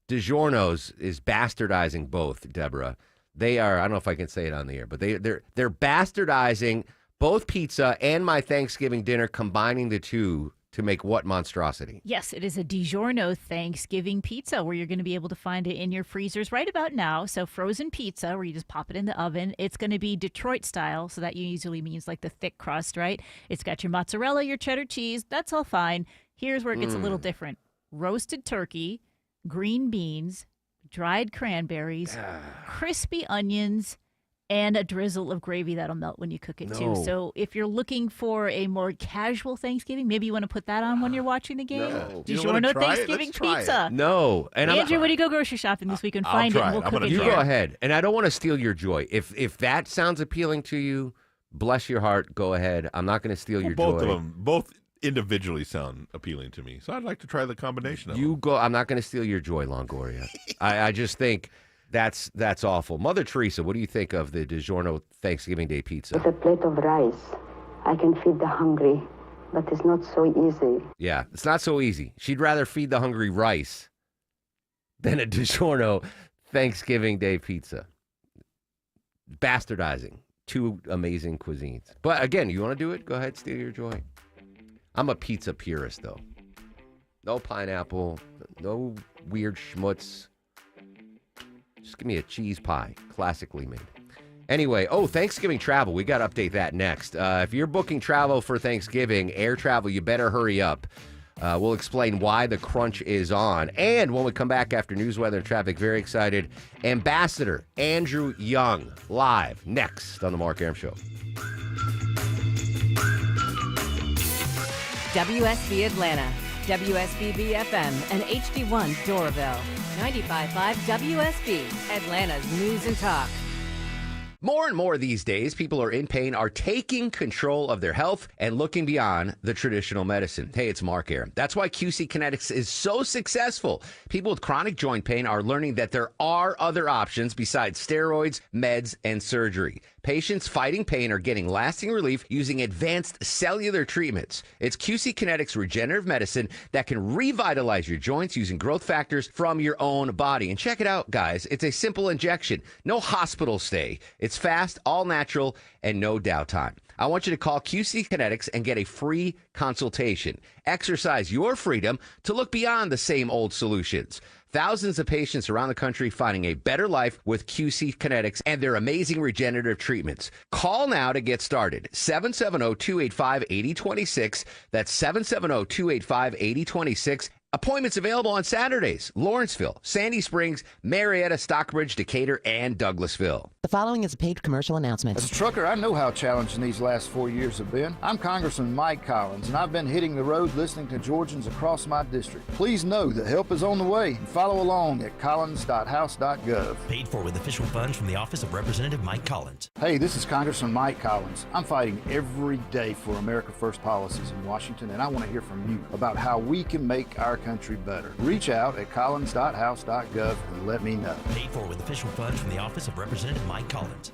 DiGiorno's is bastardizing both, Deborah. They are, I don't know if I can say it on the air, but they're bastardizing both pizza and my Thanksgiving dinner, combining the two to make what monstrosity? Yes, it is a DiGiorno Thanksgiving pizza where you're going to be able to find it in your freezers right about now. So frozen pizza where you just pop it in the oven. It's going to be Detroit style, so that usually means like the thick crust, right? It's got your mozzarella, your cheddar cheese. That's all fine. Here's where it gets a little different. Roasted turkey, green beans, dried cranberries, crispy onions, And a drizzle of gravy that'll melt when you cook it too. No. So if you're looking for a more casual Thanksgiving, maybe you want to put that on when you're watching the game. No. You don't wanna DiGiorno try it? Thanksgiving Let's try pizza. No. And Andrew, when you go grocery shopping this week and I'll find it, try and it. we'll I'm cook gonna it You here. go ahead. And I don't want to steal your joy. If that sounds appealing to you, bless your heart. Go ahead. I'm not going to steal your Both joy. of them, both individually sound appealing to me. So I'd like to try the combination of them. You go. I'm not going to steal your joy, Longoria. I just think that's awful. Mother Teresa, what do you think of the DiGiorno Thanksgiving Day pizza? With a plate of rice, I can feed the hungry, but it's not so easy. Yeah, it's not so easy. She'd rather feed the hungry rice than a DiGiorno Thanksgiving Day pizza. Bastardizing two amazing cuisines. But again, you want to do it? Go ahead, steal your joy. I'm a pizza purist, though. No pineapple, no weird schmutz. Just give me a cheese pie, classically made. Anyway, Thanksgiving travel. We got to update that next. If you're booking travel for Thanksgiving, air travel, you better hurry up. We'll explain why the crunch is on. And when we come back after news, weather, and traffic, very excited, Ambassador Andrew Young, live next on The Mark Arum Show. WSB Atlanta, WSBB FM, and HD1 Doraville. 95.5 WSB, Atlanta's News and Talk. More and more these days, people are in pain, are taking control of their health and looking beyond the traditional medicine. Hey, it's Mark Arum. That's why QC Kinetics is so successful. People with chronic joint pain are learning that there are other options besides steroids, meds, and surgery. Patients fighting pain are getting lasting relief using advanced cellular treatments. It's QC Kinetics regenerative medicine that can revitalize your joints using growth factors from your own body. And check it out, guys. It's a simple injection. No hospital stay. It's fast, all natural, and no downtime. I want you to call QC Kinetics and get a free consultation. Exercise your freedom to look beyond the same old solutions. Thousands of patients around the country finding a better life with QC Kinetics and their amazing regenerative treatments. Call now to get started. 770-285-8026. That's 770-285-8026. Appointments available on Saturdays. Lawrenceville, Sandy Springs, Marietta, Stockbridge, Decatur, and Douglasville. The following is a paid commercial announcement. As a trucker, I know how challenging these last 4 years have been. I'm Congressman Mike Collins, and I've been hitting the road listening to Georgians across my district. Please know that help is on the way, and follow along at collins.house.gov. Paid for with official funds from the Office of Representative Mike Collins. Hey, this is Congressman Mike Collins. I'm fighting every day for America First policies in Washington, and I want to hear from you about how we can make our country better. Reach out at collins.house.gov and let me know. Paid for with official funds from the Office of Representative Mike Collins.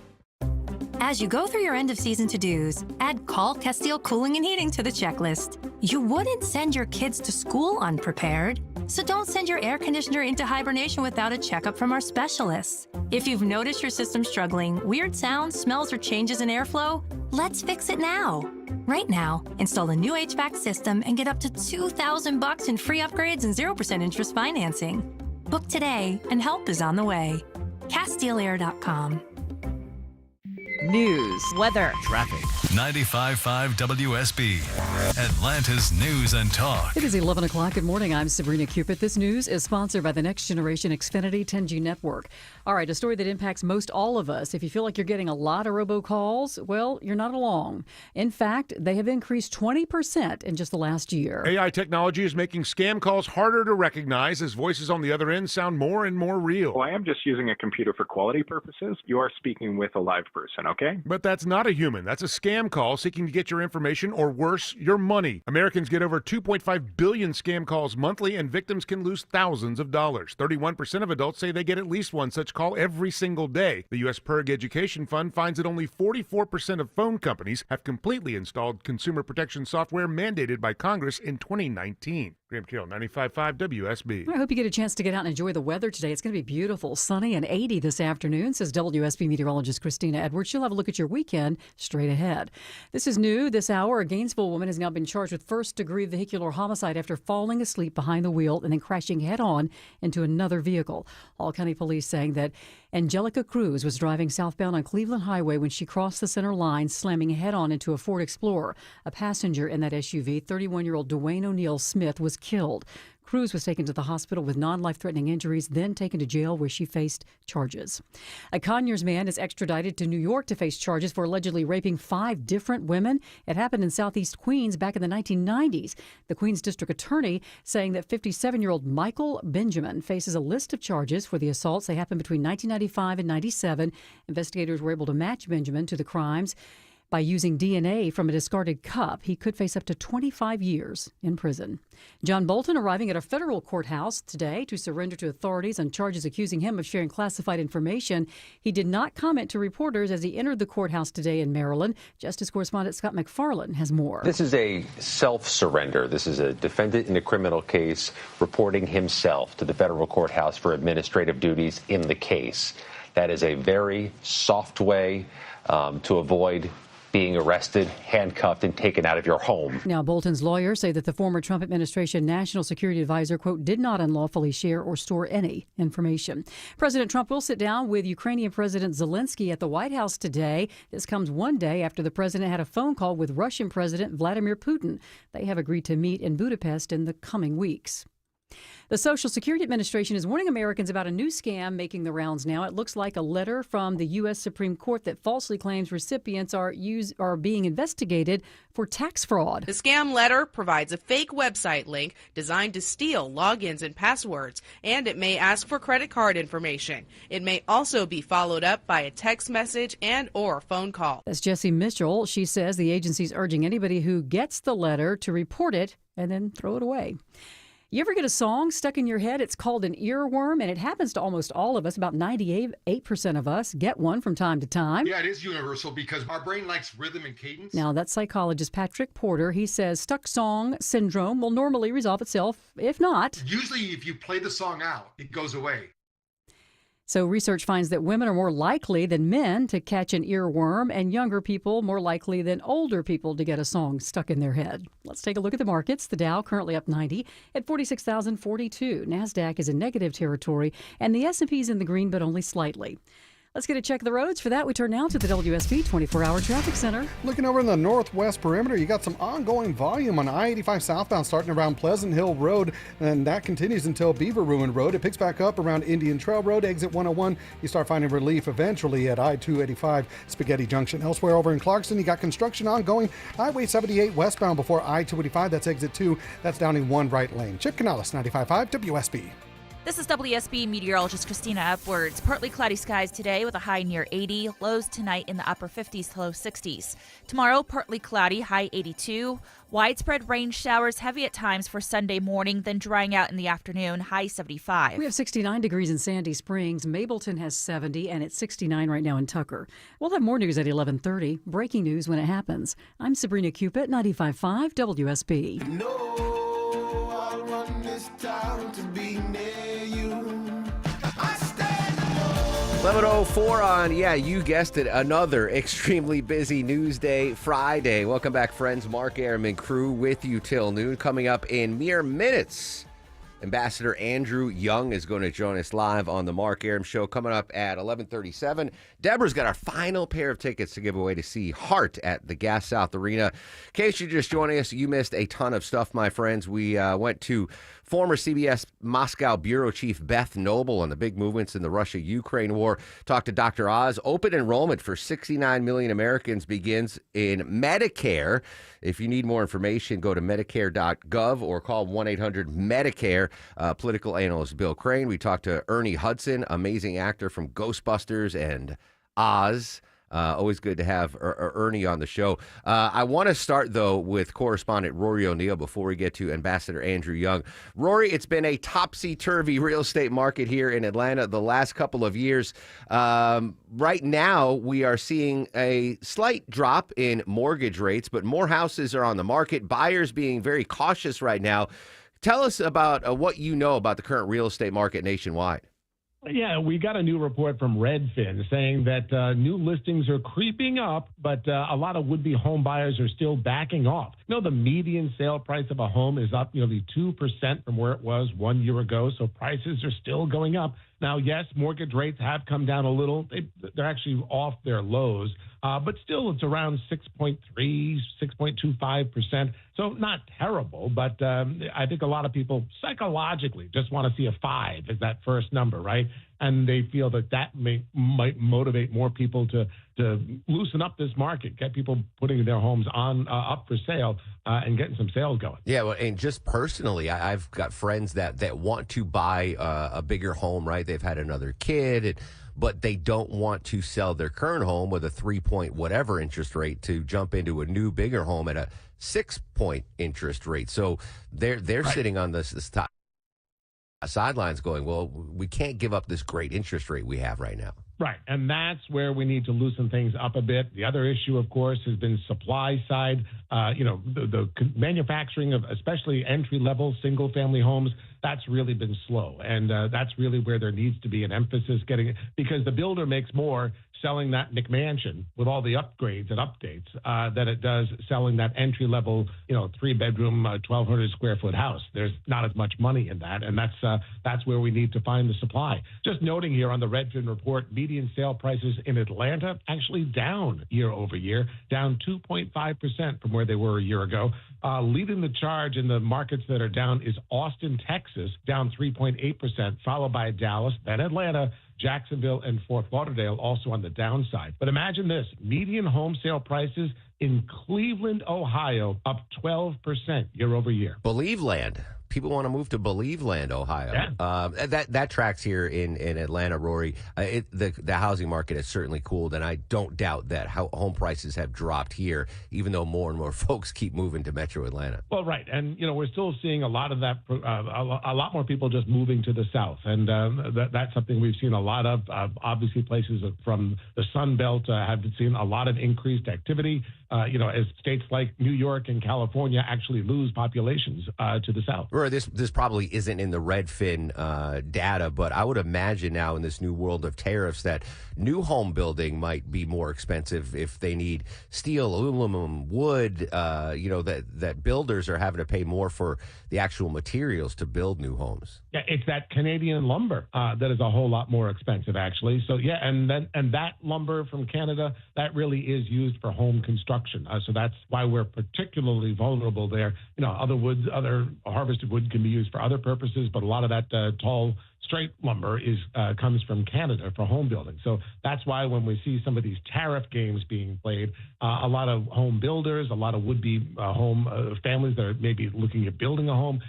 As you go through your end of season to-dos, add Call Castile Cooling and Heating to the checklist. You wouldn't send your kids to school unprepared, so don't send your air conditioner into hibernation without a checkup from our specialists. If you've noticed your system struggling, weird sounds, smells, or changes in airflow, let's fix it now. Right now, install a new HVAC system and get up to $2,000 in free upgrades and 0% interest financing. Book today, and help is on the way. CastileAir.com. News, weather, traffic. 95.5 WSB, Atlanta's News and Talk. It is 11 o'clock. Good morning. I'm Sabrina Cupid. This news is sponsored by the Next Generation Xfinity 10G network. All right, a story that impacts most all of us. If you feel like you're getting a lot of robocalls, well, you're not alone. In fact, they have increased 20% in just the last year. AI technology is making scam calls harder to recognize as voices on the other end sound more and more real. Well, I am just using a computer for quality purposes. You are speaking with a live person, okay? But that's not a human. That's a scam call seeking to get your information or worse, your money. Americans get over 2.5 billion scam calls monthly, and victims can lose thousands of dollars. 31% of adults say they get at least one such call every single day. The U.S. PIRG Education Fund finds that only 44% of phone companies have completely installed consumer protection software mandated by Congress in 2019. Graham Carroll, 95.5 WSB. I hope you get a chance to get out and enjoy the weather today. It's going to be beautiful, sunny, and 80 this afternoon, says WSB meteorologist Christina Edwards. She'll have a look at your weekend straight ahead. This is new this hour. A Gainesville woman has now been charged with first-degree vehicular homicide after falling asleep behind the wheel and then crashing head-on into another vehicle. All County Police saying that Angelica Cruz was driving southbound on Cleveland Highway when she crossed the center line, slamming head-on into a Ford Explorer. A passenger in that SUV, 31-year-old Dwayne O'Neill Smith, was was killed. Cruz was taken to the hospital with non-life-threatening injuries, then taken to jail where she faced charges. A Conyers man is extradited to New York to face charges for allegedly raping 5 different women. It happened in southeast Queens back in the 1990s. The Queens district attorney saying that 57-year-old Michael Benjamin faces a list of charges for the assaults. They happened between 1995 and 97. Investigators were able to match Benjamin to the crimes by using DNA from a discarded cup. He could face up to 25 years in prison. John Bolton arriving at a federal courthouse today to surrender to authorities on charges accusing him of sharing classified information. He did not comment to reporters as he entered the courthouse today in Maryland. Justice correspondent Scott McFarland has more. This is a self-surrender. This is a defendant in a criminal case reporting himself to the federal courthouse for administrative duties in the case. That is a very soft way to avoid being arrested, handcuffed, and taken out of your home. Now, Bolton's lawyers say that the former Trump administration national security advisor, quote, did not unlawfully share or store any information. President Trump will sit down with Ukrainian President Zelensky at the White House today. This comes one day after the president had a phone call with Russian President Vladimir Putin. They have agreed to meet in Budapest in the coming weeks. The Social Security Administration is warning Americans about a new scam making the rounds now. It looks like a letter from the U.S. Supreme Court that falsely claims recipients are being investigated for tax fraud. The scam letter provides a fake website link designed to steal logins and passwords, and it may ask for credit card information. It may also be followed up by a text message and or phone call. That's Jessie Mitchell. She says the agency's urging anybody who gets the letter to report it and then throw it away. You ever get a song stuck in your head? It's called an earworm, and it happens to almost all of us. About 98% of us get one from time to time. Yeah, it is universal because our brain likes rhythm and cadence. Now, that's psychologist Patrick Porter. He says stuck song syndrome will normally resolve itself. If not, usually if you play the song out, it goes away. So research finds that women are more likely than men to catch an earworm, and younger people more likely than older people to get a song stuck in their head. Let's take a look at the markets. The Dow currently up 90 at 46,042. NASDAQ is in negative territory, and the S&P is in the green, but only slightly. Let's get a check of the roads. For that, we turn now to the WSB 24-hour traffic center. Looking over in the northwest perimeter, you got some ongoing volume on I-85 southbound starting around Pleasant Hill Road, and that continues until Beaver Ruin Road. It picks back up around Indian Trail Road, exit 101. You start finding relief eventually at I-285 Spaghetti Junction. Elsewhere over in Clarkston, you got construction ongoing. Highway 78 westbound before I-285. That's exit 2. That's down in one right lane. Chip Canales, 95.5 WSB. This is WSB meteorologist Christina Edwards. Partly cloudy skies today with a high near 80. Lows tonight in the upper 50s to low 60s. Tomorrow, partly cloudy, high 82. Widespread rain showers, heavy at times for Sunday morning, then drying out in the afternoon, high 75. We have 69 degrees in Sandy Springs. Mableton has 70, and it's 69 right now in Tucker. We'll have more news at 11:30. Breaking news when it happens. I'm Sabrina Cupid, 95.5 WSB. I'll run this town to be near you. 11:04 on, you guessed it, another extremely busy news day Friday. Welcome back, friends. Mark Arum and crew with you till noon. Coming up in mere minutes, Ambassador Andrew Young is going to join us live on the Mark Arum Show coming up at 11:37. Deborah's got our final pair of tickets to give away to see Heart at the Gas South Arena. In case you're just joining us, you missed a ton of stuff, my friends. We went to former CBS Moscow bureau chief Beth Noble on the big movements in the Russia-Ukraine war. Talked to Dr. Oz. Open enrollment for 69 million Americans begins in Medicare. If you need more information, go to Medicare.gov or call 1-800-MEDICARE. Political analyst Bill Crane. We talked to Ernie Hudson, amazing actor from Ghostbusters and Oz. Always good to have Ernie on the show. I want to start, though, with correspondent Rory O'Neill before we get to Ambassador Andrew Young. Rory, it's been a topsy-turvy real estate market here in Atlanta the last couple of years. Right now, we are seeing a slight drop in mortgage rates, but more houses are on the market. Buyers being very cautious right now. Tell us about what you know about the current real estate market nationwide. Yeah, we got a new report from Redfin saying that new listings are creeping up, but a lot of would-be home buyers are still backing off. You know, the median sale price of a home is up nearly 2% from where it was 1 year ago, so prices are still going up. Now, yes, mortgage rates have come down a little. They're actually off their lows, but still it's around 6.3, 6.25%. So not terrible, but I think a lot of people psychologically just want to see a 5 as that first number, right? And they feel that might motivate more people to loosen up this market, get people putting their homes on up for sale and getting some sales going. Yeah, well, and just personally, I've got friends that want to buy a bigger home, right? They've had another kid, but they don't want to sell their current home with a 3-point whatever interest rate to jump into a new, bigger home at a 6-point interest rate. So they're right. Sitting on this top sidelines going, well, we can't give up this great interest rate we have right now. Right, and that's where we need to loosen things up a bit. The other issue, of course, has been supply side. The manufacturing of especially entry-level single-family homes, that's really been slow. And that's really where there needs to be an emphasis because the builder makes more selling that McMansion with all the upgrades and updates than it does selling that entry-level, 3-bedroom, 1,200 square foot house. There's not as much money in that, and that's where we need to find the supply. Just noting here on the Redfin report, median sale prices in Atlanta actually down year over year, down 2.5% from where they were a year ago. Leading the charge in the markets that are down is Austin, Texas, down 3.8%, followed by Dallas, then Atlanta, Jacksonville, and Fort Lauderdale also on the downside. But imagine this, median home sale prices in Cleveland, Ohio, up 12% year over year. Believe Land. People want to move to Believe Land, Ohio. Yeah. That tracks here in Atlanta, Rory. The housing market has certainly cooled, and I don't doubt that home prices have dropped here, even though more and more folks keep moving to Metro Atlanta. Well, right, and we're still seeing a lot of that. A lot more people just moving to the south, and that's something we've seen a lot of. Obviously, places from the Sun Belt have seen a lot of increased activity. As states like New York and California actually lose populations to the south. Rory, this probably isn't in the Redfin data, but I would imagine now in this new world of tariffs that new home building might be more expensive if they need steel, aluminum, wood, that builders are having to pay more for the actual materials to build new homes. Yeah, it's that Canadian lumber that is a whole lot more expensive, actually. So, yeah, and that lumber from Canada, that really is used for home construction. So that's why we're particularly vulnerable there. Other harvested wood can be used for other purposes, but a lot of that tall, straight lumber comes from Canada for home building. So that's why when we see some of these tariff games being played, a lot of home builders, a lot of would-be home families that are maybe looking at building a home,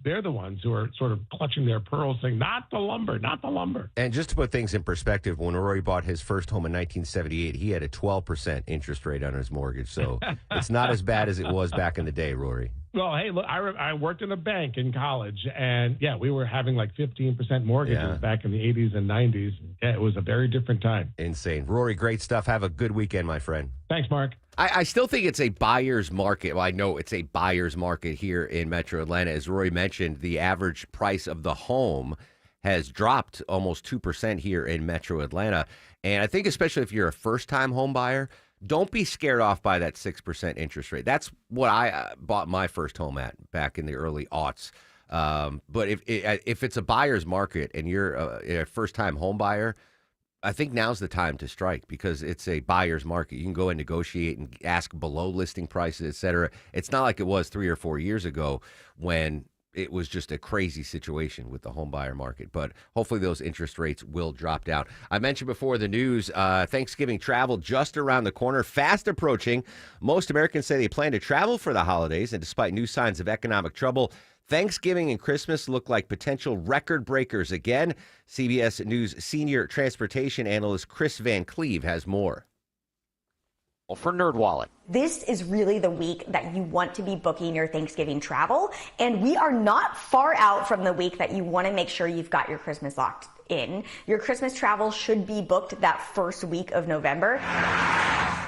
they're the ones who are sort of clutching their pearls saying, not the lumber, not the lumber. And just to put things in perspective, when Rory bought his first home in 1978, he had a 12% interest rate on his mortgage. So it's not as bad as it was back in the day, Rory. Well, hey, look, I worked in a bank in college, and, yeah, we were having like 15% mortgages back in the 80s and 90s. Yeah, it was a very different time. Insane. Rory, great stuff. Have a good weekend, my friend. Thanks, Mark. I still think it's a buyer's market. Well, I know it's a buyer's market here in Metro Atlanta. As Rory mentioned, the average price of the home has dropped almost 2% here in Metro Atlanta. And I think especially if you're a first-time home buyer, don't be scared off by that 6% interest rate. That's what I bought my first home at back in the early aughts. But if it's a buyer's market and you're a first-time home buyer, I think now's the time to strike because it's a buyer's market. You can go and negotiate and ask below listing prices, et cetera. It's not like it was 3 or 4 years ago when it was just a crazy situation with the home buyer market. But hopefully those interest rates will drop down. I mentioned before the news, Thanksgiving travel just around the corner, fast approaching. Most Americans say they plan to travel for the holidays, and despite new signs of economic trouble, Thanksgiving and Christmas look like potential record breakers again. CBS News senior transportation analyst Chris Van Cleve has more. For NerdWallet. This is really the week that you want to be booking your Thanksgiving travel, and we are not far out from the week that you want to make sure you've got your Christmas locked in. Your Christmas travel should be booked that first week of November.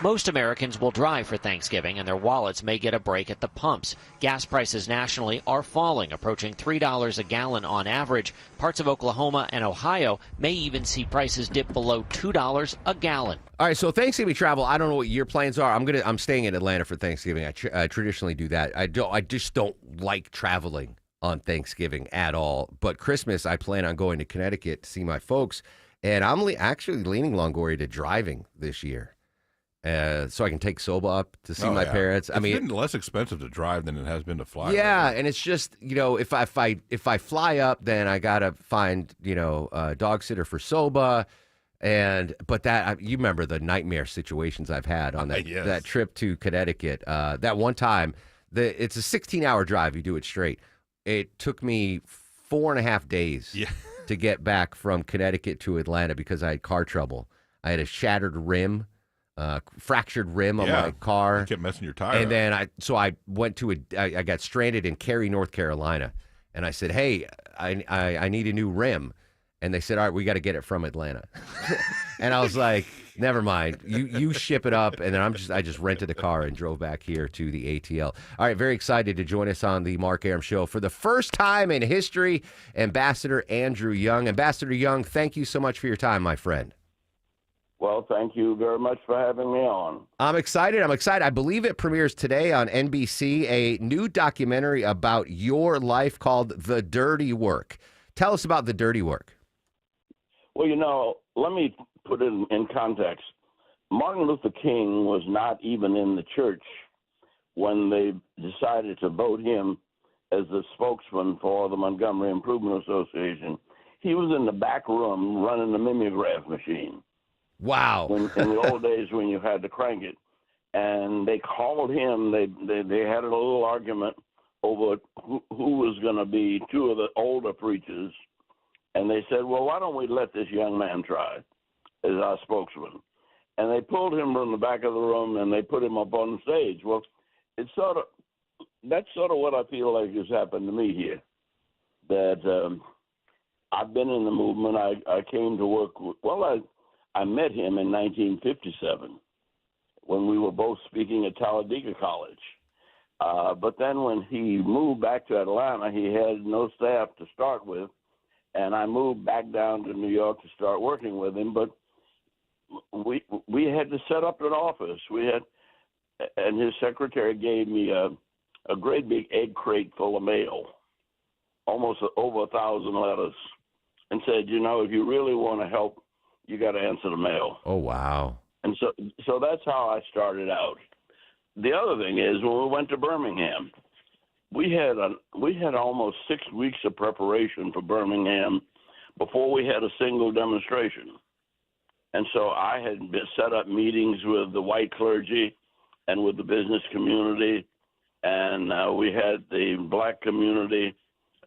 Most Americans will drive for Thanksgiving, and their wallets may get a break at the pumps. Gas prices nationally are falling, approaching $3 a gallon on average. Parts of Oklahoma and Ohio may even see prices dip below $2 a gallon. All right, so Thanksgiving travel, I don't know what your plans are. I'm staying in Atlanta for Thanksgiving. I traditionally do that. I just don't like traveling on Thanksgiving at all. But Christmas, I plan on going to Connecticut to see my folks. And I'm actually leaning, Longoria, to driving this year. So I can take Soba up to see my parents. It's been less expensive to drive than it has been to fly. Yeah, and it's just, if I fly up, then I gotta find a dog sitter for Soba, but that you remember the nightmare situations I've had on that Yes. that trip to Connecticut. That one time, it's a 16-hour drive. You do it straight. It took me 4.5 days to get back from Connecticut to Atlanta because I had car trouble. I had a shattered rim. Fractured rim on my car. You kept messing your tire. And then I went to I got stranded in Cary, North Carolina, and I said, "Hey, I need a new rim," and they said, "All right, we got to get it from Atlanta," and I was like, "Never mind, you ship it up," and then I just rented a car and drove back here to the ATL. All right, very excited to join us on the Mark Arum Show for the first time in history, Ambassador Andrew Young. Ambassador Young, thank you so much for your time, my friend. Well, thank you very much for having me on. I'm excited. I believe it premieres today on NBC, a new documentary about your life called The Dirty Work. Tell us about The Dirty Work. Well, let me put it in context. Martin Luther King was not even in the church when they decided to vote him as the spokesman for the Montgomery Improvement Association. He was in the back room running the mimeograph machine. Wow. In the old days when you had to crank it. And they called him, they had a little argument over who was going to be two of the older preachers. And they said, well, why don't we let this young man try as our spokesman? And they pulled him from the back of the room and they put him up on stage. Well, that's sort of what I feel like has happened to me here. That I've been in the movement. I came to work with, I met him in 1957 when we were both speaking at Talladega College. But then when he moved back to Atlanta, he had no staff to start with, and I moved back down to New York to start working with him. But we had to set up an office. And his secretary gave me a great big egg crate full of mail, almost over 1,000 letters, and said, if you really want to help, you got to answer the mail. Oh, wow. And so that's how I started out. The other thing is when we went to Birmingham, we had almost 6 weeks of preparation for Birmingham before we had a single demonstration. And so I had set up meetings with the white clergy and with the business community, and we had the black community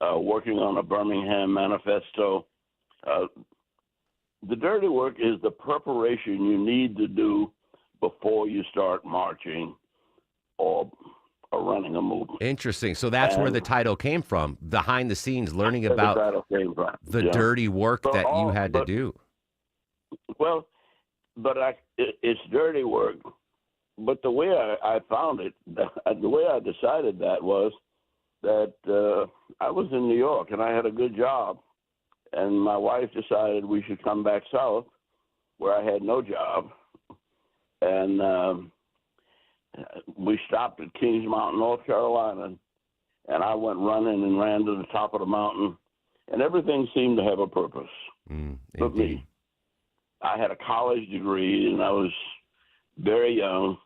working on a Birmingham manifesto. The dirty work is the preparation you need to do before you start marching or running a movement. Interesting. So that's where the title came from, behind the scenes, learning about the dirty work that you had to do. Well, but it's dirty work. But the way I found it, the way I decided that was that I was in New York and I had a good job. And my wife decided we should come back south where I had no job. And we stopped at Kings Mountain, North Carolina, and I went running and ran to the top of the mountain, and everything seemed to have a purpose. But me. I had a college degree, and I was very young.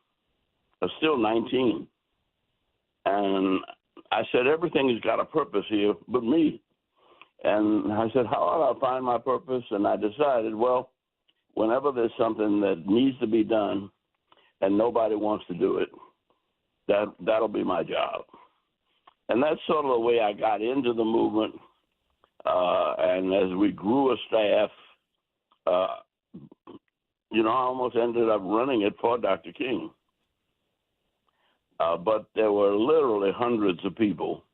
I was still 19. And I said, everything has got a purpose here but me. And I said, how do I find my purpose? And I decided, well, whenever there's something that needs to be done and nobody wants to do it, that'll be my job. And that's sort of the way I got into the movement. And as we grew a staff, I almost ended up running it for Dr. King. But there were literally hundreds of people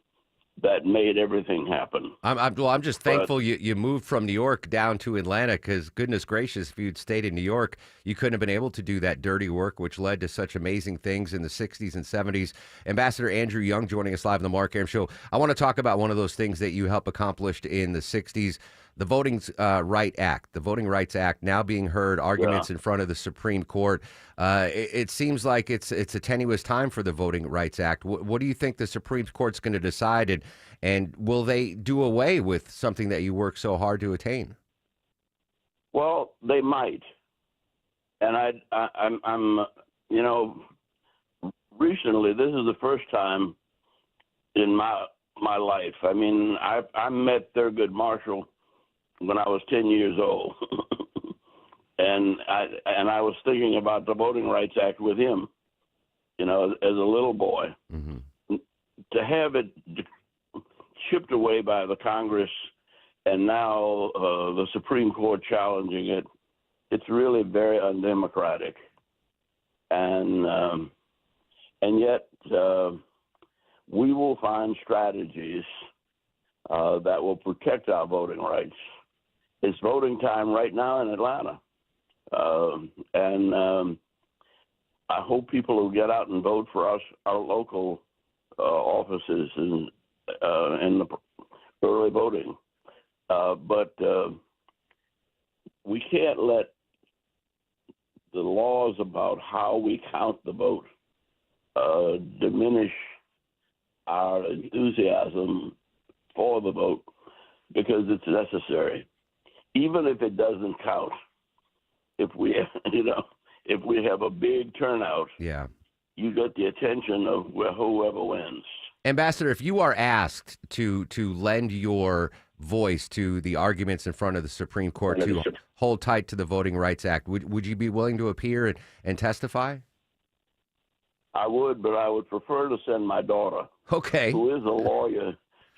that made everything happen. I'm just thankful you moved from New York down to Atlanta, because goodness gracious, if you'd stayed in New York, you couldn't have been able to do that dirty work, which led to such amazing things in the 60s and 70s. Ambassador Andrew Young joining us live on the Mark Arum Show. I want to talk about one of those things that you helped accomplish in the 60s. the Voting Rights Act now being heard, arguments in front of the Supreme Court. It seems like it's a tenuous time for the Voting Rights Act. What do you think the Supreme Court's going to decide, and will they do away with something that you work so hard to attain? Well, they might, and I'm recently this is the first time in my life. I mean, I met Thurgood Marshall when I was 10 years old, and I was thinking about the Voting Rights Act with him, as a little boy. Mm-hmm. To have it chipped away by the Congress and now the Supreme Court challenging it, it's really very undemocratic. And yet we will find strategies that will protect our voting rights. It's voting time right now in Atlanta. And I hope people will get out and vote for us, our local offices in the early voting. But we can't let the laws about how we count the vote diminish our enthusiasm for the vote, because it's necessary. Even if it doesn't count, if we have a big turnout, you get the attention of whoever wins. Ambassador, if you are asked to lend your voice to the arguments in front of the Supreme Court to hold tight to the Voting Rights Act, would you be willing to appear and testify? I would, but I would prefer to send my daughter, who is a lawyer.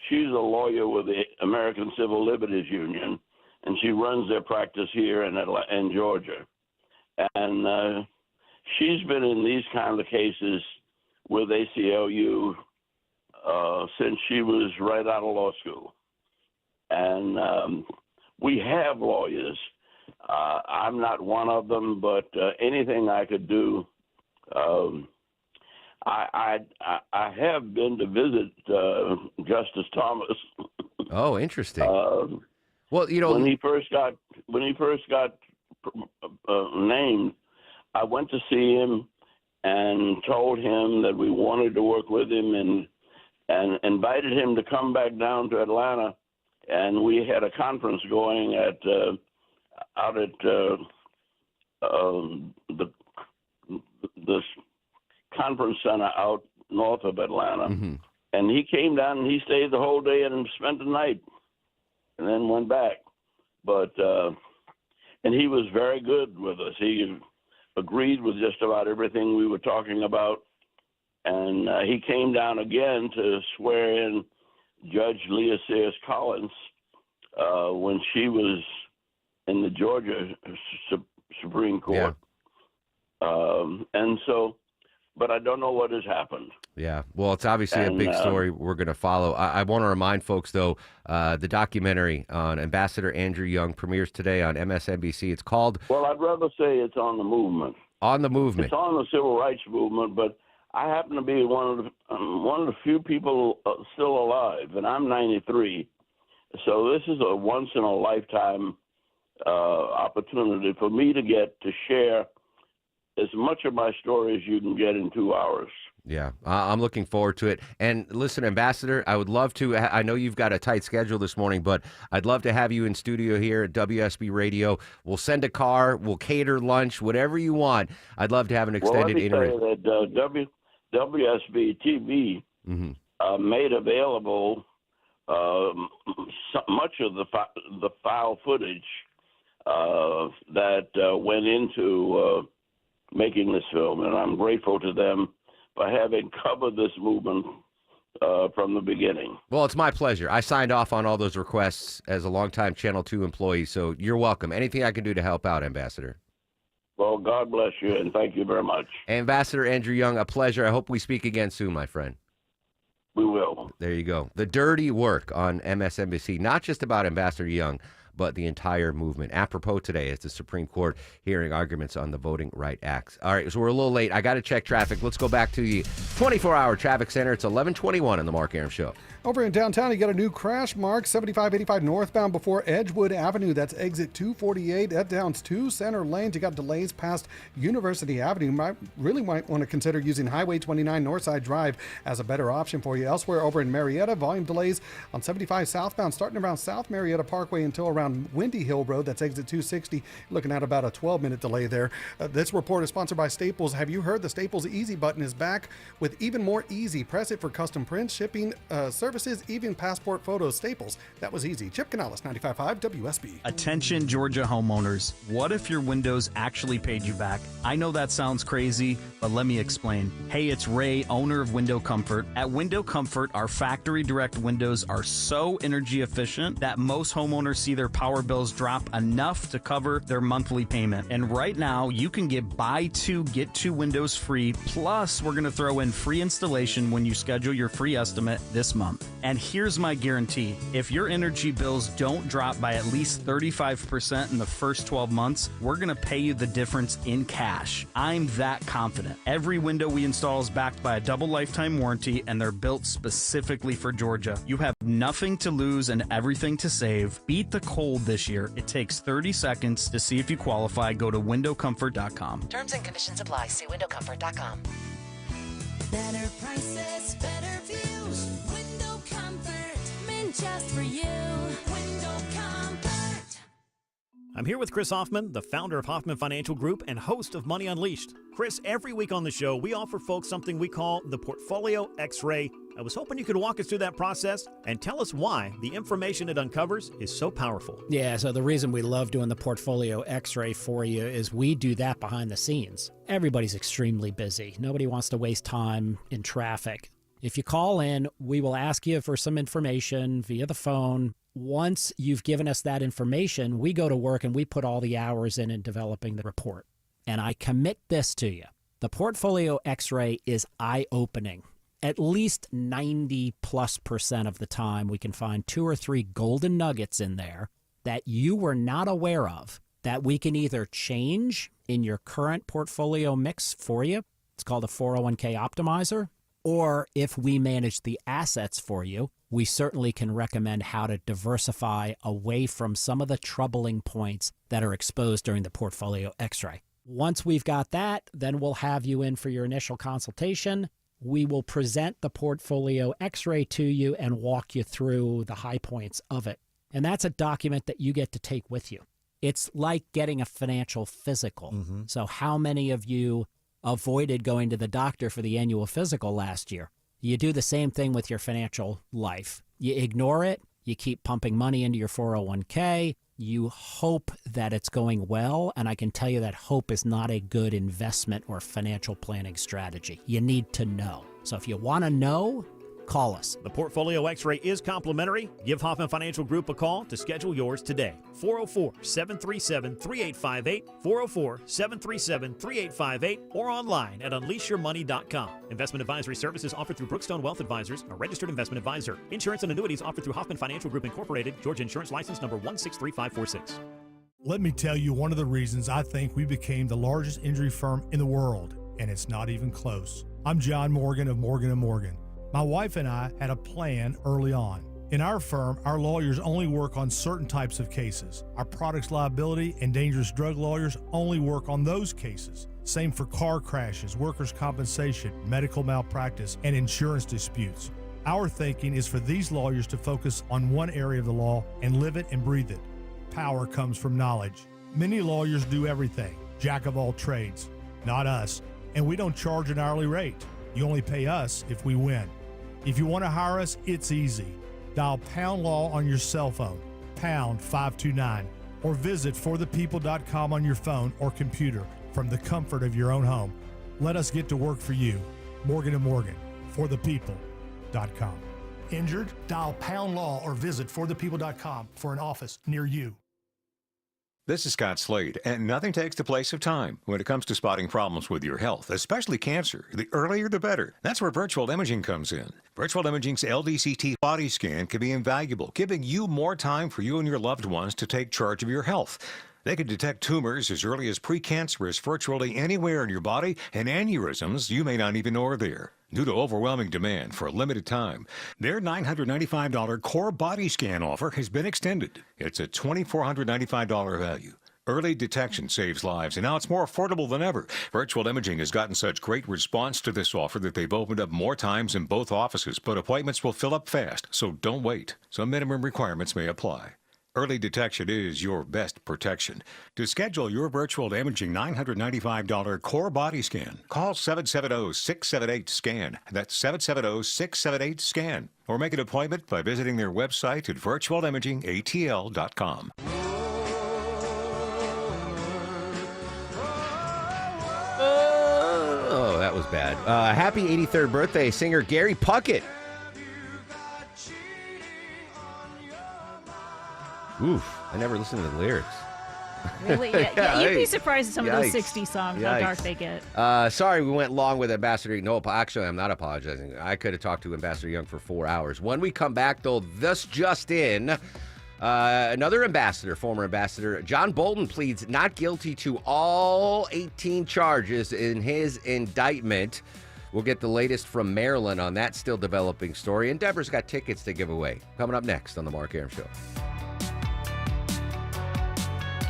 She's a lawyer with the American Civil Liberties Union, and she runs their practice here in Georgia. And she's been in these kind of cases with ACLU since she was right out of law school. And we have lawyers. I'm not one of them, but anything I could do. I have been to visit Justice Thomas. Oh, interesting. Well, when he first got named, I went to see him and told him that we wanted to work with him and invited him to come back down to Atlanta. And we had a conference going out at the conference center out north of Atlanta. Mm-hmm. And he came down and he stayed the whole day and spent the night and then went back. But and he was very good with us. He agreed with just about everything we were talking about. And he came down again to swear in Judge Leah Sears Collins when she was in the Georgia Supreme Court. Yeah. And so, but I don't know what has happened. Yeah, well, it's obviously a big story we're going to follow. I want to remind folks, though, the documentary on Ambassador Andrew Young premieres today on MSNBC. It's called... Well, I'd rather say it's on the movement. On the movement. It's on the civil rights movement, but I happen to be one of the few people still alive, and I'm 93. So this is a once-in-a-lifetime opportunity for me to get to share as much of my story as you can get in 2 hours. Yeah, I'm looking forward to it. And listen, Ambassador, I would love to. I know you've got a tight schedule this morning, but I'd love to have you in studio here at WSB Radio. We'll send a car, we'll cater lunch, whatever you want. I'd love to have an extended interview. Well, let me say that WSB TV made available much of the file footage that went into making this film, and I'm grateful to them for having covered this movement from the beginning. Well, it's my pleasure. I signed off on all those requests as a longtime Channel 2 employee, so you're welcome. Anything I can do to help out, Ambassador. Well, God bless you, and thank you very much. Ambassador Andrew Young, a pleasure. I hope we speak again soon, my friend. We will. There you go. The dirty work on MSNBC, not just about Ambassador Young, but the entire movement. Apropos today is the Supreme Court hearing arguments on the Voting Rights Act. All right, so we're a little late. I got to check traffic. Let's go back to the 24-hour traffic center. It's 11:21 on the Mark Arum Show. Over in downtown, you got a new crash, Mark, 7585 northbound before Edgewood Avenue. That's exit 248. That downs 2 center lanes. You got delays past University Avenue. You might want to consider using Highway 29 Northside Drive as a better option for you. Elsewhere over in Marietta, volume delays on 75 southbound starting around South Marietta Parkway until around Windy Hill Road. That's exit 260. Looking at about a 12-minute delay there. This report is sponsored by Staples. Have you heard the Staples Easy button is back with even more easy? Press it for custom prints, shipping, services, even passport photos. Staples, that was easy. Chip Canales, 95.5 WSB. Attention Georgia homeowners. What if your windows actually paid you back? I know that sounds crazy, but let me explain. Hey, it's Ray, owner of Window Comfort. At Window Comfort, our factory direct windows are so energy efficient that most homeowners see their power bills drop enough to cover their monthly payment. And right now, you can get buy 2, get 2 windows free. Plus, we're going to throw in free installation when you schedule your free estimate this month. And here's my guarantee. If your energy bills don't drop by at least 35% in the first 12 months, we're going to pay you the difference in cash. I'm that confident. Every window we install is backed by a double lifetime warranty, and they're built specifically for Georgia. You have nothing to lose and everything to save. Beat the cold this year. It takes 30 seconds to see if you qualify. Go to windowcomfort.com. Terms and conditions apply. See windowcomfort.com. Better prices, better views. Window Comfort, meant just for you. Window Comfort. I'm here with Chris Hoffman, the founder of Hoffman Financial Group and host of Money Unleashed. Chris, every week on the show, we offer folks something we call the Portfolio X-Ray. I was hoping you could walk us through that process and tell us why the information it uncovers is so powerful. Yeah, so the reason we love doing the Portfolio X-Ray for you is we do that behind the scenes. Everybody's extremely busy. Nobody wants to waste time in traffic. If you call in, we will ask you for some information via the phone. Once you've given us that information, we go to work and we put all the hours in developing the report. And I commit this to you. The Portfolio X-Ray is eye-opening. At least 90+% of the time, we can find 2 or 3 golden nuggets in there that you were not aware of that we can either change in your current portfolio mix for you. It's called a 401k optimizer. Or if we manage the assets for you, we certainly can recommend how to diversify away from some of the troubling points that are exposed during the Portfolio X-ray. Once we've got that, then we'll have you in for your initial consultation. We will present the Portfolio X-ray to you and walk you through the high points of it. And that's a document that you get to take with you. It's like getting a financial physical. Mm-hmm. So how many of you avoided going to the doctor for the annual physical last year? You do the same thing with your financial life. You ignore it. You keep pumping money into your 401k. You hope that it's going well, and I can tell you that hope is not a good investment or financial planning strategy. You need to know. So if you want to know, call us. The Portfolio X-Ray is complimentary. Give Hoffman Financial Group a call to schedule yours today. 404-737-3858, 404-737-3858, or online at unleashyourmoney.com. Investment advisory services offered through Brookstone Wealth Advisors, a registered investment advisor. Insurance and annuities offered through Hoffman Financial Group Incorporated, Georgia Insurance License number 163546. Let me tell you one of the reasons I think we became the largest injury firm in the world, and it's not even close. I'm John Morgan of Morgan & Morgan. My wife and I had a plan early on. In our firm, our lawyers only work on certain types of cases. Our products liability and dangerous drug lawyers only work on those cases. Same for car crashes, workers' compensation, medical malpractice, and insurance disputes. Our thinking is for these lawyers to focus on one area of the law and live it and breathe it. Power comes from knowledge. Many lawyers do everything, jack of all trades. Not us, and we don't charge an hourly rate. You only pay us if we win. If you want to hire us, it's easy. Dial Pound Law on your cell phone, pound 529, or visit forthepeople.com on your phone or computer from the comfort of your own home. Let us get to work for you. Morgan & Morgan, forthepeople.com. Injured? Dial Pound Law or visit forthepeople.com for an office near you. This is Scott Slade, and nothing takes the place of time when it comes to spotting problems with your health, especially cancer. The earlier the better. That's where virtual imaging comes in. Virtual imaging's LDCT body scan can be invaluable, giving you more time for you and your loved ones to take charge of your health. They can detect tumors as early as precancerous virtually anywhere in your body, and aneurysms you may not even know are there. Due to overwhelming demand for a limited time, their $995 core body scan offer has been extended. It's a $2,495 value. Early detection saves lives, and now it's more affordable than ever. Virtual Imaging has gotten such great response to this offer that they've opened up more times in both offices, but appointments will fill up fast, so don't wait. Some minimum requirements may apply. Early detection is your best protection. To schedule your virtual imaging $995 core body scan, call 770-678-SCAN. That's 770-678-SCAN. Or make an appointment by visiting their website at virtualimagingatl.com. Oh, that was bad. Happy 83rd birthday, singer Gary Puckett. Oof, I never listened to the lyrics. Really? Yeah, you'd be surprised at some of those Yikes. 60 songs, how Yikes. dark they get. Sorry, we went long with Ambassador. No, actually, I'm not apologizing. I could have talked to Ambassador Young for 4 hours. When we come back, though, this just in, another ambassador, former ambassador, John Bolton pleads not guilty to all 18 charges in his indictment. We'll get the latest from Maryland on that still developing story. And Deborah's got tickets to give away. Coming up next on The Mark Arum Show.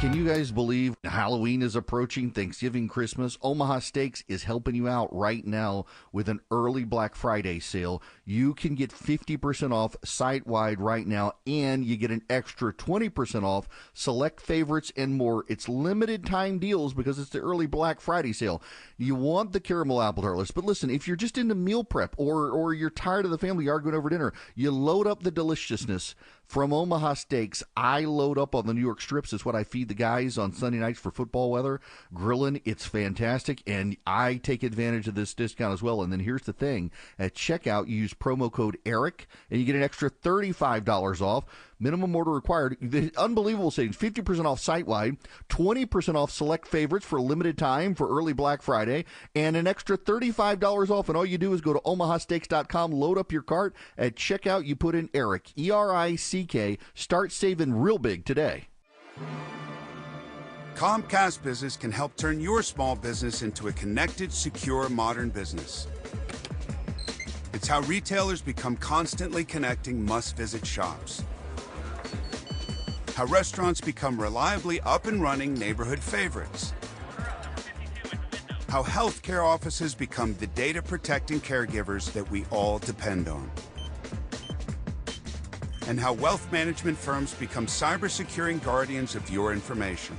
Can you guys believe Halloween is approaching, Thanksgiving, Christmas? Omaha Steaks is helping you out right now with an early Black Friday sale. You can get 50% off site-wide right now, and you get an extra 20% off select favorites and more. It's limited time deals because it's the early Black Friday sale. You want the caramel apple tartlets, but listen, if you're just into meal prep or you're tired of the family arguing over dinner, you load up the deliciousness from Omaha Steaks. I load up on the New York strips. It's what I feed the guys on Sunday nights for football weather. Grilling, it's fantastic, and I take advantage of this discount as well. And then here's the thing. At checkout, you use promo code ERIC, and you get an extra $35 off. Minimum order required. The unbelievable savings. 50% off site-wide, 20% off select favorites for a limited time for early Black Friday, and an extra $35 off. And all you do is go to omahasteaks.com, load up your cart. At checkout, you put in ERIC, E-R-I-C-K. Start saving real big today. Comcast Business can help turn your small business into a connected, secure, modern business. It's how retailers become constantly connecting must-visit shops. How restaurants become reliably up and running neighborhood favorites. How healthcare offices become the data-protecting caregivers that we all depend on. And how wealth management firms become cyber-securing guardians of your information.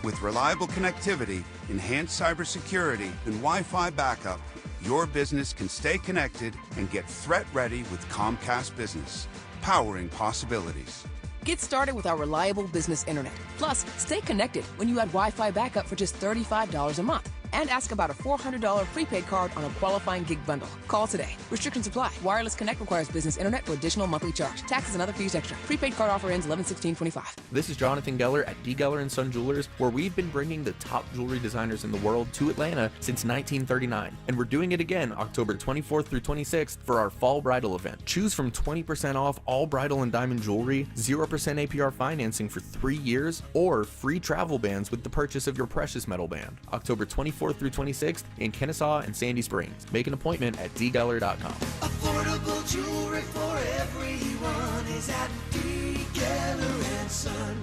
With reliable connectivity, enhanced cybersecurity, and Wi-Fi backup, your business can stay connected and get threat-ready with Comcast Business, powering possibilities. Get started with our reliable business internet. Plus, stay connected when you add Wi-Fi backup for just $35 a month. And ask about a $400 prepaid card on a qualifying gig bundle. Call today. Restrictions apply. Wireless Connect requires business internet for additional monthly charge. Taxes and other fees extra. Prepaid card offer ends 11/16/25. This is Jonathan Geller at D. Geller & Son Jewelers, where we've been bringing the top jewelry designers in the world to Atlanta since 1939. And we're doing it again October 24th through 26th for our fall bridal event. Choose from 20% off all bridal and diamond jewelry, 0% APR financing for 3 years, or free travel bans with the purchase of your precious metal band. October 24th through 26th in Kennesaw and Sandy Springs. Make an appointment at dgeller.com. Affordable jewelry for everyone is at D. Geller & Son.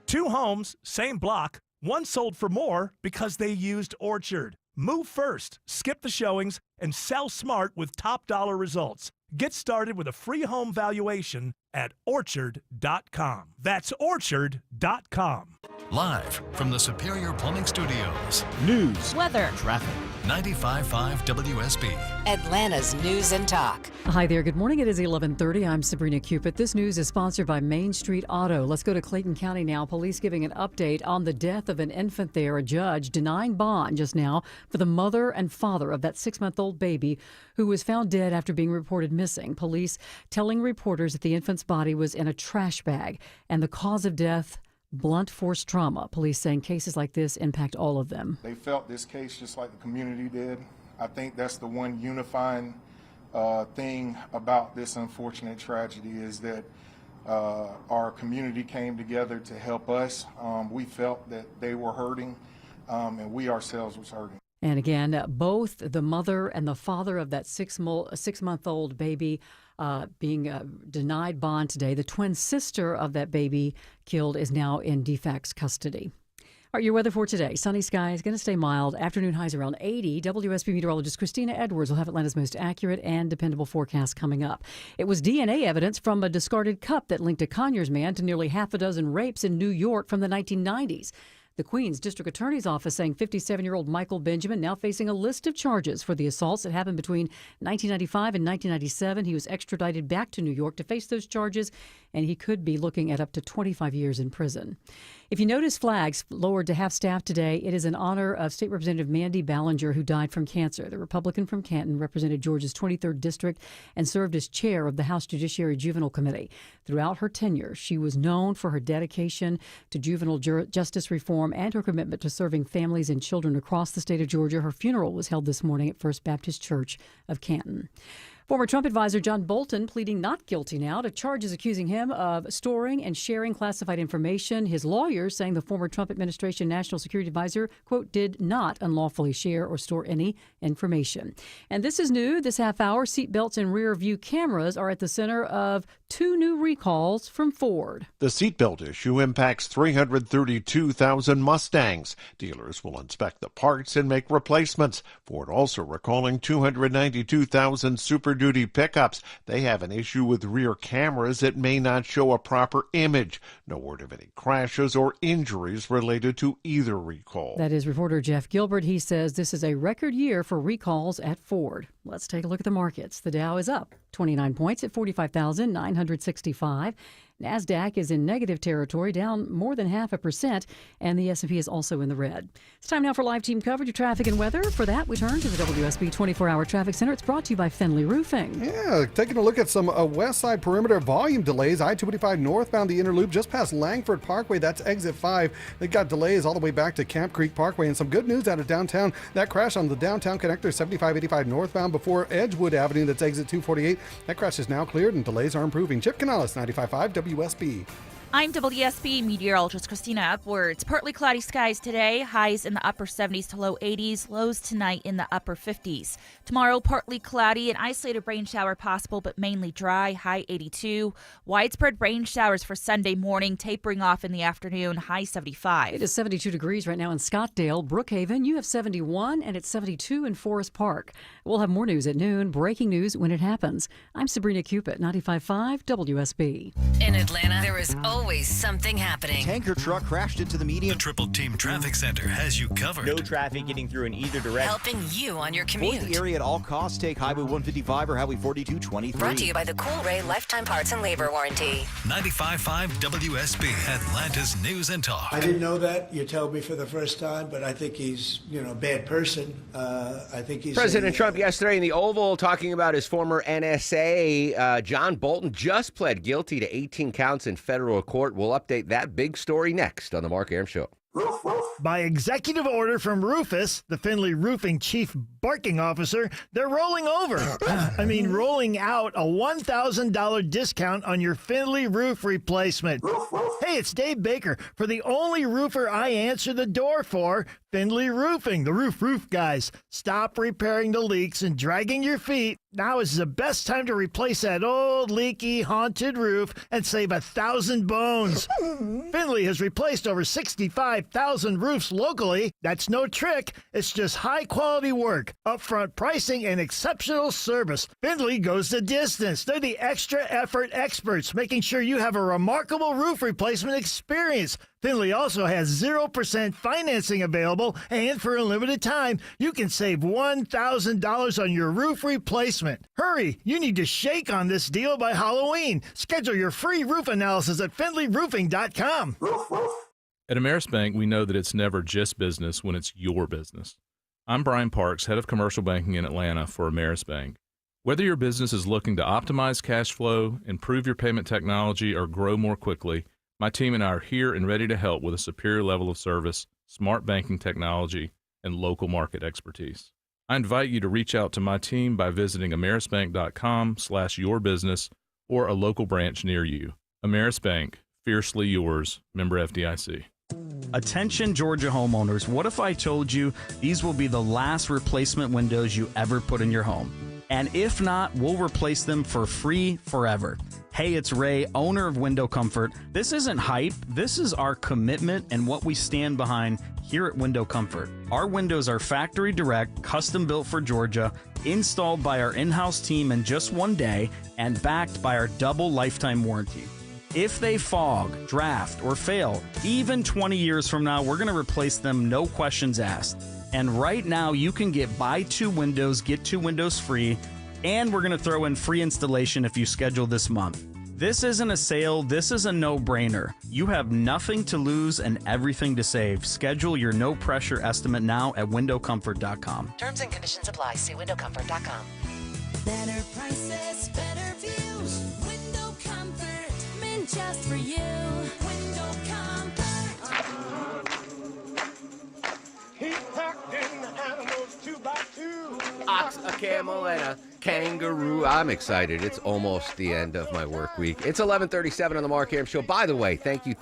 2 homes, same block. One sold for more because they used Orchard. Move first, skip the showings, and sell smart with top dollar results. Get started with a free home valuation at orchard.com. That's orchard.com. Live from the Superior Plumbing Studios. News, weather, traffic. 95.5 WSB. Atlanta's News and Talk. Hi there. Good morning. It is 11:30. I'm Sabrina Cupid. This news is sponsored by Main Street Auto. Let's go to Clayton County now. Police giving an update on the death of an infant there. A judge denying bond just now for the mother and father of that 6-month-old baby who was found dead after being reported missing. Police telling reporters that the infant's body was in a trash bag and the cause of death blunt force trauma. Police saying cases like this impact all of them. They felt this case just like the community did. I think that's the one unifying thing about this unfortunate tragedy is that our community came together to help us. We felt that they were hurting, and we ourselves was hurting. And again, both the mother and the father of that six-month-old baby being denied bond today. The twin sister of that baby killed is now in DFAC's custody. All right, your weather for today. Sunny skies, going to stay mild. Afternoon highs around 80. WSB meteorologist Christina Edwards will have Atlanta's most accurate and dependable forecast coming up. It was DNA evidence from a discarded cup that linked a Conyers man to nearly half a dozen rapes in New York from the 1990s. The Queens District Attorney's Office saying 57-year-old Michael Benjamin now facing a list of charges for the assaults that happened between 1995 and 1997. He was extradited back to New York to face those charges, and he could be looking at up to 25 years in prison. If you notice flags lowered to half-staff today, it is in honor of State Representative Mandy Ballinger, who died from cancer. The Republican from Canton represented Georgia's 23rd District and served as chair of the House Judiciary Juvenile Committee. Throughout her tenure, she was known for her dedication to juvenile justice reform and her commitment to serving families and children across the state of Georgia. Her funeral was held this morning at First Baptist Church of Canton. Former Trump advisor John Bolton pleading not guilty now to charges accusing him of storing and sharing classified information. His lawyers saying the former Trump administration national security advisor, quote, did not unlawfully share or store any information. And this is new. This half hour, seatbelts and rear view cameras are at the center of 2 new recalls from Ford. The seatbelt issue impacts 332,000 Mustangs. Dealers will inspect the parts and make replacements. Ford also recalling 292,000 Super Duty pickups. They have an issue with rear cameras that may not show a proper image. No word of any crashes or injuries related to either recall. That is reporter Jeff Gilbert. He says this is a record year for recalls at Ford. Let's take a look at the markets. The Dow is up 29 points at 45,965. NASDAQ is in negative territory, down more than 0.5%, and the S&P is also in the red. It's time now for live team coverage of traffic and weather. For that, we turn to the WSB 24-hour traffic center. It's brought to you by Fenley Roofing. Yeah, taking a look at some west side perimeter volume delays. I-285 northbound the inner loop just past Langford Parkway. That's exit 5. They got delays all the way back to Camp Creek Parkway. And some good news out of downtown. That crash on the downtown connector 7585 northbound before Edgewood Avenue. That's exit 248. That crash is now cleared and delays are improving. Chip Canales, 95.5 WSB. I'm WSB meteorologist Christina Edwards. Partly cloudy skies today, highs in the upper 70s to low 80s, lows tonight in the upper 50s. Tomorrow, partly cloudy, an isolated rain shower possible, but mainly dry, high 82. Widespread rain showers for Sunday morning, tapering off in the afternoon, high 75. It is 72 degrees right now in Scottsdale. Brookhaven, you have 71, and it's 72 in Forest Park. We'll have more news at noon, breaking news when it happens. I'm Sabrina Cupid, 95.5 WSB. In Atlanta, there is always something happening. Tanker truck crashed into the median. The Triple Team Traffic Center has you covered. No traffic getting through in either direction. Helping you on your commute. Avoid the area at all costs. Take Highway 155 or Highway 4223. Brought to you by the Cool Ray Lifetime Parts and Labor Warranty. 95.5 WSB, Atlanta's News and Talk. I didn't know that. You told me for the first time, but I think he's, a bad person. I think he's... President Trump yesterday in the Oval talking about his former NSA. John Bolton just pled guilty to 18 counts in federal court. We'll update that big story next on the Mark Arum Show. By executive order from Rufus, the Findlay Roofing chief barking officer, they're rolling over. Rolling out a $1,000 discount on your Findlay roof replacement. Hey, it's Dave Baker for the only roofer I answer the door for, Findlay Roofing, the roof guys. Stop repairing the leaks and dragging your feet. Now is the best time to replace that old, leaky, haunted roof and save 1,000 bones. Findlay has replaced over 65,000 roofs locally. That's no trick. It's just high-quality work, upfront pricing, and exceptional service. Findlay goes the distance. They're the extra effort experts, making sure you have a remarkable roof replacement experience. Findlay also has 0% financing available, and for a limited time, you can save $1,000 on your roof replacement. Hurry! You need to shake on this deal by Halloween. Schedule your free roof analysis at FindlayRoofing.com. At Ameris Bank, we know that it's never just business when it's your business. I'm Brian Parks, head of commercial banking in Atlanta for Ameris Bank. Whether your business is looking to optimize cash flow, improve your payment technology, or grow more quickly, My team and I are here and ready to help with a superior level of service, smart banking technology, and local market expertise. I invite you to reach out to my team by visiting amerisbank.com/yourbusiness or a local branch near you. Ameris Bank, fiercely yours, member FDIC. Attention Georgia homeowners, what if I told you these will be the last replacement windows you ever put in your home? And if not, we'll replace them for free forever. Hey, it's Ray, owner of Window Comfort. This isn't hype. This is our commitment and what we stand behind here at Window Comfort. Our windows are factory direct, custom built for Georgia, installed by our in-house team in just one day, and backed by our double lifetime warranty. If they fog, draft, or fail, even 20 years from now, we're going to replace them, no questions asked. And right now, you can get buy 2 windows, get 2 windows free, and we're going to throw in free installation if you schedule this month. This isn't a sale, this is a no-brainer. You have nothing to lose and everything to save. Schedule your no-pressure estimate now at windowcomfort.com. Terms and conditions apply. See windowcomfort.com. Better prices, better views. Window Comfort, meant just for you. Window Comfort. He packed in the animals 2 by 2. Ox, a camel, and a kangaroo. I'm excited. It's almost the end of my work week. It's 11:37 on the Mark Arum Show. By the way, thank you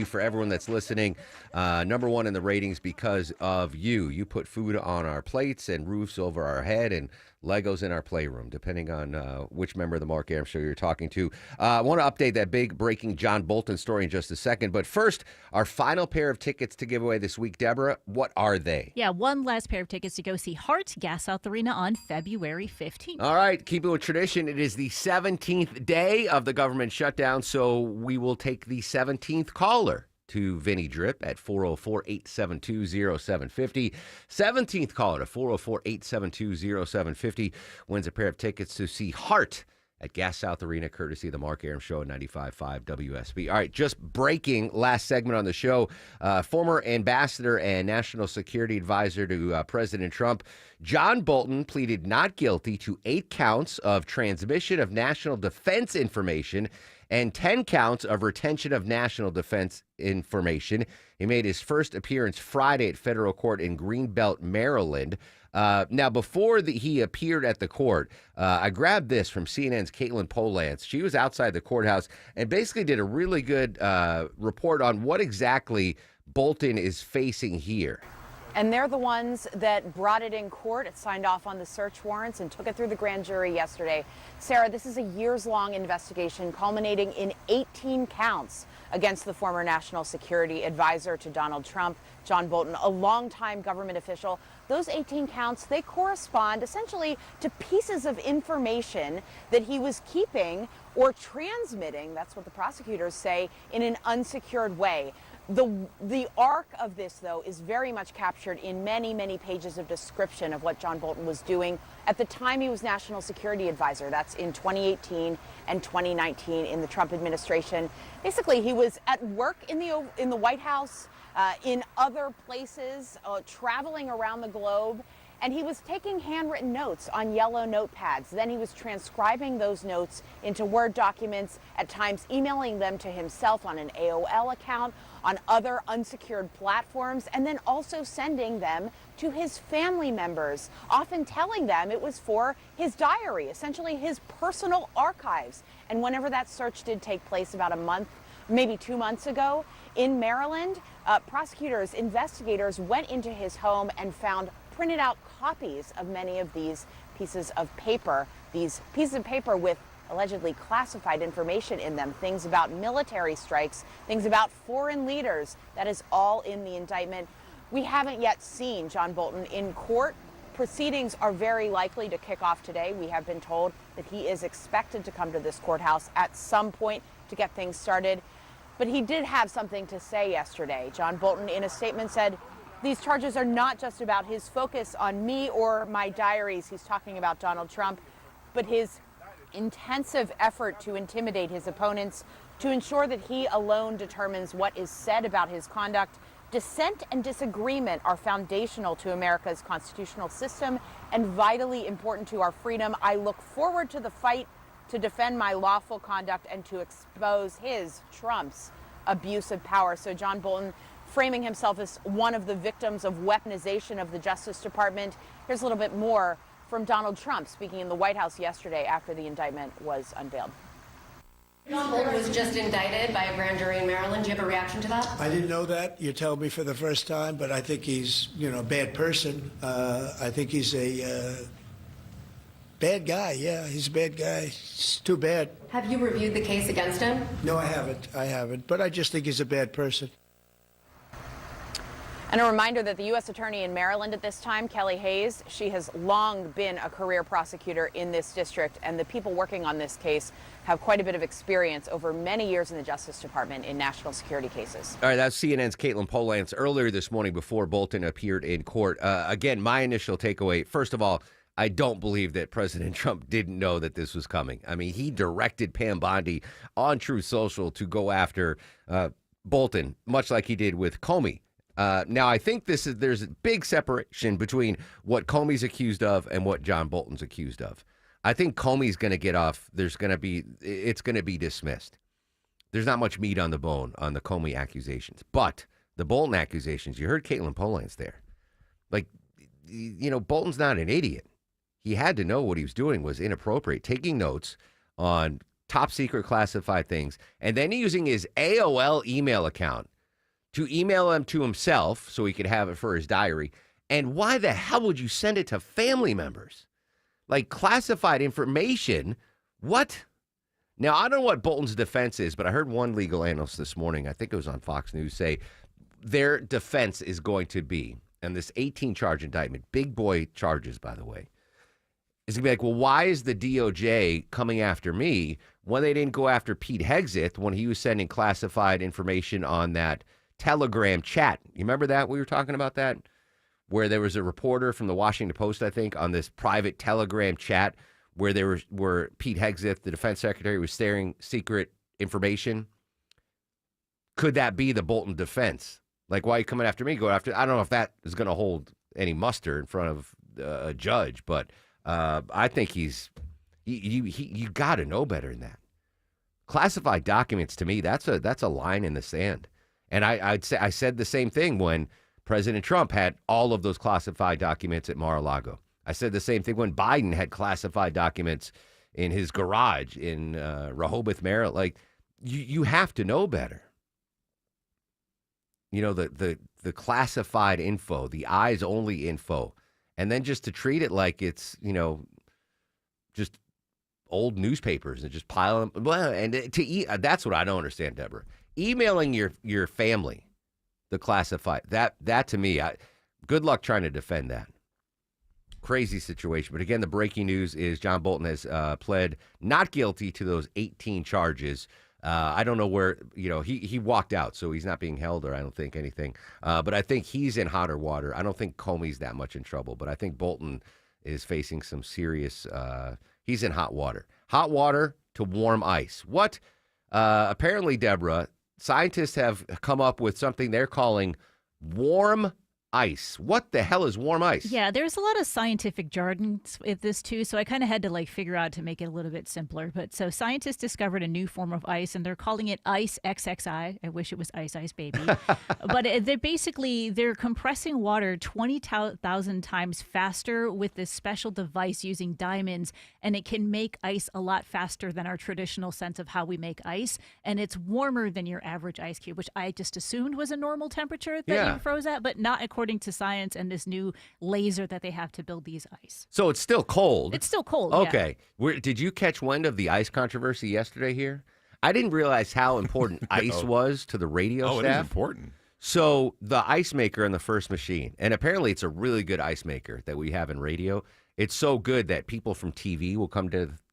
for everyone that's listening. Number 1 in the ratings because of you. You put food on our plates and roofs over our head and Legos in our playroom, depending on which member of the Mark Arum Show you're talking to. I want to update that big breaking John Bolton story in just a second. But first, our final pair of tickets to give away this week. Deborah, what are they? Yeah, one last pair of tickets to go see Heart Gas South Arena on February 15th. All right, keep it with tradition. It is the 17th day of the government shutdown, so we will take the 17th caller to Vinny Drip at 404-872-0750. 17th caller to 404-872-0750 wins a pair of tickets to see Heart at Gas South Arena, courtesy of the Mark Arum Show at 95.5 WSB. All right, just breaking last segment on the show. Former ambassador and national security advisor to President Trump, John Bolton, pleaded not guilty to 8 counts of transmission of national defense information and 10 counts of retention of national defense information. He made his first appearance Friday at federal court in Greenbelt, Maryland. Now, before he appeared at the court, I grabbed this from CNN's Caitlin Polance. She was outside the courthouse and basically did a really good report on what exactly Bolton is facing here. And they're the ones that brought it in court. It signed off on the search warrants and took it through the grand jury yesterday. Sarah, this is a years-long investigation culminating in 18 counts against the former national security advisor to Donald Trump, John Bolton, a longtime government official. Those 18 counts, they correspond essentially to pieces of information that he was keeping or transmitting, that's what the prosecutors say, in an unsecured way. The arc of this, though, is very much captured in many, many pages of description of what John Bolton was doing at the time he was national security advisor. That's in 2018 and 2019 in the Trump administration. Basically, he was at work in the White House, in other places, traveling around the globe. And he was taking handwritten notes on yellow notepads. Then he was transcribing those notes into Word documents, at times emailing them to himself on an AOL account, on other unsecured platforms, and then also sending them to his family members, often telling them it was for his diary, essentially his personal archives. And whenever that search did take place about a month, maybe 2 months ago in Maryland, prosecutors, investigators went into his home and found printed out copies of many of these pieces of paper with allegedly classified information in them, things about military strikes, things about foreign leaders. That is all in the indictment. We haven't yet seen John Bolton in court. Proceedings are very likely to kick off today. We have been told that he is expected to come to this courthouse at some point to get things started. But he did have something to say yesterday. John Bolton, in a statement, said, "These charges are not just about his focus on me or my diaries," he's talking about Donald Trump, "but his intensive effort to intimidate his opponents, to ensure that he alone determines what is said about his conduct. Dissent and disagreement are foundational to America's constitutional system and vitally important to our freedom. I look forward to the fight to defend my lawful conduct and to expose Trump's abuse of power. So John Bolton framing himself as one of the victims of weaponization of the Justice Department. Here's a little bit more from Donald Trump speaking in the White House yesterday after the indictment was unveiled. John Bolton was just indicted by a grand jury in Maryland. Do you have a reaction to that? I didn't know that. You tell me for the first time, but I think he's, a bad person. I think he's a bad guy. Yeah, he's a bad guy. It's too bad. Have you reviewed the case against him? No, I haven't. But I just think he's a bad person. And a reminder that the U.S. Attorney in Maryland at this time, Kelly Hayes, she has long been a career prosecutor in this district, and the people working on this case have quite a bit of experience over many years in the Justice Department in national security cases. All right, that's CNN's Caitlin Polance earlier this morning before Bolton appeared in court. Again, my initial takeaway, first of all, I don't believe that President Trump didn't know that this was coming. I mean, he directed Pam Bondi on Truth Social to go after Bolton, much like he did with Comey. Now, I think there's a big separation between what Comey's accused of and what John Bolton's accused of. I think Comey's going to get off. It's going to be dismissed. There's not much meat on the bone on the Comey accusations. But the Bolton accusations, you heard Caitlin Polance there. Like, Bolton's not an idiot. He had to know what he was doing was inappropriate, taking notes on top secret classified things, and then using his AOL email account to email them to himself so he could have it for his diary. And why the hell would you send it to family members? Like classified information? What? Now, I don't know what Bolton's defense is, but I heard one legal analyst this morning, I think it was on Fox News, say their defense is going to be, and this 18-charge indictment, big boy charges, by the way, is going to be like, well, why is the DOJ coming after me when they didn't go after Pete Hegseth when he was sending classified information on that Telegram chat? You remember that? We were talking about that, where there was a reporter from the Washington Post, I think, on this private Telegram chat where Pete Hegseth, the defense secretary, was sharing secret information. Could that be the Bolton defense? Like, why are you coming after me? Go after? I don't know if that is going to hold any muster in front of a judge, but I think you got to know better than that. Classified documents, to me, that's a line in the sand. And I said the same thing when President Trump had all of those classified documents at Mar-a-Lago. I said the same thing when Biden had classified documents in his garage in Rehoboth, Maryland. Like, you have to know better. The classified info, the eyes-only info, and then just to treat it like it's, just old newspapers and just pile them. And that's what I don't understand, Deborah. Emailing your family, the classified, that to me, good luck trying to defend that. Crazy situation. But again, the breaking news is John Bolton has pled not guilty to those 18 charges. I don't know where, he walked out, so he's not being held, or I don't think anything. But I think he's in hotter water. I don't think Comey's that much in trouble, but I think Bolton is facing some serious, he's in hot water. Hot water to warm ice. What? Apparently, Deborah, scientists have come up with something they're calling warm ice. What the hell is warm ice? Yeah, there's a lot of scientific jargon with this too, so I kind of had to figure out to make it a little bit simpler. But so scientists discovered a new form of ice, and they're calling it Ice XXI. I wish it was Ice Ice Baby. But they're compressing water 20,000 times faster with this special device using diamonds, and it can make ice a lot faster than our traditional sense of how we make ice. And it's warmer than your average ice cube, which I just assumed was a normal temperature that you froze at, but not according to science and this new laser that they have to build these ice. So it's still cold. It's still cold. Okay. Did you catch wind of the ice controversy yesterday here? I didn't realize how important ice was to the radio staff. Oh, it is important. So the ice maker in the first machine, and apparently it's a really good ice maker that we have in radio. It's so good that people from TV will come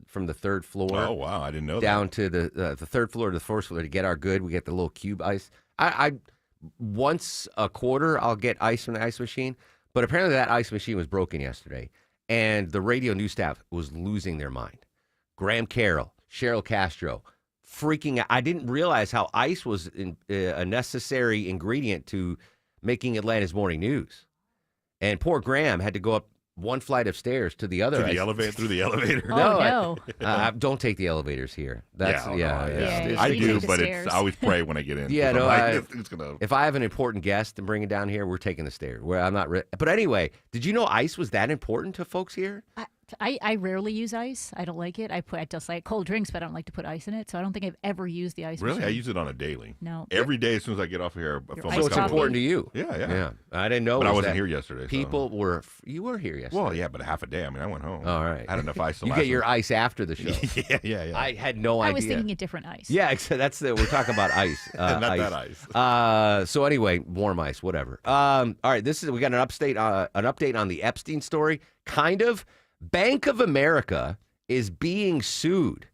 from the third floor. Oh, wow. I didn't know down to the third floor to the first floor to get our good. We get the little cube ice. I once a quarter, I'll get ice from the ice machine. But apparently that ice machine was broken yesterday, and the radio news staff was losing their mind. Graham Carroll, Cheryl Castro, freaking out. I didn't realize how ice was a necessary ingredient to making Atlanta's morning news. And poor Graham had to go up one flight of stairs to the other. To the elevator, through the elevator. No, don't take the elevators here. That's I do, but I always pray when I get in. Yeah, no. It's gonna... If I have an important guest and bring it down here, we're taking the stairs. Where I'm not. But anyway, did you know ice was that important to folks here? I rarely use ice. I don't like it. I just like cold drinks, but I don't like to put ice in it. So I don't think I've ever used the ice Really? machine. I use it on a daily. No. Every day as soon as I get off of here. So it's important to you. Yeah. I didn't know. But I wasn't here yesterday. People were. You were here yesterday. Well, yeah, but a half a day. I mean, I went home. All right. I had enough ice. You get your ice after the show. yeah. I had no idea. I was thinking a different ice. Yeah, we're talking about ice. Not that ice. So anyway, warm ice, whatever. All right, we got an update on the Epstein story. Kind of. Bank of America is being sued.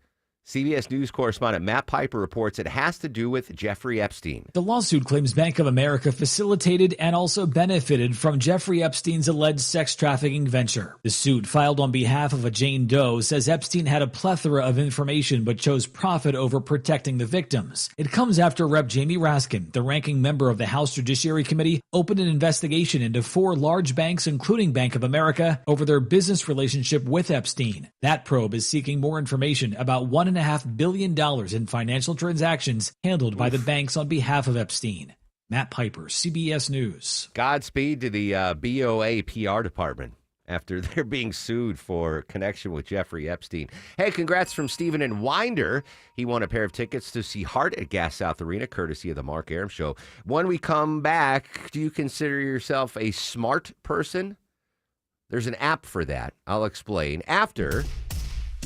CBS News correspondent Matt Piper reports it has to do with Jeffrey Epstein. The lawsuit claims Bank of America facilitated and also benefited from Jeffrey Epstein's alleged sex trafficking venture. The suit, filed on behalf of a Jane Doe, says Epstein had a plethora of information but chose profit over protecting the victims. It comes after Rep. Jamie Raskin, the ranking member of the House Judiciary Committee, opened an investigation into 4 large banks, including Bank of America, over their business relationship with Epstein. That probe is seeking more information about $1.5 billion in financial transactions handled by the banks on behalf of Epstein. Matt Piper, CBS News. Godspeed to the BOA PR department after they're being sued for connection with Jeffrey Epstein. Hey, congrats from Stephen in Winder. He won a pair of tickets to see Heart at Gas South Arena, courtesy of the Mark Arum Show. When we come back, do you consider yourself a smart person? There's an app for that. I'll explain after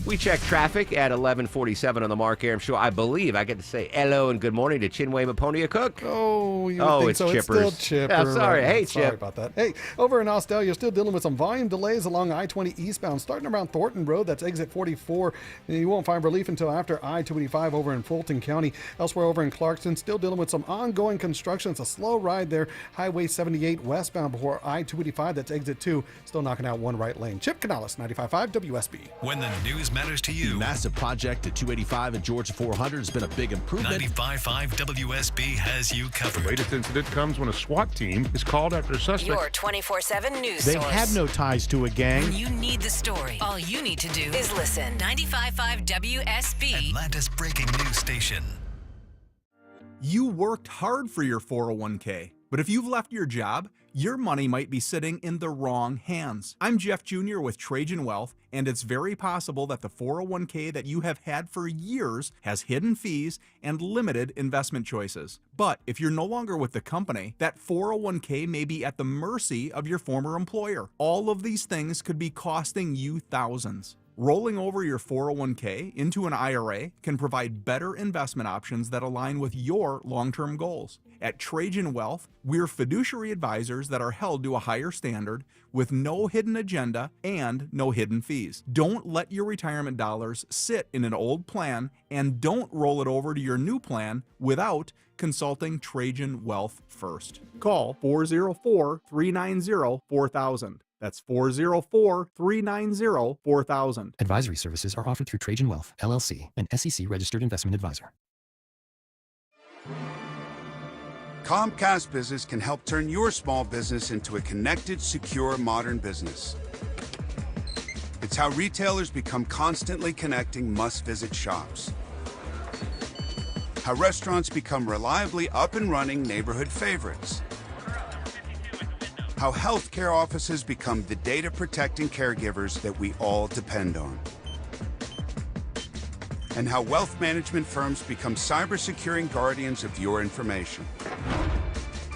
we check traffic at 11:47 on the Mark Arum Show. I believe I get to say hello and good morning to Chinwe Maponia Cook. Oh, you would think it's so. Chippers. It's still Chipper. Yeah, sorry. Hey, Sorry Chip. about that. Hey, over in Austell, you're still dealing with some volume delays along I-20 eastbound, starting around Thornton Road. That's exit 44. And you won't find relief until after I-285 over in Fulton County. Elsewhere over in Clarkston, still dealing with some ongoing construction. It's a slow ride there. Highway 78 westbound before I-285. That's exit 2. Still knocking out one right lane. Chip Canales, 95.5 WSB. When the news matters to you. Massive project at 285 and Georgia 400 has been a big improvement. 95.5 WSB has you covered. The latest incident comes when a SWAT team is called after a suspect. Your 24/7 news They source. had no ties to a gang. When you need the story, all you need to do is listen. 95.5 WSB. Atlanta's breaking news station. You worked hard for your 401k, but if you've left your job, your money might be sitting in the wrong hands. I'm Jeff Jr. with Trajan Wealth, and it's very possible that the 401k that you have had for years has hidden fees and limited investment choices. But if you're no longer with the company, that 401k may be at the mercy of your former employer. All of these things could be costing you thousands. Rolling over your 401k into an IRA can provide better investment options that align with your long-term goals. At Trajan Wealth, we're fiduciary advisors that are held to a higher standard with no hidden agenda and no hidden fees. Don't let your retirement dollars sit in an old plan, and don't roll it over to your new plan without consulting Trajan Wealth first. Call 404-390-4000. That's 404-390-4000. Advisory services are offered through Trajan Wealth, LLC, an SEC-registered investment advisor. Comcast Business can help turn your small business into a connected, secure, modern business. It's how retailers become constantly connecting must-visit shops. How restaurants become reliably up and running neighborhood favorites. How healthcare offices become the data-protecting caregivers that we all depend on. And how wealth management firms become cyber-securing guardians of your information.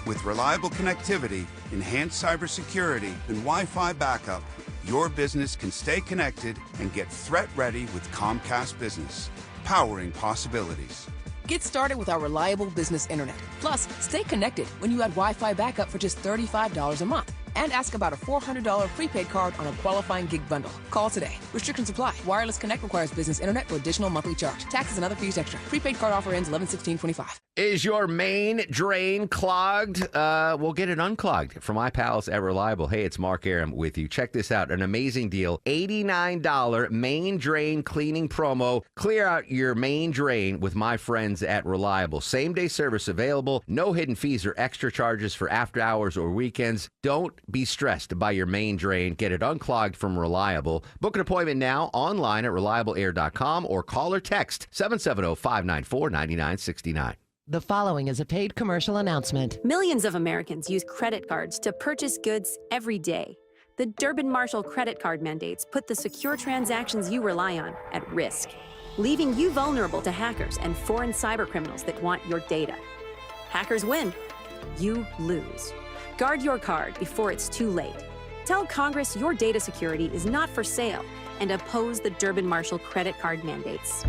With reliable connectivity, enhanced cybersecurity, and Wi-Fi backup, your business can stay connected and get threat-ready with Comcast Business, powering possibilities. Get started with our reliable business internet. Plus, stay connected when you add Wi-Fi backup for just $35 a month. And ask about a $400 prepaid card on a qualifying gig bundle. Call today. Restrictions apply. Wireless Connect requires business internet for additional monthly charge. Taxes and other fees extra. Prepaid card offer ends 11/16/25. Is your main drain clogged? We'll get it unclogged from my pals at Reliable. Hey, it's Mark Aram with you. Check this out. An amazing deal. $89 main drain cleaning promo. Clear out your main drain with my friends at Reliable. Same-day service available. No hidden fees or extra charges for after hours or weekends. Don't be stressed by your main drain. Get it unclogged from Reliable. Book an appointment now online at reliableair.com or call or text 770-594-9969. The following is a paid commercial announcement. Millions of Americans use credit cards to purchase goods every day. The Durbin-Marshall credit card mandates put the secure transactions you rely on at risk, leaving you vulnerable to hackers and foreign cybercriminals that want your data. Hackers win. You lose. Guard your card before it's too late. Tell Congress your data security is not for sale and oppose the Durbin-Marshall credit card mandates.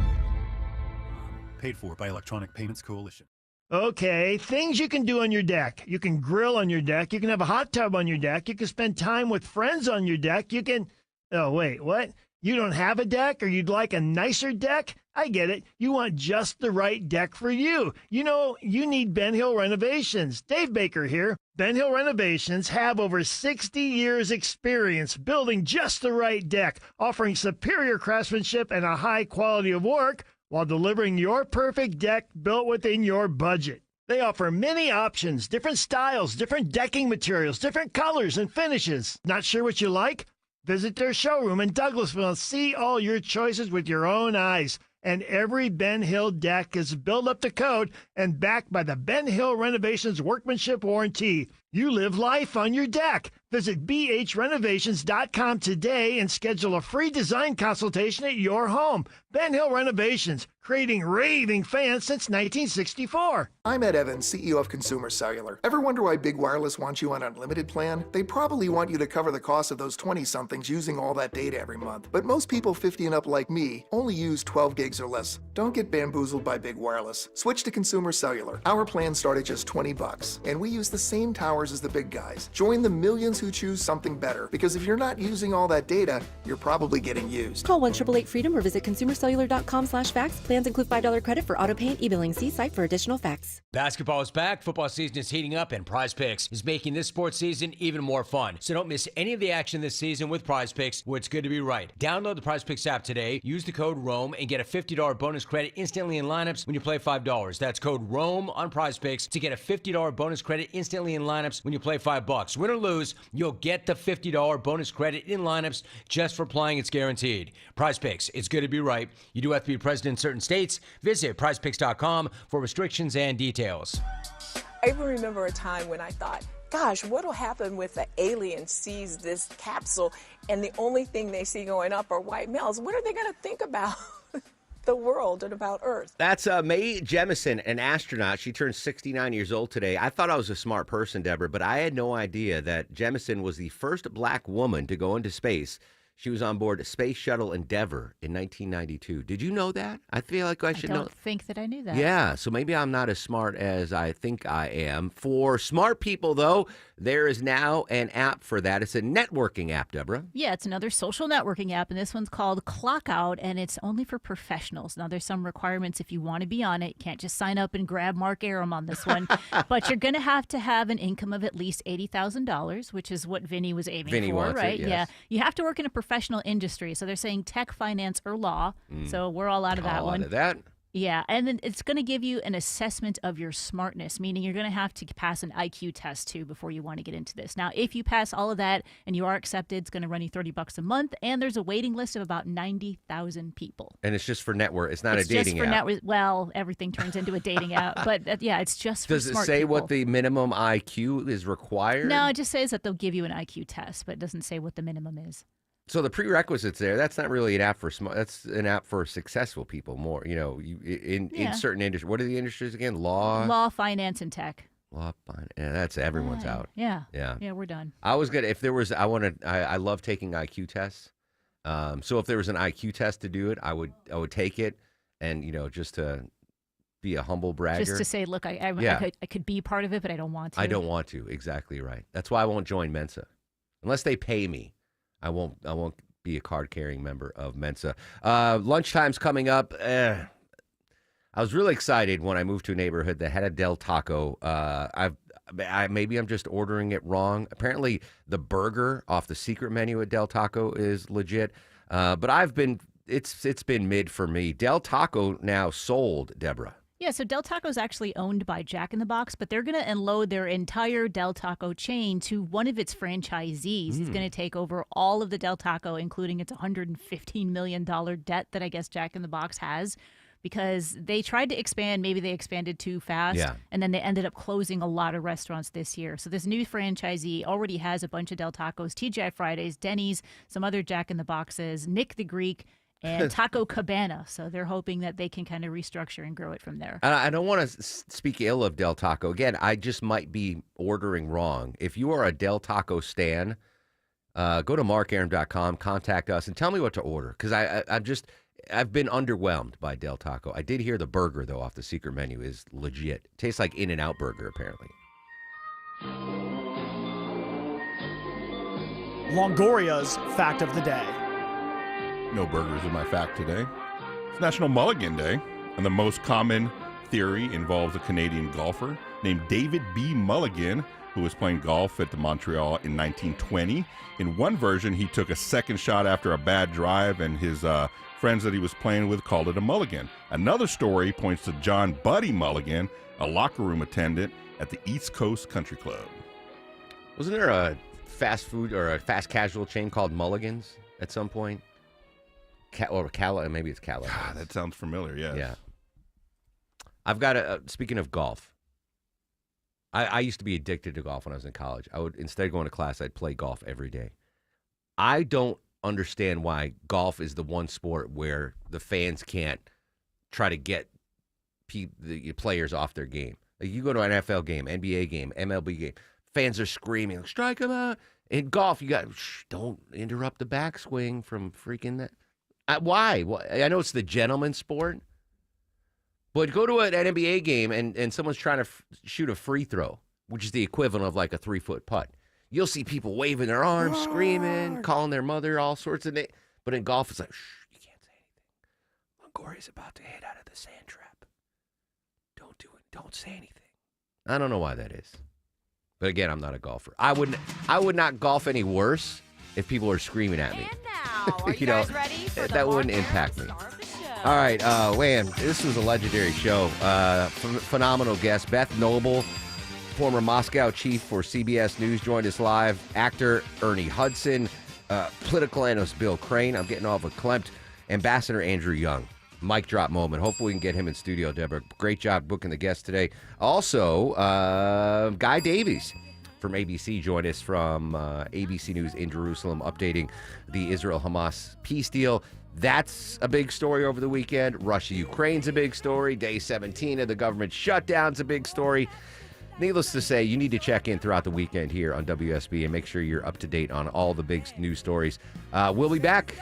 Paid for by Electronic Payments Coalition. Okay, things you can do on your deck. You can grill on your deck. You can have a hot tub on your deck. You can spend time with friends on your deck. You can... Oh, wait, what? You don't have a deck or you'd like a nicer deck? I get it. You want just the right deck for you. You know, you need Ben Hill Renovations. Dave Baker here. Ben Hill Renovations have over 60 years experience building just the right deck, offering superior craftsmanship and a high quality of work, while delivering your perfect deck built within your budget. They offer many options, different styles, different decking materials, different colors and finishes. Not sure what you like? Visit their showroom in Douglasville and see all your choices with your own eyes. And every Ben Hill deck is built up to code and backed by the Ben Hill Renovations Workmanship Warranty. You live life on your deck. Visit bhrenovations.com today and schedule a free design consultation at your home. Ben Hill Renovations, creating raving fans since 1964. I'm Ed Evans, CEO of Consumer Cellular. Ever wonder why Big Wireless wants you on an unlimited plan? They probably want you to cover the cost of those 20-somethings using all that data every month. But most people 50 and up like me only use 12 gigs or less. Don't get bamboozled by Big Wireless. Switch to Consumer Cellular. Our plans start at just $20, and we use the same towers as the big guys. Join the millions who choose something better, because if you're not using all that data, you're probably getting used. Call 1-888-FREEDOM or visit consumercellular.com/facts. Plans include $5 credit for auto pay and e-billing. See site for additional facts. Basketball is back, football season is heating up, and Prize Picks is making this sports season even more fun. So don't miss any of the action this season with Prize Picks, where it's good to be right. Download the Prize Picks app today, use the code ROAM, and get a $50 bonus credit instantly in lineups when you play $5. That's code ROAM on Prize Picks to get a $50 bonus credit instantly in lineups when you play $5. Win or lose, you'll get the $50 bonus credit in lineups just for playing. It's guaranteed. Prize Picks, it's good to be right. You do have to be present in certain states. Visit prizepicks.com for restrictions and details. I even remember a time when I thought, gosh, what'll happen if the alien sees this capsule and the only thing they see going up are white males? What are they going to think about the world and about Earth? That's Mae Jemison, an astronaut. She turned 69 years old today. I thought I was a smart person, Deborah, but I had no idea that Jemison was the first black woman to go into space. She was on board Space Shuttle Endeavour in 1992. Did you know that? I feel like I should know. I don't think that I knew that. Yeah, so maybe I'm not as smart as I think I am. For smart people, though, there is now an app for that. It's a networking app, Deborah. Yeah, it's another social networking app, and this one's called Clockout, and it's only for professionals. Now, there's some requirements if you want to be on it. You can't just sign up and grab Mark Aram on this one, but you're going to have an income of at least $80,000, which is what Vinny was aiming for, right? Yes. Yeah, you have to work in a professional industry, so they're saying tech, finance, or law. So we're all out of that one. Out of that. Yeah, and then it's going to give you an assessment of your smartness, meaning you're going to have to pass an IQ test too before you want to get into this. Now, if you pass all of that and you are accepted, it's going to run you $30 a month, and there's a waiting list of about 90,000 people. And it's just for network. It's not it's a dating just for app. Well, everything turns into a dating app, but yeah, it's just for Does it smart say people. what the minimum IQ is required? No, it just says that they'll give you an IQ test, but it doesn't say what the minimum is. So the prerequisites there, that's not really an app for smart. That's an app for successful people more, in certain industries. What are the industries again? Law, finance, and tech. Law, finance. Yeah, that's everyone's out. Yeah. Yeah. Yeah, we're done. I was good. If there was, I love taking IQ tests. So if there was an IQ test to do it, I would take it and, just to be a humble bragger. Just to say, look, I could be part of it, but I don't want to. I don't want to. Exactly right. That's why I won't join Mensa. Unless they pay me. I won't be a card-carrying member of Mensa. Lunchtime's coming up. I I was really excited when I moved to a neighborhood that had a Del Taco. Maybe I'm just ordering it wrong. Apparently, the burger off the secret menu at Del Taco is legit. But it's been mid for me. Del Taco now sold, Deborah. Yeah, so Del Taco is actually owned by Jack in the Box, but they're going to unload their entire Del Taco chain to one of its franchisees. It's going to take over all of the Del Taco, including its $115 million debt that I guess Jack in the Box has, because they tried to expand. Maybe they expanded too fast, and then they ended up closing a lot of restaurants this year. So this new franchisee already has a bunch of Del Tacos, TGI Fridays, Denny's, some other Jack in the Boxes, Nick the Greek, and Taco Cabana. So they're hoping that they can kind of restructure and grow it from there. I don't want to speak ill of Del Taco. Again, I just might be ordering wrong. If you are a Del Taco stan, go to markaram.com, contact us, and tell me what to order. Because I've been underwhelmed by Del Taco. I did hear the burger, though, off the secret menu is legit. Tastes like In-N-Out Burger, apparently. Longoria's fact of the day. No burgers in my fact today. It's National Mulligan Day, and the most common theory involves a Canadian golfer named David B. Mulligan, who was playing golf at the Montreal in 1920. In one version, he took a second shot after a bad drive, and his friends that he was playing with called it a mulligan. Another story points to John Buddy Mulligan, a locker room attendant at the East Coast Country Club. Wasn't there a fast food or a fast casual chain called Mulligan's at some point? Maybe it's Cala. That sounds familiar, yes. Yeah. I've got speaking of golf, I used to be addicted to golf when I was in college. I would, instead of going to class, I'd play golf every day. I don't understand why golf is the one sport where the fans can't try to get the players off their game. Like you go to an NFL game, NBA game, MLB game, fans are screaming, strike them out. In golf, you got, don't interrupt the backswing from freaking that. Why? I know it's the gentleman's sport, but go to an NBA game and someone's trying to shoot a free throw, which is the equivalent of like a 3-foot putt. You'll see people waving their arms, screaming, calling their mother, all sorts of names. But in golf, it's like, shh, you can't say anything. Longoria's about to hit out of the sand trap. Don't do it. Don't say anything. I don't know why that is. But again, I'm not a golfer. I would not golf any worse if people are screaming at me. And now, are you guys ready for that wouldn't impact me. All right, Wham, this was a legendary show. Phenomenal guest. Beth Noble, former Moscow chief for CBS News, joined us live. Actor Ernie Hudson, political analyst Bill Crane. I'm getting all verklempt. Ambassador Andrew Young. Mic drop moment. Hopefully we can get him in studio, Deborah. Great job booking the guest today. Also, Guy Davies from ABC joined us from ABC News in Jerusalem, updating the Israel-Hamas peace deal. That's a big story over the weekend. Russia-Ukraine's a big story. Day 17 of the government shutdown's a big story. Needless to say, you need to check in throughout the weekend here on WSB and make sure you're up to date on all the big news stories. We'll be back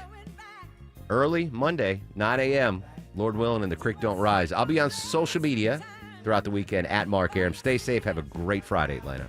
early Monday, 9 a.m., Lord willing, and the creek don't rise. I'll be on social media throughout the weekend at Mark Aram. Stay safe. Have a great Friday, Atlanta.